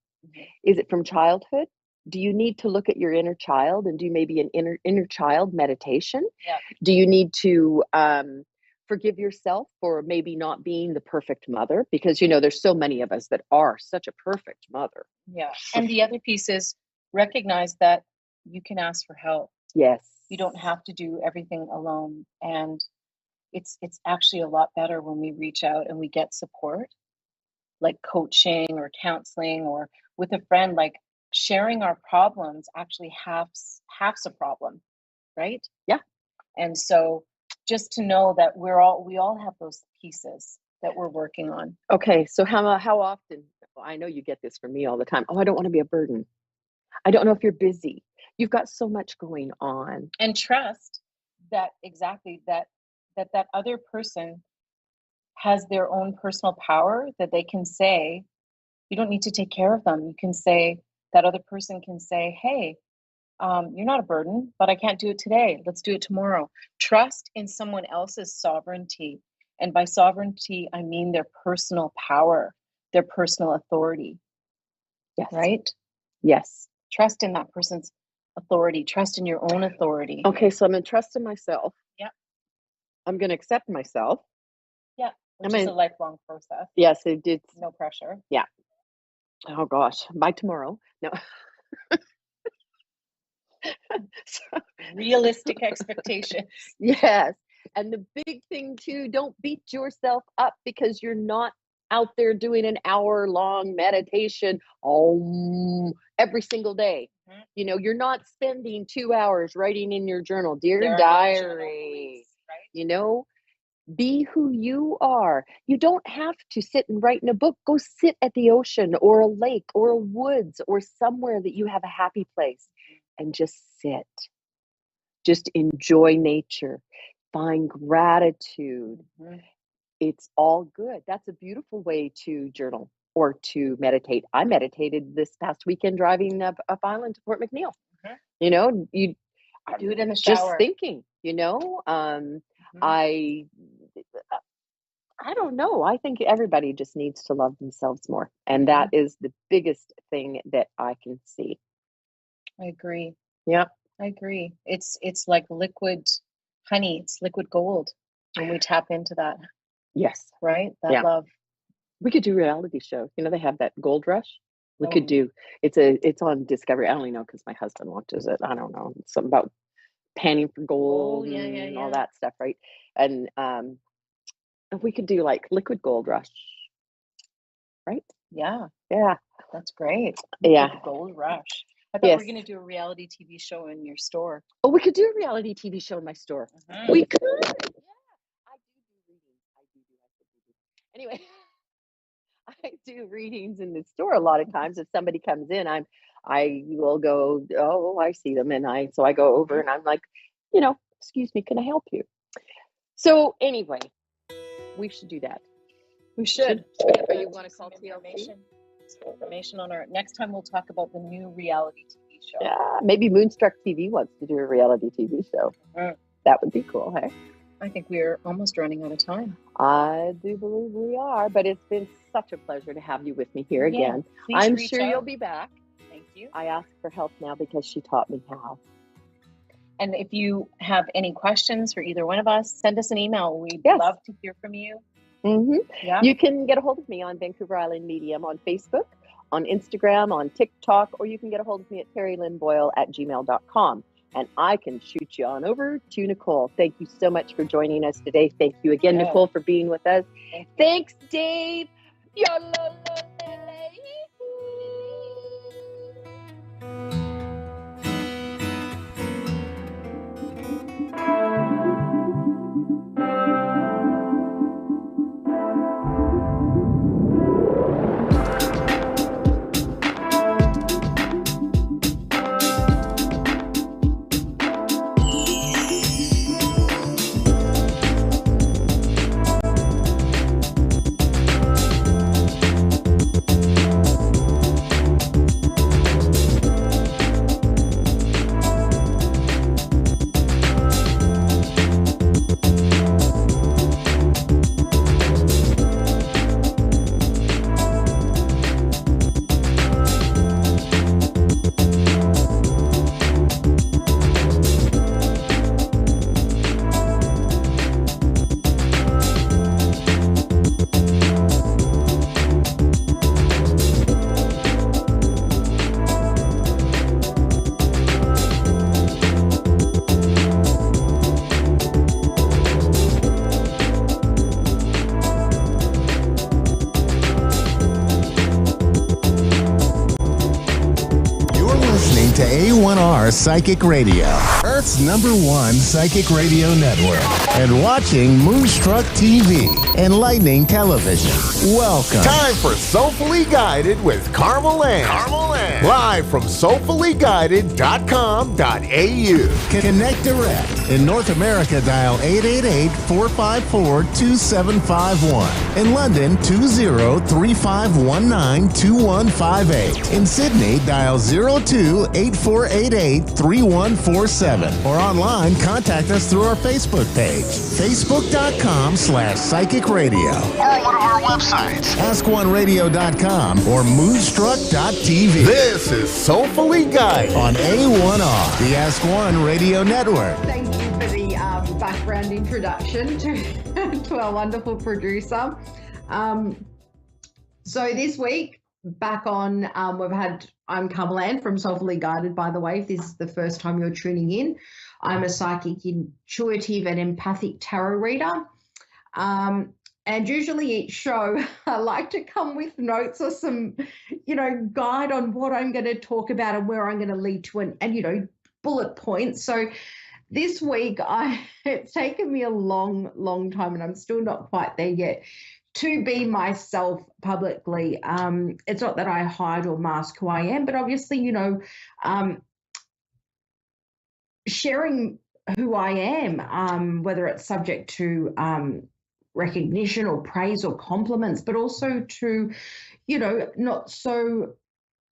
Is it from childhood? Do you need to look at your inner child and do maybe an inner child meditation? Yeah. Do you need to forgive yourself for maybe not being the perfect mother? Because, there's so many of us that are such a perfect mother. Yeah. And the other piece is recognize that you can ask for help. Yes. You don't have to do everything alone. And it's actually a lot better when we reach out and we get support, like coaching or counseling or with a friend. Like sharing our problems actually halves a problem, right? Yeah. And so just to know that we all have those pieces that we're working on. Okay, so how often? Well, I know you get this from me all the time. Oh, I don't want to be a burden. I don't know if you're busy. You've got so much going on. And trust that that other person has their own personal power, that they can say, you don't need to take care of them. You can say, that other person can say, hey, you're not a burden, but I can't do it today. Let's do it tomorrow. Trust in someone else's sovereignty. And by sovereignty, I mean their personal power, their personal authority. Yes. Right? Yes. Trust in that person's authority. Trust in your own authority. Okay, so I'm going to trust in myself. Yeah. I'm going to accept myself. Yeah, which is a lifelong process. Yes, it did. No pressure. Yeah. Oh gosh, by tomorrow. No. Realistic expectations. Yes. And the big thing too, don't beat yourself up because you're not out there doing an hour-long meditation every single day. Mm-hmm. You know, you're not spending 2 hours writing in your journal, dear There are no diary. journal police, right? You know, be who you are. You don't have to sit and write in a book. Go sit at the ocean or a lake or a woods or somewhere that you have a happy place and just sit. Just enjoy nature. Find gratitude. Mm-hmm. It's all good. That's a beautiful way to journal or to meditate. I meditated this past weekend driving up island to Fort McNeil. Mm-hmm. You know, you do it in the shower. Just thinking, you know, I don't know. I think everybody just needs to love themselves more. And that is the biggest thing that I can see. I agree. Yeah. I agree. It's like liquid honey. It's liquid gold when we tap into that. Yes. Right? That love. We could do a reality show. You know, they have that Gold Rush. We could do, it's on Discovery. I only know because my husband watches it. I don't know. It's something about panning for gold and all that stuff, right? And if we could do like Liquid Gold Rush, right? Yeah. Yeah. That's great. Yeah. Liquid Gold Rush. I thought we were going to do a reality TV show in your store. Oh, we could do a reality TV show in my store. Mm-hmm. We could. Yeah. I do readings. Anyway, I do readings in the store a lot of times. If somebody comes in, I will go, oh, I see them. And I go over and I'm like, you know, excuse me, can I help you? So anyway, we should do that. We should. Are you want to call TLC? Information on our next time. We'll talk about the new reality TV show. Yeah, maybe Moonstruck TV wants to do a reality TV show. That would be cool, hey? I think we're almost running out of time. I do believe we are, but it's been such a pleasure to have you with me here again. I'm sure you'll be back. Thank you. I ask for help now because she taught me how. And if you have any questions for either one of us, send us an email. We'd love to hear from you. Mm-hmm. Yeah. You can get a hold of me on Vancouver Island Medium on Facebook, on Instagram, on TikTok, or you can get a hold of me at terrylynboyle@gmail.com. And I can shoot you on over to Nicole. Thank you so much for joining us today. Thank you again, Nicole, for being with us. Thanks, Dave. To A1R Psychic Radio, Earth's #1 psychic radio network, and watching Moonstruck TV, enlightening television. Welcome. Time for Soulfully Guided with Carmel Ann. Live from soulfullyguided.com.au. Connect direct. In North America, dial 888-454-2751. In London, 20-3519-2158. In Sydney, dial 02-8488-3147. Or online, contact us through our Facebook page, facebook.com/psychic radio. Or one of our our websites, AskOneRadio.com or Moonstruck.tv. This is Soulfully Guided on A1R, the Ask One Radio Network. Thank you for the background introduction to our wonderful producer. So this week, back on, I'm Carmelan from Soulfully Guided, by the way, if this is the first time you're tuning in. I'm a psychic, intuitive and empathic tarot reader. And usually each show, I like to come with notes or some, guide on what I'm going to talk about and where I'm going to lead to and bullet points. So this week, it's taken me a long, long time and I'm still not quite there yet to be myself publicly. It's not that I hide or mask who I am, but obviously, sharing who I am, whether it's subject to recognition or praise or compliments, but also to, not so,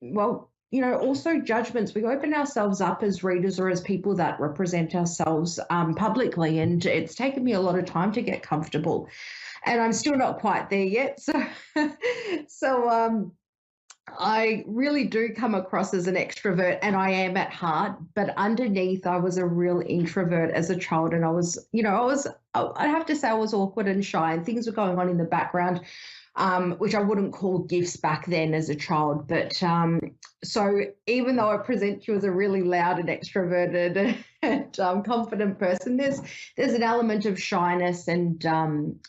also judgments. We open ourselves up as readers or as people that represent ourselves publicly, and it's taken me a lot of time to get comfortable, and I'm still not quite there yet. So I really do come across as an extrovert, and I am at heart, but underneath I was a real introvert as a child, and I'd have to say I was awkward and shy, and things were going on in the background, which I wouldn't call gifts back then as a child. But so even though I present to you as a really loud and extroverted and confident person, there's an element of shyness and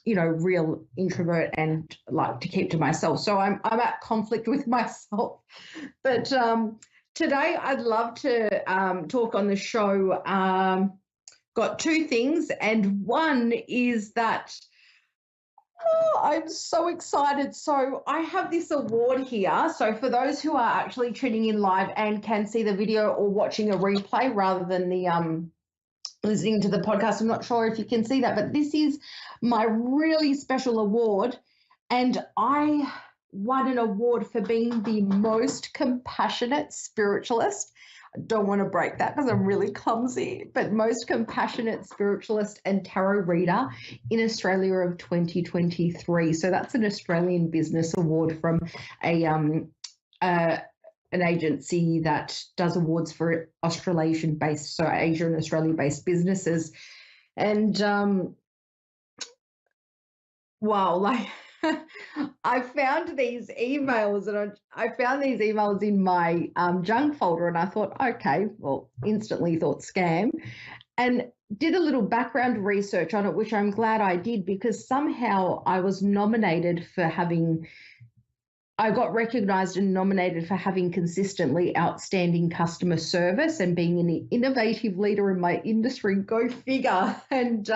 real introvert and like to keep to myself. So I'm at conflict with myself. But today I'd love to talk on the show. Got two things, and one is that I'm so excited. So I have this award here. So for those who are actually tuning in live and can see the video or watching a replay rather than the listening to the podcast, I'm not sure if you can see that, but this is my really special award. And I won an award for being the most compassionate spiritualist. I don't want to break that because I'm really clumsy, but most compassionate spiritualist and tarot reader in Australia of 2023. So that's an Australian business award from an agency that does awards for Australasian-based, so Asia and Australia-based businesses. And I found these emails, and I found these emails in my junk folder, and I thought, okay, well, instantly thought scam, and did a little background research on it, which I'm glad I did, because somehow I was nominated for I got recognized and nominated for having consistently outstanding customer service and being an innovative leader in my industry. Go figure. And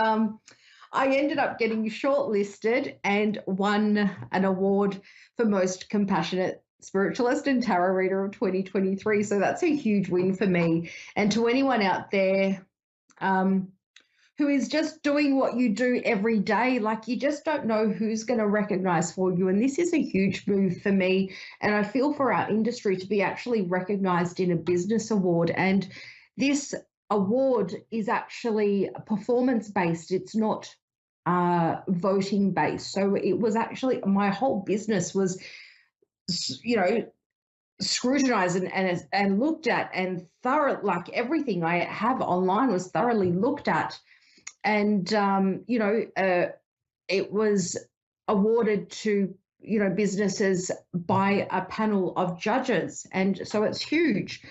I ended up getting shortlisted and won an award for most compassionate spiritualist and tarot reader of 2023. So that's a huge win for me. And to anyone out there who is just doing what you do every day, like you just don't know who's going to recognize for you. And this is a huge move for me. And I feel for our industry to be actually recognized in a business award. And this award is actually performance-based. It's not voting based. So it was actually, my whole business was, scrutinized and looked at, and thorough, like everything I have online was thoroughly looked at. And, it was awarded to, businesses by a panel of judges. And so it's huge.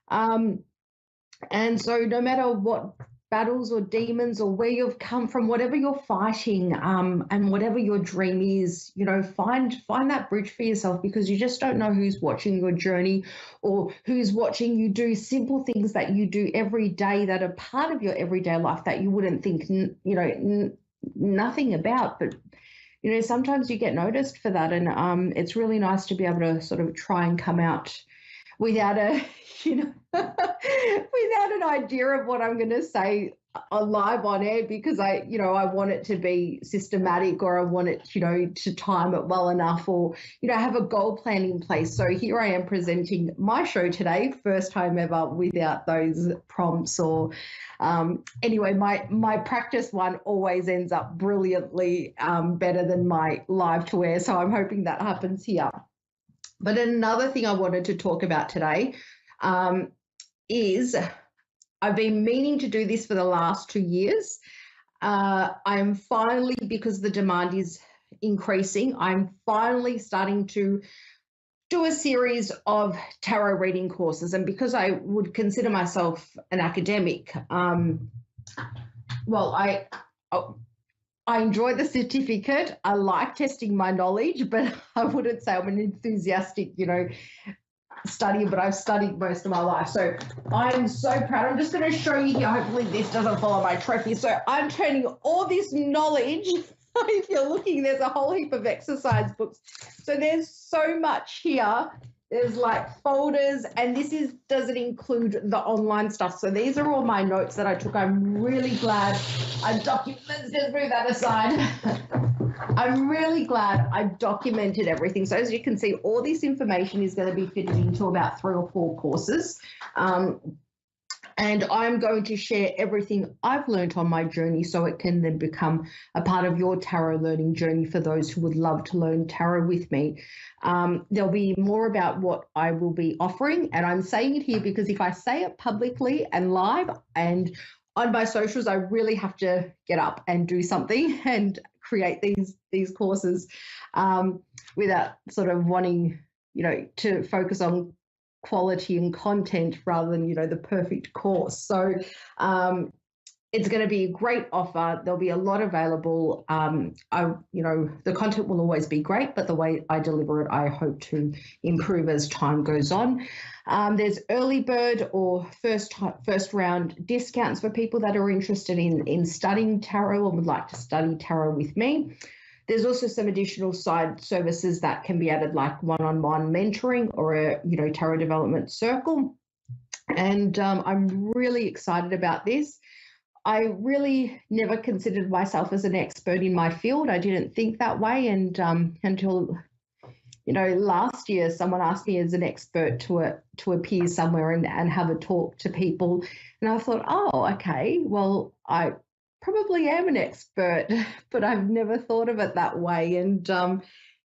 And so no matter what battles or demons or where you've come from, whatever you're fighting, and whatever your dream is, find that bridge for yourself, because you just don't know who's watching your journey or who's watching you do simple things that you do every day that are part of your everyday life that you wouldn't think, nothing about. But, sometimes you get noticed for that. And it's really nice to be able to sort of try and come out without a, without an idea of what I'm going to say live on air because I want it to be systematic, or I want it, to time it well enough, or, have a goal plan in place. So here I am presenting my show today, first time ever without those prompts or anyway, my practice one always ends up brilliantly better than my live to air. So I'm hoping that happens here. But another thing I wanted to talk about today is I've been meaning to do this for the last 2 years. I'm finally, because the demand is increasing, I'm finally starting to do a series of tarot reading courses. And because I would consider myself an academic, I enjoy the certificate. I like testing my knowledge, but I wouldn't say I'm an enthusiastic, studier, but I've studied most of my life. So I'm so proud. I'm just going to show you here. Hopefully this doesn't follow my trophy. So I'm turning all this knowledge. If you're looking, there's a whole heap of exercise books. So there's so much here. There's like folders, and this doesn't include the online stuff. So these are all my notes that I took. I'm really glad I documented. Let's just move that aside. I'm really glad I documented everything. So as you can see, all this information is going to be fitted into about 3 or 4 courses. And I'm going to share everything I've learned on my journey so it can then become a part of your tarot learning journey for those who would love to learn tarot with me. There'll be more about what I will be offering. And I'm saying it here because if I say it publicly and live and on my socials, I really have to get up and do something and create these courses without sort of wanting, to focus on quality and content rather than, the perfect course. So it's going to be a great offer. There'll be a lot available. The content will always be great, but the way I deliver it, I hope to improve as time goes on. There's early bird or first round discounts for people that are interested in studying tarot or would like to study tarot with me. There's also some additional side services that can be added, like one-on-one mentoring or a tarot development circle. And I'm really excited about this. I really never considered myself as an expert in my field. I didn't think that way, and until last year, someone asked me as an expert to appear somewhere and have a talk to people, and I thought, oh, okay, well, I probably am an expert, but I've never thought of it that way. And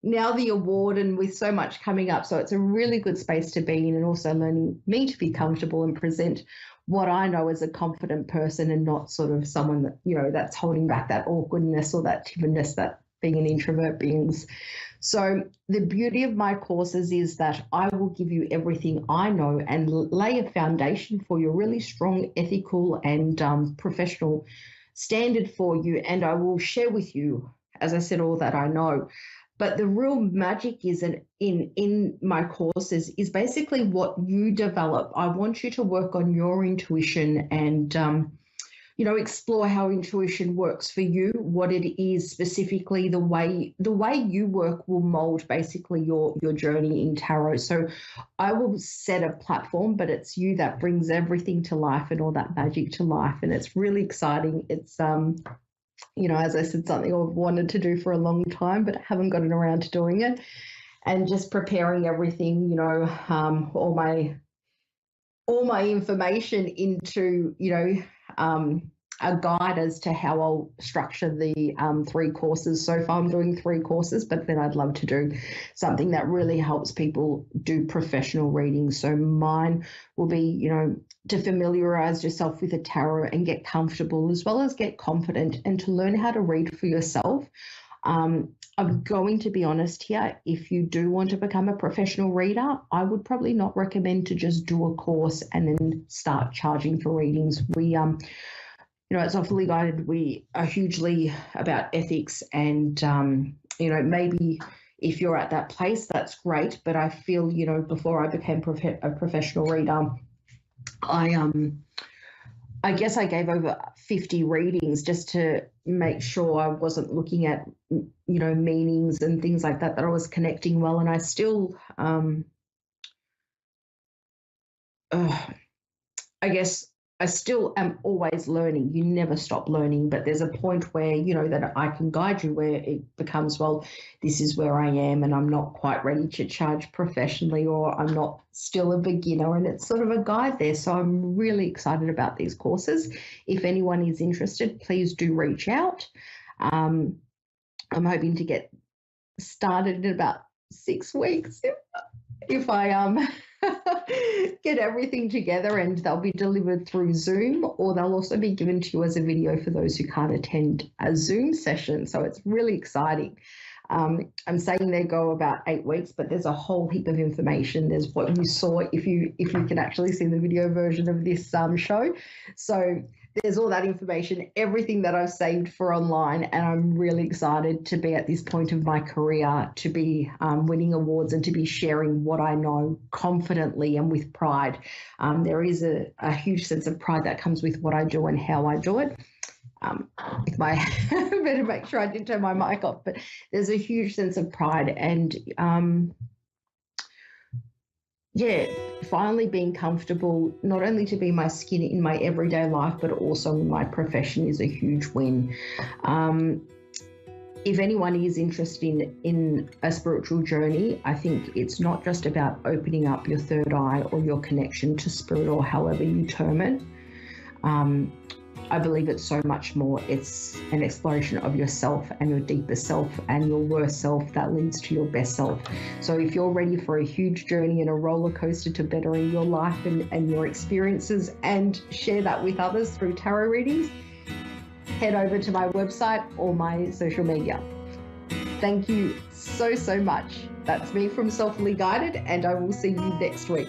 now the award, and with so much coming up, so it's a really good space to be in, and also learning me to be comfortable and present what I know as a confident person and not sort of someone that, that's holding back that awkwardness or that timidness that being an introvert brings. So the beauty of my courses is that I will give you everything I know and lay a foundation for your really strong ethical and professional standard for you. And I will share with you, as I said, all that I know. But the real magic is in my courses is basically what you develop. I want you to work on your intuition and, explore how intuition works for you, what it is specifically, the way you work will mold basically your journey in tarot. So I will set a platform, but it's you that brings everything to life and all that magic to life. And it's really exciting. It's, as I said, something I've wanted to do for a long time, but I haven't gotten around to doing it. And just preparing everything, all my information into, a guide as to how I'll structure the 3 courses. So far I'm doing 3 courses, but then I'd love to do something that really helps people do professional readings. So mine will be, to familiarize yourself with the tarot and get comfortable, as well as get confident and to learn how to read for yourself. I'm going to be honest here. If you do want to become a professional reader, I would probably not recommend to just do a course and then start charging for readings. We, it's Awfully Guided. We are hugely about ethics and, maybe if you're at that place, that's great. But I feel, before I became a professional reader, I guess I gave over 50 readings just to make sure I wasn't looking at, meanings and things like that I was connecting well. And I still, I guess I still am always learning. You never stop learning, but there's a point where, that I can guide you where it becomes, well, this is where I am and I'm not quite ready to charge professionally, or I'm not still a beginner, and it's sort of a guide there. So I'm really excited about these courses. If anyone is interested, please do reach out. I'm hoping to get started in about 6 weeks if I get everything together, and they'll be delivered through Zoom, or they'll also be given to you as a video for those who can't attend a Zoom session. So it's really exciting. I'm saying they go about 8 weeks, but there's a whole heap of information. There's what you saw if you can actually see the video version of this show. So there's all that information, everything that I've saved for online, and I'm really excited to be at this point of my career, to be winning awards and to be sharing what I know confidently and with pride. There is a huge sense of pride that comes with what I do and how I do it. I better make sure I didn't turn my mic off, but there's a huge sense of pride, and finally being comfortable not only to be my skin in my everyday life, but also in my profession is a huge win. If anyone is interested in a spiritual journey, I think it's not just about opening up your third eye or your connection to spirit, or however you term it. I believe it's so much more. It's an exploration of yourself and your deeper self and your worst self that leads to your best self. So if you're ready for a huge journey and a roller coaster to bettering your life and your experiences, and share that with others through tarot readings, head over to my website or my social media. Thank you so, so much. That's me from Soulfully Guided, and I will see you next week.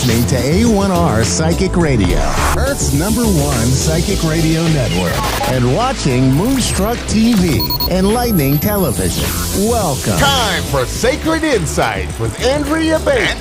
listening to A1R Psychic Radio, Earth's #1 psychic radio network, and watching Moonstruck TV, enlightening television. Welcome. Time for Sacred Insight with Andrea Bacon.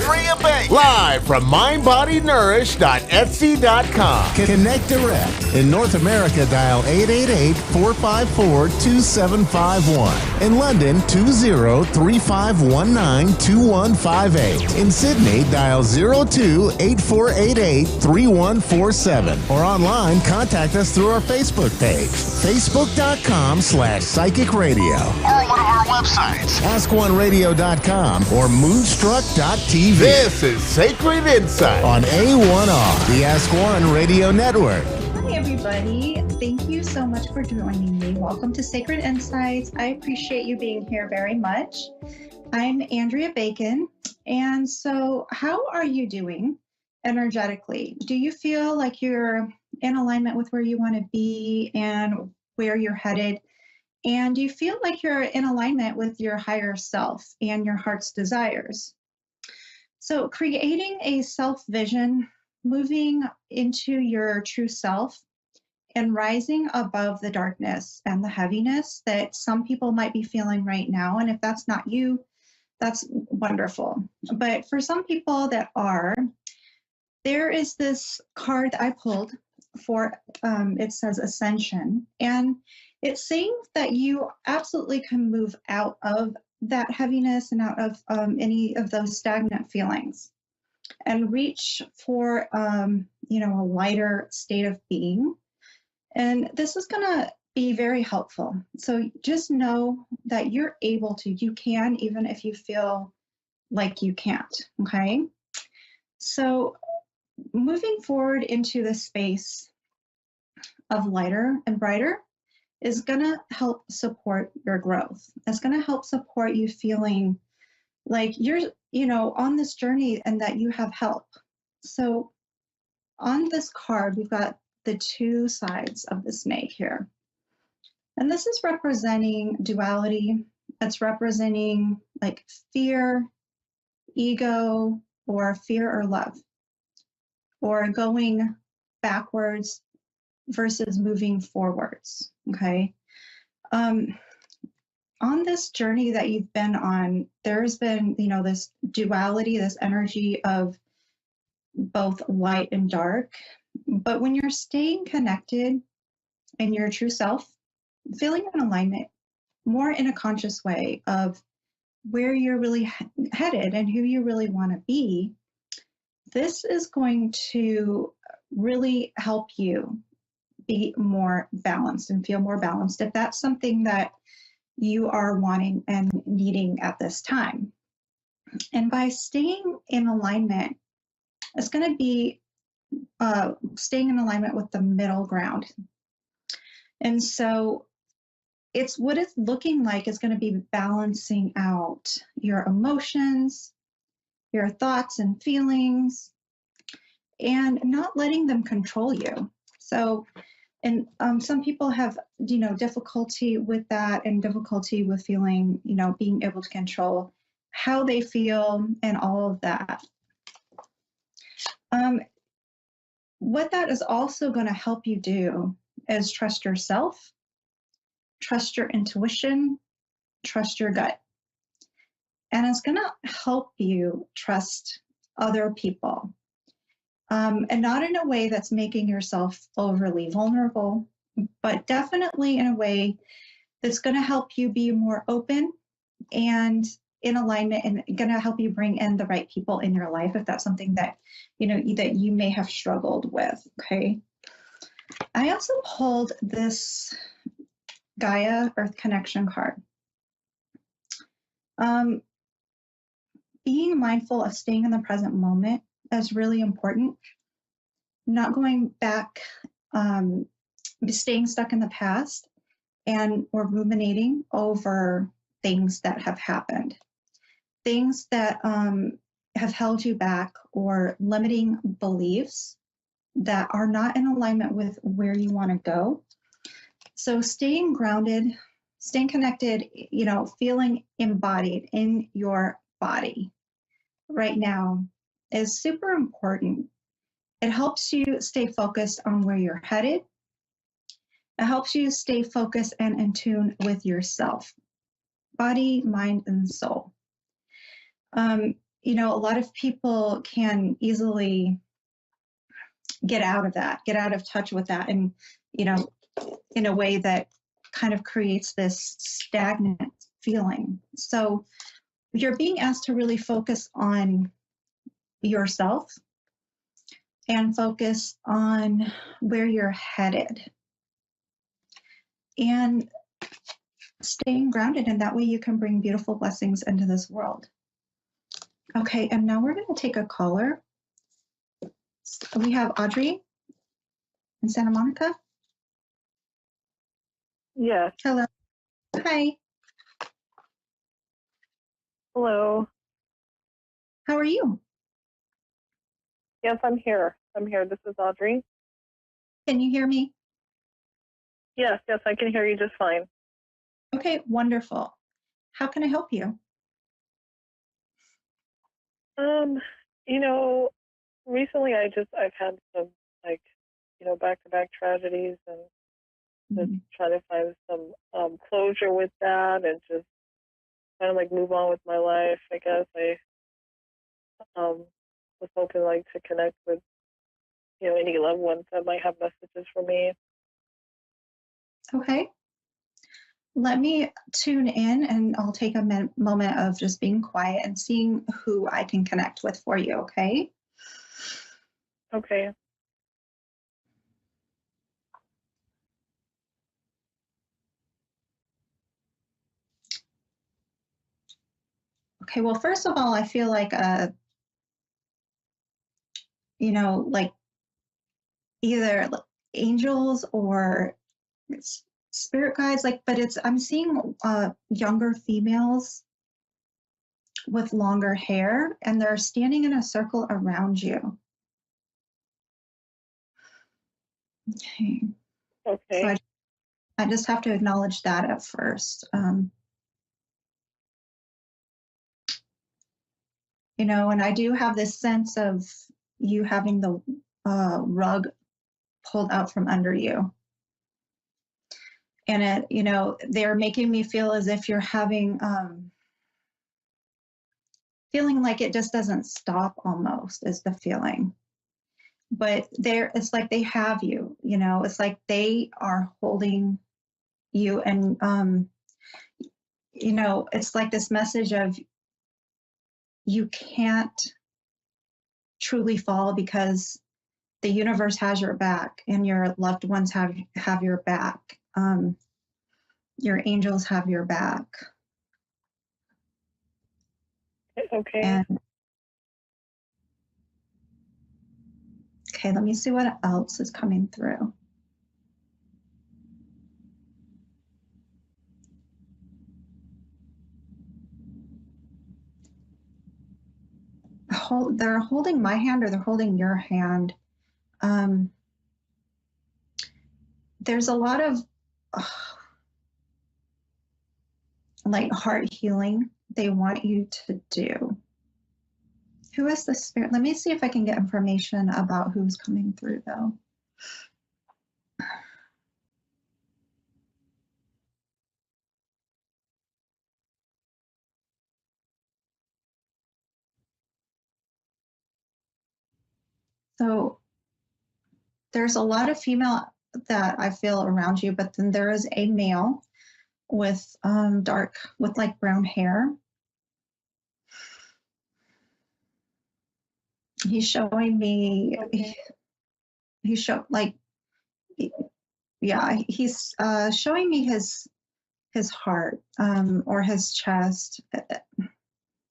Live from mindbodynourish.etsy.com. Connect direct. In North America, dial 888-454-2751. In London, 20-3519-2158. In Sydney, dial 02-8488-3147. Or online, contact us through our Facebook page, facebook.com/psychic radio. Or one of our websites, askoneradio.com or moonstruck.tv. This is Sacred Insight on A1R, the Ask One Radio Network. Hi, everybody. Thank you so much for joining me. Welcome to Sacred Insights. I appreciate you being here very much. I'm Andrea Bacon. And so, how are you doing energetically? Do you feel like you're in alignment with where you want to be and where you're headed? And do you feel like you're in alignment with your higher self and your heart's desires? So creating a self-vision, moving into your true self, and rising above the darkness and the heaviness that some people might be feeling right now. And if that's not you, that's wonderful. But for some people that are, there is this card that I pulled for, it says Ascension. And it's saying that you absolutely can move out of that heaviness and out of any of those stagnant feelings and reach for, a lighter state of being. And this is going to be very helpful. So just know that you're able to, you can, even if you feel like you can't, okay? So moving forward into the space of lighter and brighter is going to help support your growth. It's going to help support you feeling like you're, on this journey and that you have help. So on this card, we've got the two sides of the snake here. And this is representing duality. It's representing like fear, ego, or fear or love, or going backwards versus moving forwards, okay? On this journey that you've been on, there's been, this duality, this energy of both light and dark. But when you're staying connected in your true self, feeling in alignment, more in a conscious way of where you're really headed and who you really want to be, this is going to really help you be more balanced and feel more balanced if that's something that you are wanting and needing at this time. And by staying in alignment, it's going to be staying in alignment with the middle ground. And so it's what it's looking like is going to be balancing out your emotions, your thoughts and feelings, and not letting them control you. So, and some people have, difficulty with that and difficulty with feeling, being able to control how they feel and all of that. What that is also going to help you do is trust yourself, trust your intuition, trust your gut. And it's going to help you trust other people. And not in a way that's making yourself overly vulnerable, but definitely in a way that's going to help you be more open and in alignment and going to help you bring in the right people in your life if that's something that, that you may have struggled with, okay? I also pulled this Gaia Earth Connection card. Being mindful of staying in the present moment is really important. Not going back, staying stuck in the past or ruminating over things that have happened. Things that have held you back or limiting beliefs that are not in alignment with where you want to go. So staying grounded, staying connected, feeling embodied in your body right now is super important. It helps you stay focused on where you're headed. It helps you stay focused and in tune with yourself, body, mind, and soul. You know, a lot of people can easily get out of that, get out of touch with that, and, you know, in a way that kind of creates this stagnant feeling. So you're being asked to really focus on yourself and focus on where you're headed and staying grounded. And that way you can bring beautiful blessings into this world. Okay, and now we're going to take a caller. We have Audrey in Santa Monica. Yes. Hello. Hi. Hello. How are you? Yes, I'm here. I'm here. This is Audrey. Can you hear me? Yes, I can hear you just fine. Okay, wonderful. How can I help you? You know, recently I've had some, like, you know, back-to-back tragedies, and just trying to find some closure with that, and just kind of like move on with my life. I guess I was hoping like to connect with, you know, any loved ones that might have messages for me. Okay. Let me tune in, and I'll take a moment of just being quiet and seeing who I can connect with for you, okay? Okay. Okay, well, first of all, I feel like, you know, like either angels or spirit guides, like, but I'm seeing younger females with longer hair, and they're standing in a circle around you. Okay. Okay. So I just have to acknowledge that at first. You know, and I do have this sense of you having the rug pulled out from under you. And it, you know, they're making me feel as if you're having, feeling like it just doesn't stop almost is the feeling. But it's like they have you, you know, it's like they are holding you, and, you know, it's like this message of you can't truly fall because the universe has your back, and your loved ones have your back. Your angels have your back. Okay. And okay, let me see what else is coming through. They're holding my hand, or they're holding your hand. There's a lot of like heart healing they want you to do. Who is the spirit? Let me see if I can get information about who's coming through, though. So there's a lot of female that I feel around you, but then there is a male with with like brown hair. He's showing me, he's showing me his heart, or his chest,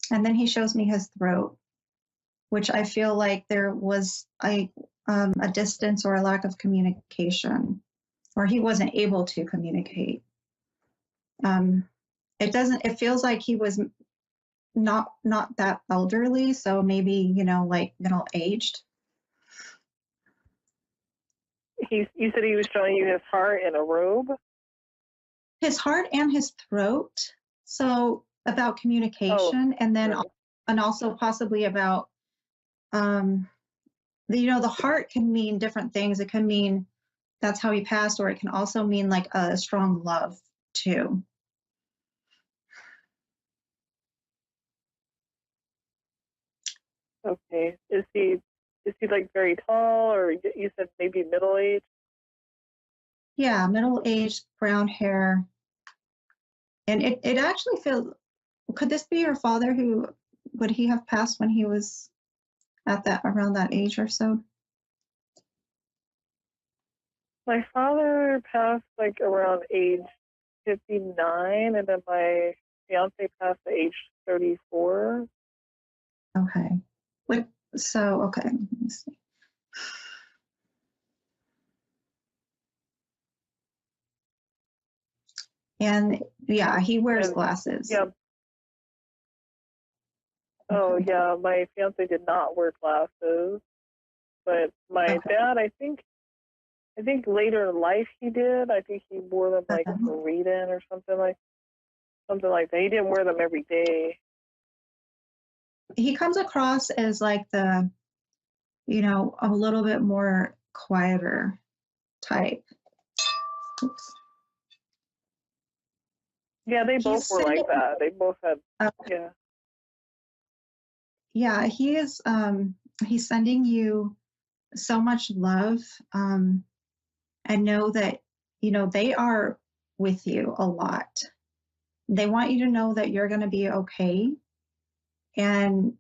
and then he shows me his throat, which I feel like there was a distance or a lack of communication, or he wasn't able to communicate. It feels like he was not that elderly, so maybe, you know, like middle aged. You said he was showing you his heart in a robe? His heart and his throat. So about communication, and then and also possibly about the heart can mean different things. It can mean that's how he passed, or it can also mean like a strong love too. Okay. Is he like very tall, or you said maybe middle age? Yeah, middle-aged, brown hair. And it actually feels, could this be your father? Would he have passed when he was around that age or so? My father passed like around age 59, and then my fiance passed at age 34. Okay. Okay, let me see. And yeah, he wears glasses. Yeah. Oh yeah, my fiance did not wear glasses, but my dad, I think later in life he did. I think he wore them like for reading or something like that. He didn't wear them every day. He comes across as like a little bit more quieter type. Oops. Yeah, they both were like that. They both had, yeah. Yeah, he is, he's sending you so much love, and know that, they are with you a lot. They want you to know that you're going to be okay, and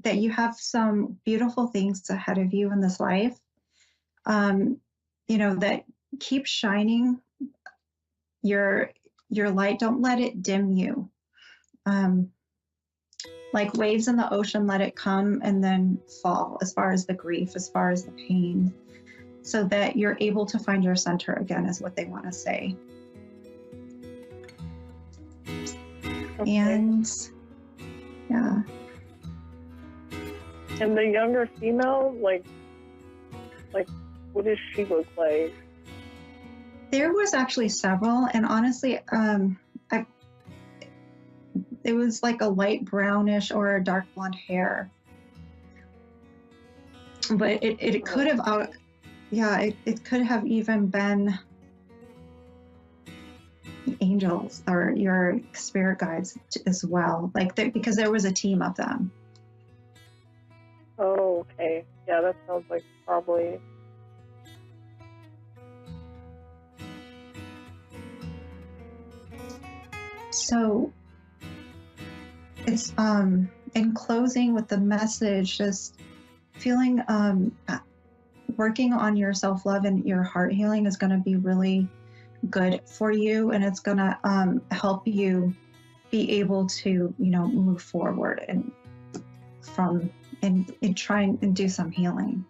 that you have some beautiful things ahead of you in this life. That keep shining your light. Don't let it dim you. Like waves in the ocean, let it come and then fall, as far as the grief, as far as the pain, so that you're able to find your center again, is what they want to say. Okay. And yeah. And the younger female, like what does she look like? There was actually several, and honestly, it was like a light brownish or a dark blonde hair. But it could have, it could have even been angels or your spirit guides as well, because there was a team of them. Oh, okay. Yeah, that sounds like probably. So it's in closing with the message, just feeling working on your self-love and your heart healing is going to be really good for you, and it's going to help you be able to move forward and try and do some healing.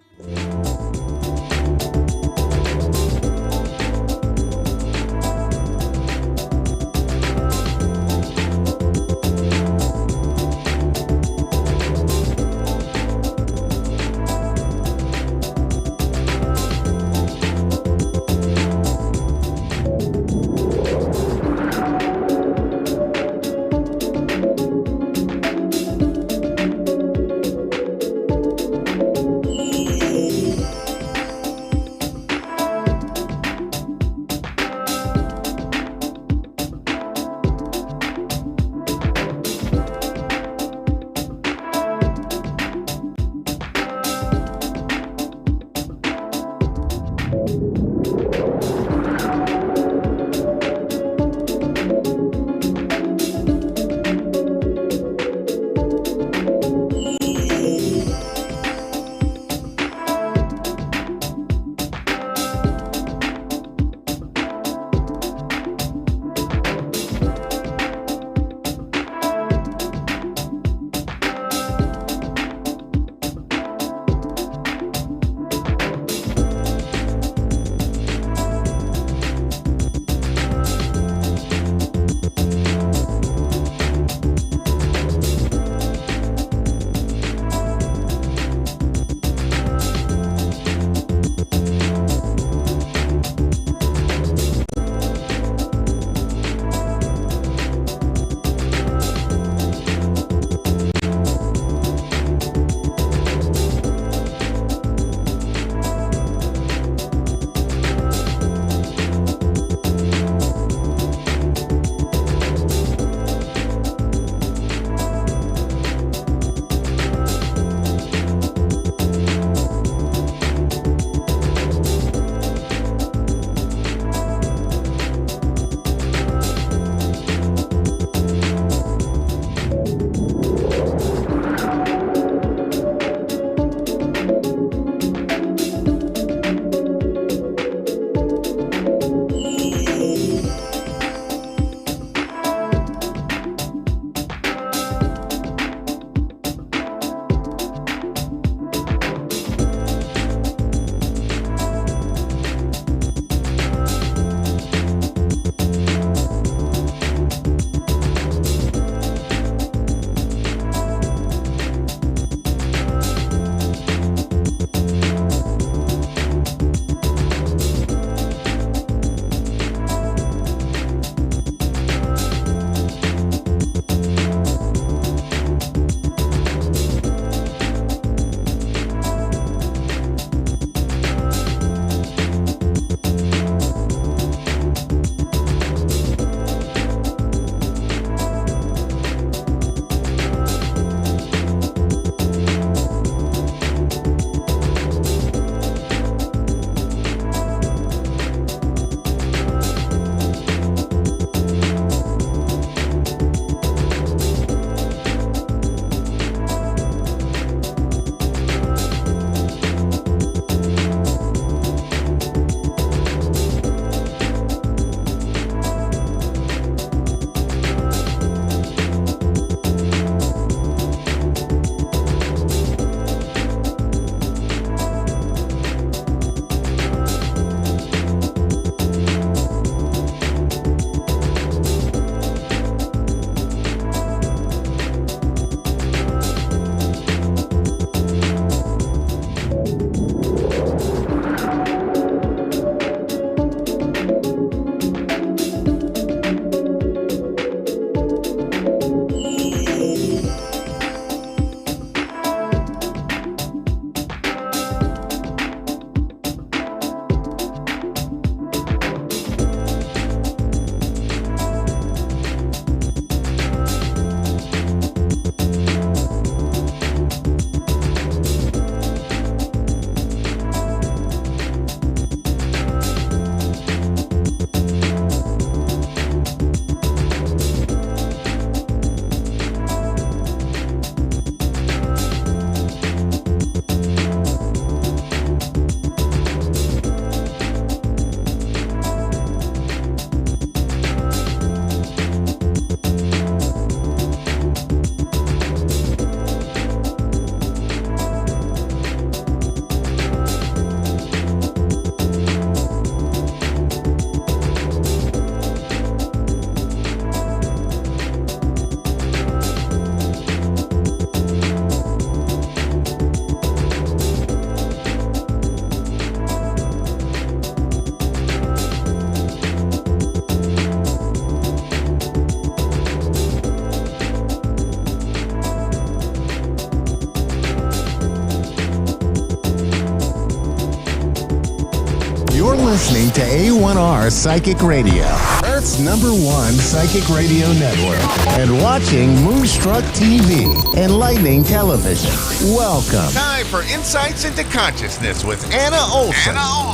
You're listening to A1R Psychic Radio, Earth's #1 psychic radio network, and watching Moonstruck TV, enlightening television. Welcome. Time for Insights into Consciousness with Anna Olson.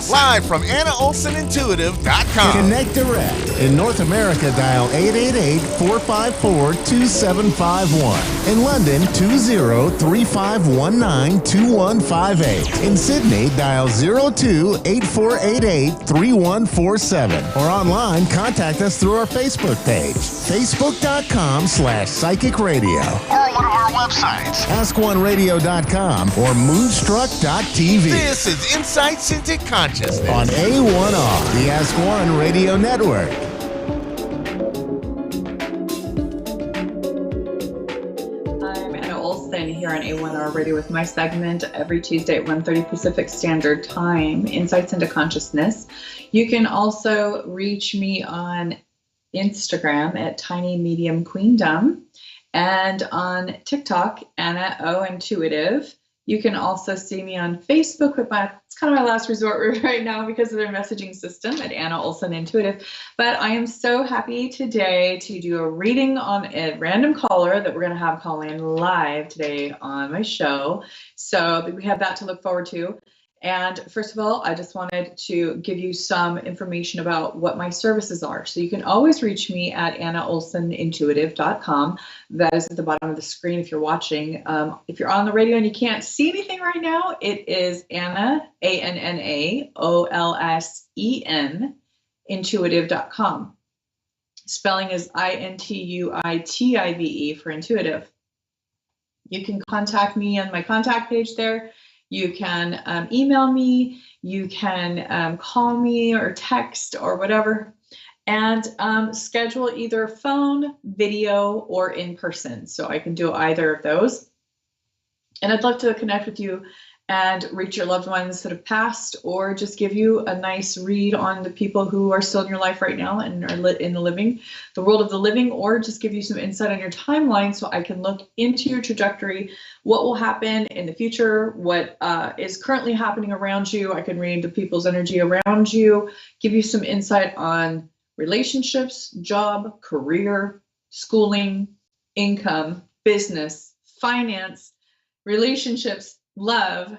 Live from AnnaOlsonIntuitive.com. Connect direct. In North America, dial 888-454-2751. In London, 20-3519-2158. In Sydney, dial 02-8488-3147. Or online, contact us through our Facebook page, facebook.com/psychic radio. Or one of our websites, askoneradio.com or moonstruck.tv. This is Insights into Consciousness on A1R, the Ask One Radio Network. I'm Anna Olson here on A1R Radio with my segment every Tuesday at 1:30 Pacific Standard Time, Insights into Consciousness. You can also reach me on Instagram at Tiny Medium Queendom and on TikTok, Anna O Intuitive. You can also see me on Facebook it's kind of my last resort right now because of their messaging system at Anna Olson Intuitive. But I am so happy today to do a reading on a random caller that we're going to have call in live today on my show. So we have that to look forward to. And first of all, I just wanted to give you some information about what my services are. So you can always reach me at AnnaOlsonIntuitive.com. That is at the bottom of the screen if you're watching. If you're on the radio and you can't see anything right now, it is Anna, ANNAOLSEN, intuitive.com. Spelling is INTUITIVE for intuitive. You can contact me on my contact page there. You can email me, you can call me or text or whatever, and schedule either phone, video, or in person. So I can do either of those. And I'd love to connect with you and reach your loved ones that have passed, or just give you a nice read on the people who are still in your life right now and are in the world of the living, or just give you some insight on your timeline so I can look into your trajectory, what will happen in the future, what is currently happening around you. I can read the people's energy around you, give you some insight on relationships, job, career, schooling, income, business, finance, relationships, love,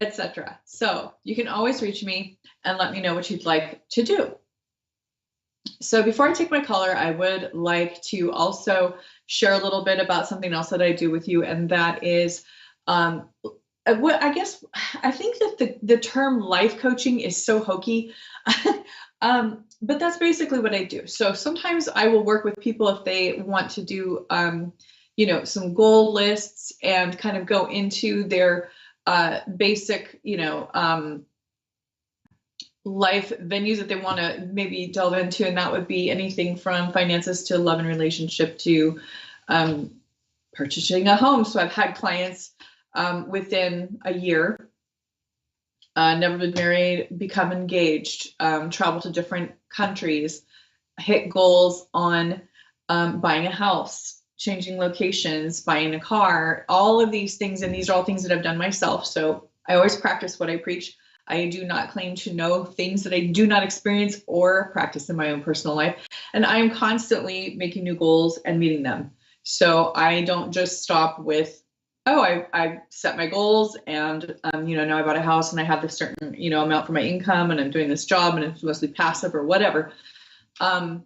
etc. So you can always reach me and let me know what you'd like to do. So before I take my caller, I would like to also share a little bit about something else that I do with you, and that is, I think that the term life coaching is so hokey, but that's basically what I do. So sometimes I will work with people if they want to do some goal lists and kind of go into their basic, life venues that they want to maybe delve into. And that would be anything from finances to love and relationship to purchasing a home. So I've had clients within a year, never been married, become engaged, travel to different countries, hit goals on buying a house, changing locations, buying a car, all of these things. And these are all things that I've done myself. So I always practice what I preach. I do not claim to know things that I do not experience or practice in my own personal life. And I am constantly making new goals and meeting them. So I don't just stop with, I set my goals and, now I bought a house and I have this certain, amount for my income and I'm doing this job and it's mostly passive or whatever. I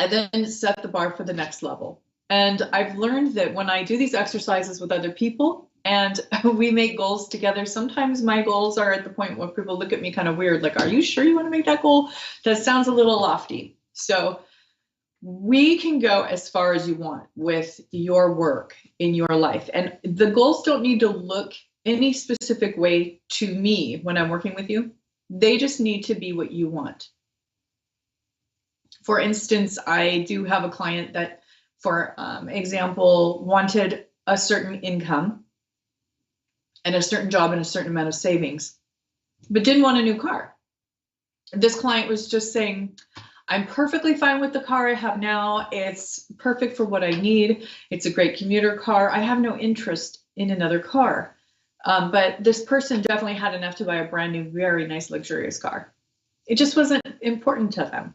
then set the bar for the next level. And I've learned that when I do these exercises with other people and we make goals together, sometimes my goals are at the point where people look at me kind of weird, like, are you sure you want to make that goal? That sounds a little lofty. So we can go as far as you want with your work in your life. And the goals don't need to look any specific way to me when I'm working with you. They just need to be what you want. For instance, I do have a client that, for example, wanted a certain income and a certain job and a certain amount of savings, but didn't want a new car. This client was just saying, I'm perfectly fine with the car I have now. It's perfect for what I need. It's a great commuter car. I have no interest in another car. But this person definitely had enough to buy a brand new, very nice, luxurious car. It just wasn't important to them.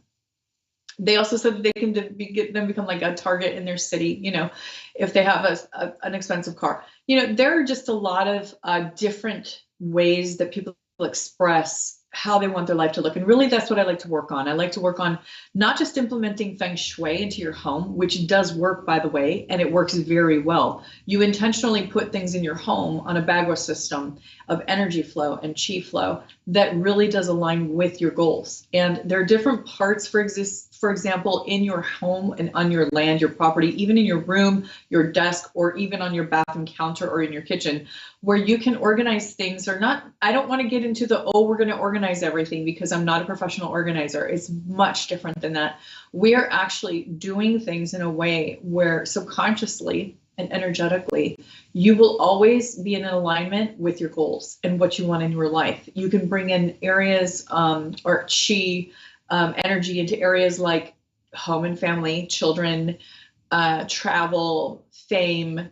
They also said that they can become like a target in their city, you know, if they have an expensive car. You know, there are just a lot of different ways that people express how they want their life to look. And really, that's what I like to work on. I like to work on not just implementing feng shui into your home, which does work, by the way, and it works very well. You intentionally put things in your home on a bagua system of energy flow and chi flow that really does align with your goals. And there are different parts, for example, in your home and on your land, your property, even in your room, your desk, or even on your bathroom counter or in your kitchen, where you can organize things or not. I don't want to get into the, oh, we're going to organize everything, because I'm not a professional organizer. It's much different than that. We're actually doing things in a way where subconsciously and energetically, you will always be in alignment with your goals and what you want in your life. You can bring in areas or chi energy into areas like home and family, children, travel, fame,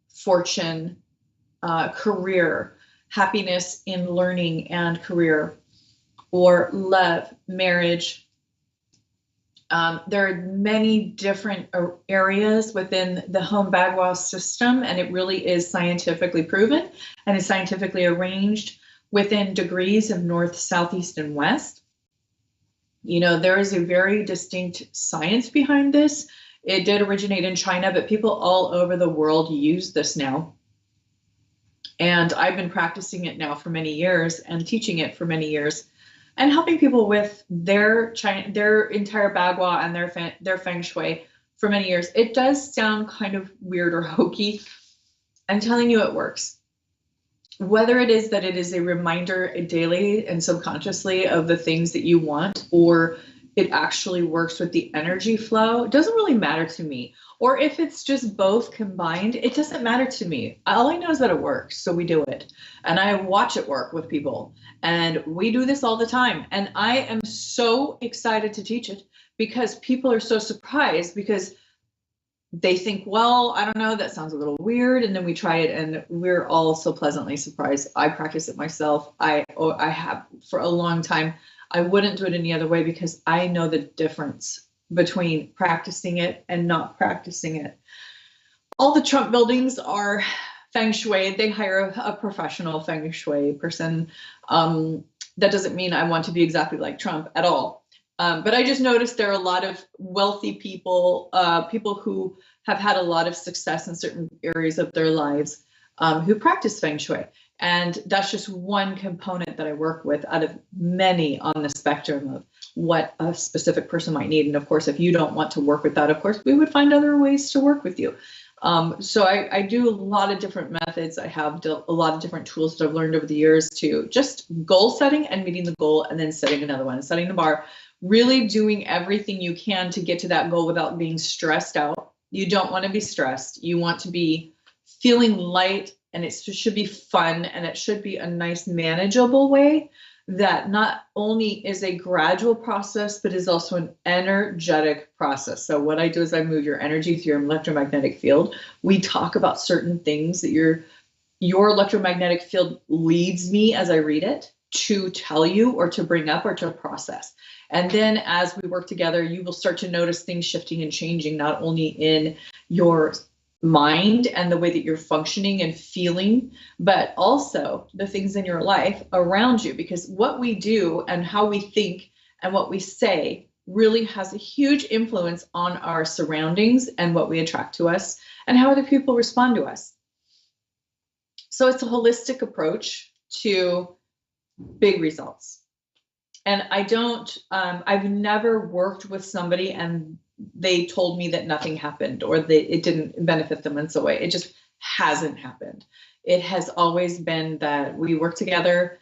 fortune, career, happiness in learning and career, or love, marriage. There are many different areas within the home bagua system, and it really is scientifically proven and is scientifically arranged within degrees of north, south, east, and west. You know, there is a very distinct science behind this. It did originate in China, but people all over the world use this now. And I've been practicing it now for many years and teaching it for many years and helping people with their entire bagua and their feng shui for many years. It does sound kind of weird or hokey. I'm telling you, it works. Whether it is that it is a reminder daily and subconsciously of the things that you want, or it actually works with the energy flow, it doesn't really matter to me. Or if it's just both combined, it doesn't matter to me. All I know is that it works, so we do it. And I watch it work with people. And we do this all the time. And I am so excited to teach it, because people are so surprised, because they think, well, I don't know, that sounds a little weird. And then we try it and we're all so pleasantly surprised. I practice it myself. I have for a long time. I wouldn't do it any other way, because I know the difference between practicing it and not practicing it. All the Trump buildings are feng shui. They hire a professional feng shui person. That doesn't mean I want to be exactly like Trump at all. But I just noticed there are a lot of wealthy people, people who have had a lot of success in certain areas of their lives, who practice feng shui. And that's just one component that I work with out of many on the spectrum of what a specific person might need. And of course, if you don't want to work with that, of course, we would find other ways to work with you. So I do a lot of different methods. I have a lot of different tools that I've learned over the years to just goal setting and meeting the goal, and then setting another one, setting the bar, really doing everything you can to get to that goal without being stressed out. You don't want to be stressed. You want to be feeling light, and it should be fun, and it should be a nice, manageable way that not only is a gradual process, but is also an energetic process. So what I do is I move your energy through your electromagnetic field. We talk about certain things that your electromagnetic field leads me as I read it to tell you, or to bring up, or to process. And then as we work together, you will start to notice things shifting and changing, not only in your mind and the way that you're functioning and feeling, but also the things in your life around you, because what we do and how we think and what we say really has a huge influence on our surroundings and what we attract to us and how other people respond to us. So it's a holistic approach to big results. And I've never worked with somebody and they told me that nothing happened, or it didn't benefit them in some way. It just hasn't happened. It has always been that we work together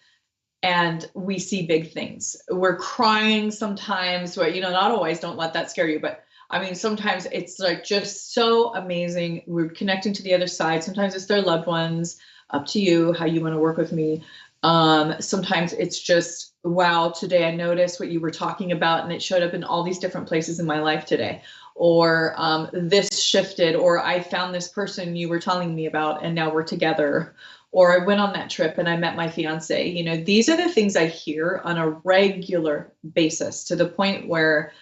and we see big things. We're crying sometimes, not always, don't let that scare you, but I mean, sometimes it's like just so amazing. We're connecting to the other side. Sometimes it's their loved ones. Up to you how you want to work with me. Sometimes it's just, wow, today I noticed what you were talking about and it showed up in all these different places in my life today. Or this shifted, or I found this person you were telling me about and now we're together. or I went on that trip and I met my fiance. You know, these are the things I hear on a regular basis, to the point where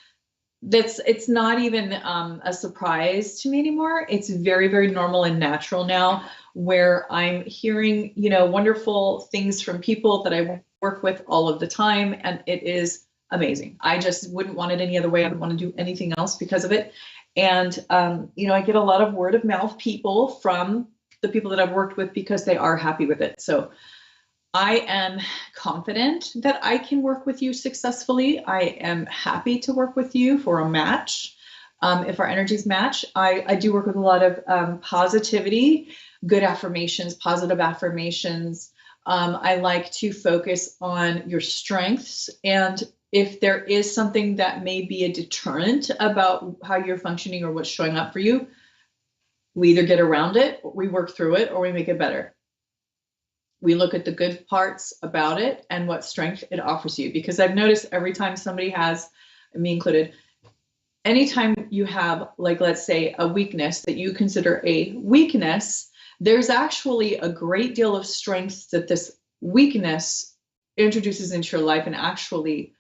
it's not even a surprise to me anymore. It's very, very normal and natural now, where I'm hearing, you know, wonderful things from people that I work with all of the time, and it is amazing. I just wouldn't want it any other way. I don't want to do anything else because of it. And you know, I get a lot of word of mouth people from the people that I've worked with because they are happy with it. So I am confident that I can work with you successfully. I am happy to work with you for a match. If our energies match, I do work with a lot of positivity, good affirmations, positive affirmations. I like to focus on your strengths. And if there is something that may be a deterrent about how you're functioning or what's showing up for you, we either get around it, we work through it, or we make it better. We look at the good parts about it and what strength it offers you. Because I've noticed every time somebody has, me included, anytime you have, like, let's say a weakness that you consider a weakness, there's actually a great deal of strength that this weakness introduces into your life and actually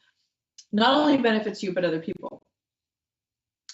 not only benefits you, but other people.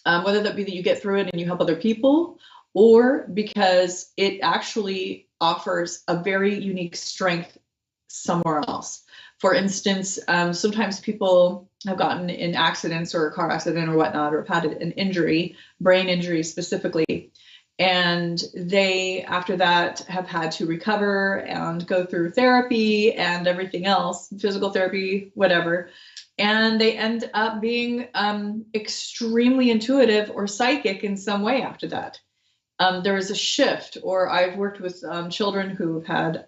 Whether that be that you get through it and you help other people, or because it actually offers a very unique strength somewhere else. For instance, sometimes people have gotten in accidents or a car accident or whatnot, or have had an injury, brain injury specifically, and they, after that, have had to recover and go through therapy and everything else, physical therapy, whatever. And they end up being extremely intuitive or psychic in some way after that. There is a shift. Or I've worked with children who've had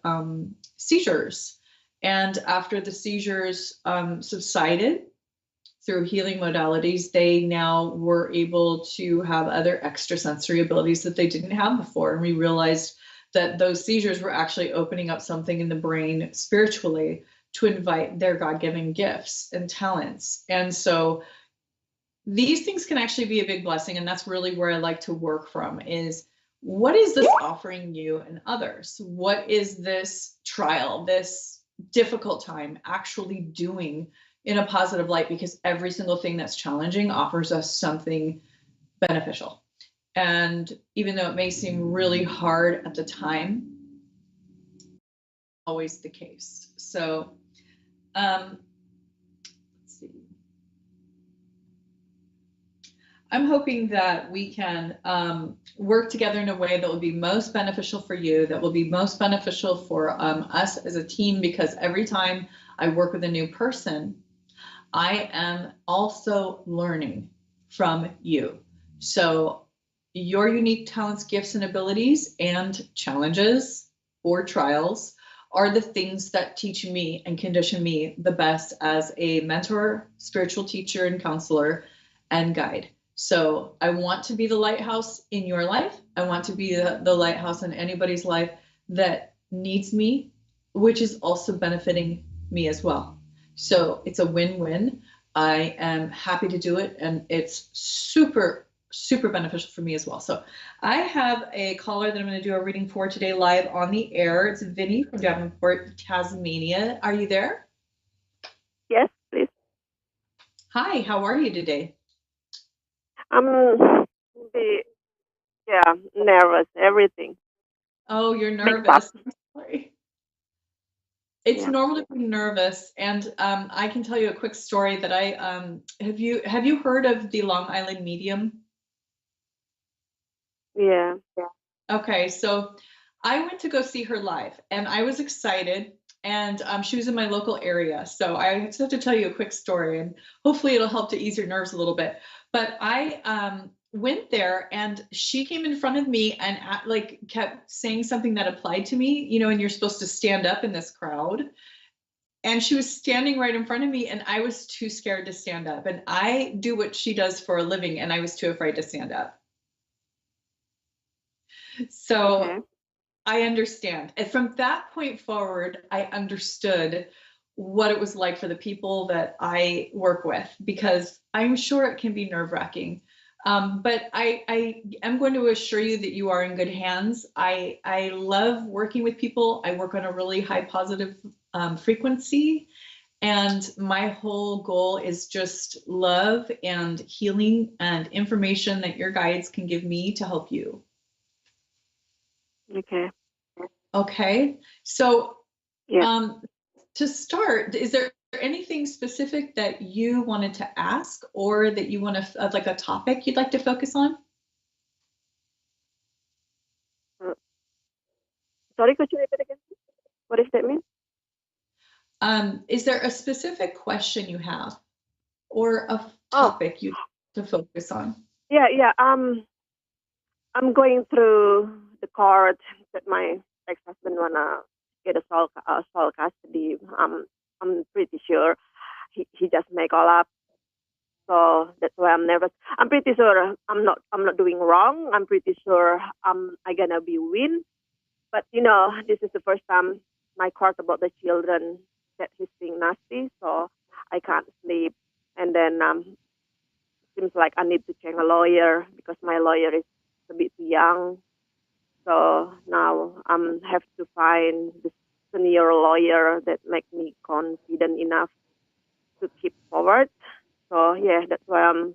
seizures, and after the seizures subsided through healing modalities, they now were able to have other extrasensory abilities that they didn't have before. And we realized that those seizures were actually opening up something in the brain spiritually to invite their God-given gifts and talents. And so these things can actually be a big blessing. And that's really where I like to work from, is what is this offering you and others? What is this trial, this difficult time actually doing in a positive light? Because every single thing that's challenging offers us something beneficial. And even though it may seem really hard at the time, always the case. So let's see. I'm hoping that we can work together in a way that will be most beneficial for you, that will be most beneficial for us as a team, because every time I work with a new person, I am also learning from you. So your unique talents, gifts, and abilities and challenges or trials are the things that teach me and condition me the best as a mentor, spiritual teacher, and counselor and guide. So I want to be the lighthouse in your life. I want to be the lighthouse in anybody's life that needs me, which is also benefiting me as well. So it's a win-win. I am happy to do it, and it's super, super beneficial for me as well. So I have a caller that I'm going to do a reading for today live on the air. It's Vinny from Davenport, Tasmania. Are you there? Yes, please. Hi, how are you today? I'm nervous, everything. Oh, you're Mixed nervous. up. I'm sorry. It's normal to be nervous, and I can tell you a quick story that I have you heard of the Long Island medium? Yeah. Okay, so I went to go see her live, and I was excited, and she was in my local area. So I just have to tell you a quick story, and hopefully it'll help to ease your nerves a little bit. But I went there, and she came in front of me and like kept saying something that applied to me, you know, and you're supposed to stand up in this crowd. And she was standing right in front of me, and I was too scared to stand up. And I do what she does for a living, and I was too afraid to stand up. So I understand. And from that point forward, I understood what it was like for the people that I work with, because I'm sure it can be nerve-wracking. But I am going to assure you that you are in good hands. I love working with people. I work on a really high positive frequency. And my whole goal is just love and healing and information that your guides can give me to help you. Okay. Okay. So Yeah. to start, is there anything specific that you wanted to ask or that you want to, like a topic you'd like to focus on? Sorry, could you repeat again? What does that mean? Is there a specific question you have or a topic you to focus on? Yeah. I'm going through the court that my ex-husband wanna get a sole custody. I'm pretty sure he just make all up. So that's why I'm nervous. I'm pretty sure I'm not doing wrong. I'm pretty sure I gonna be win. But this is the first time my court about the children that he's being nasty, so I can't sleep. And then seems like I need to change a lawyer because my lawyer is a bit young. So now have to find the senior lawyer that make me confident enough to keep forward. So yeah, that's why I'm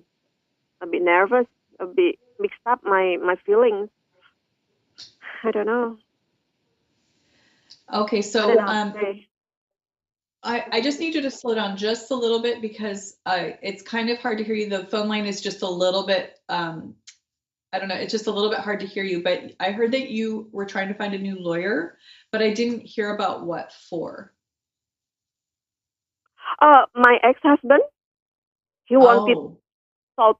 a bit nervous, a bit mixed up my feelings. I don't know. Okay, so I just need you to slow down just a little bit because it's kind of hard to hear you. The phone line is just a little bit, I don't know, it's just a little bit hard to hear you, but I heard that you were trying to find a new lawyer, but I didn't hear about what for. My ex-husband, he wanted sole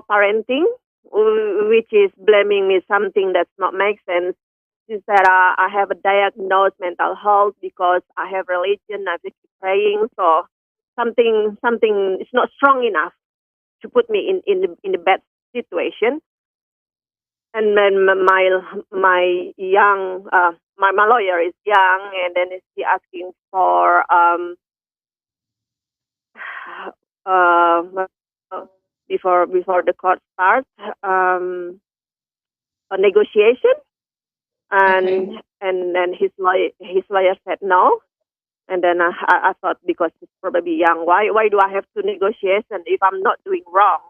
parenting, which is blaming me something that's not make sense. He said I have a diagnosed mental health because I have religion, I keep praying, so something is not strong enough to put me in a bad situation. And then my young my lawyer is young, and then he asking for before the court starts a negotiation, and then his lawyer said no. And then I thought, because he's probably young, why do I have to negotiate if I'm not doing wrong?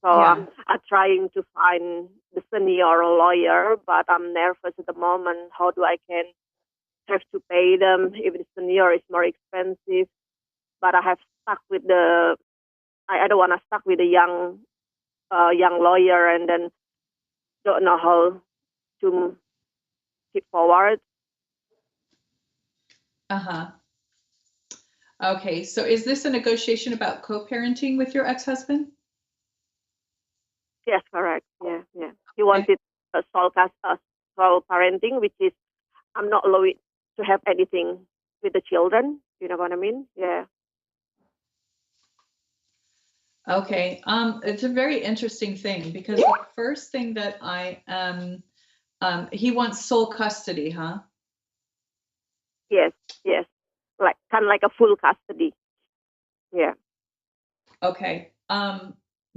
So I'm trying to find the senior lawyer, but I'm nervous at the moment. How do I can have to pay them if the senior is more expensive? But I have stuck with I don't want to stuck with a young lawyer and then don't know how to keep forward. Okay, so is this a negotiation about co-parenting with your ex-husband? Yes, correct. Yeah. He wanted a sole parenting, which is I'm not allowed to have anything with the children. You know what I mean? Yeah. Okay, it's a very interesting thing because the first thing that I he wants sole custody, huh? Yes, like kind of like a full custody. Yeah. Okay.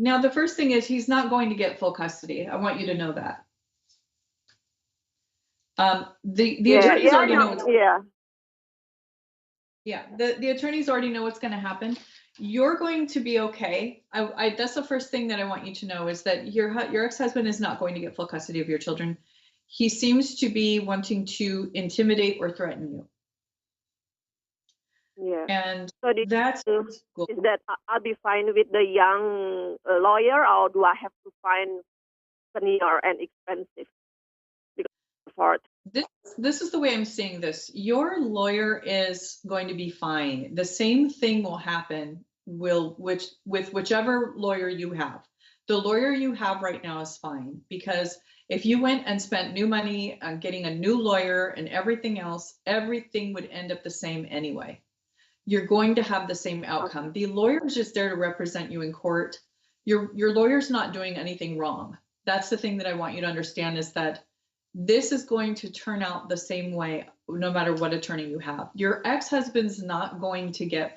Now the first thing is he's not going to get full custody. I want you to know that. The attorneys already know. The attorneys already know what's going to happen. You're going to be okay. That's the first thing that I want you to know is that your ex-husband is not going to get full custody of your children. He seems to be wanting to intimidate or threaten you. Yeah. And so is that I'll be fine with the young lawyer, or do I have to find senior and expensive? This is the way I'm seeing this. Your lawyer is going to be fine. The same thing will happen with whichever lawyer you have. The lawyer you have right now is fine, because if you went and spent new money on getting a new lawyer and everything else, everything would end up the same anyway. You're going to have the same outcome. The lawyer is just there to represent you in court. Your lawyer's not doing anything wrong. That's the thing that I want you to understand, is that this is going to turn out the same way no matter what attorney you have. Your ex-husband's not going to get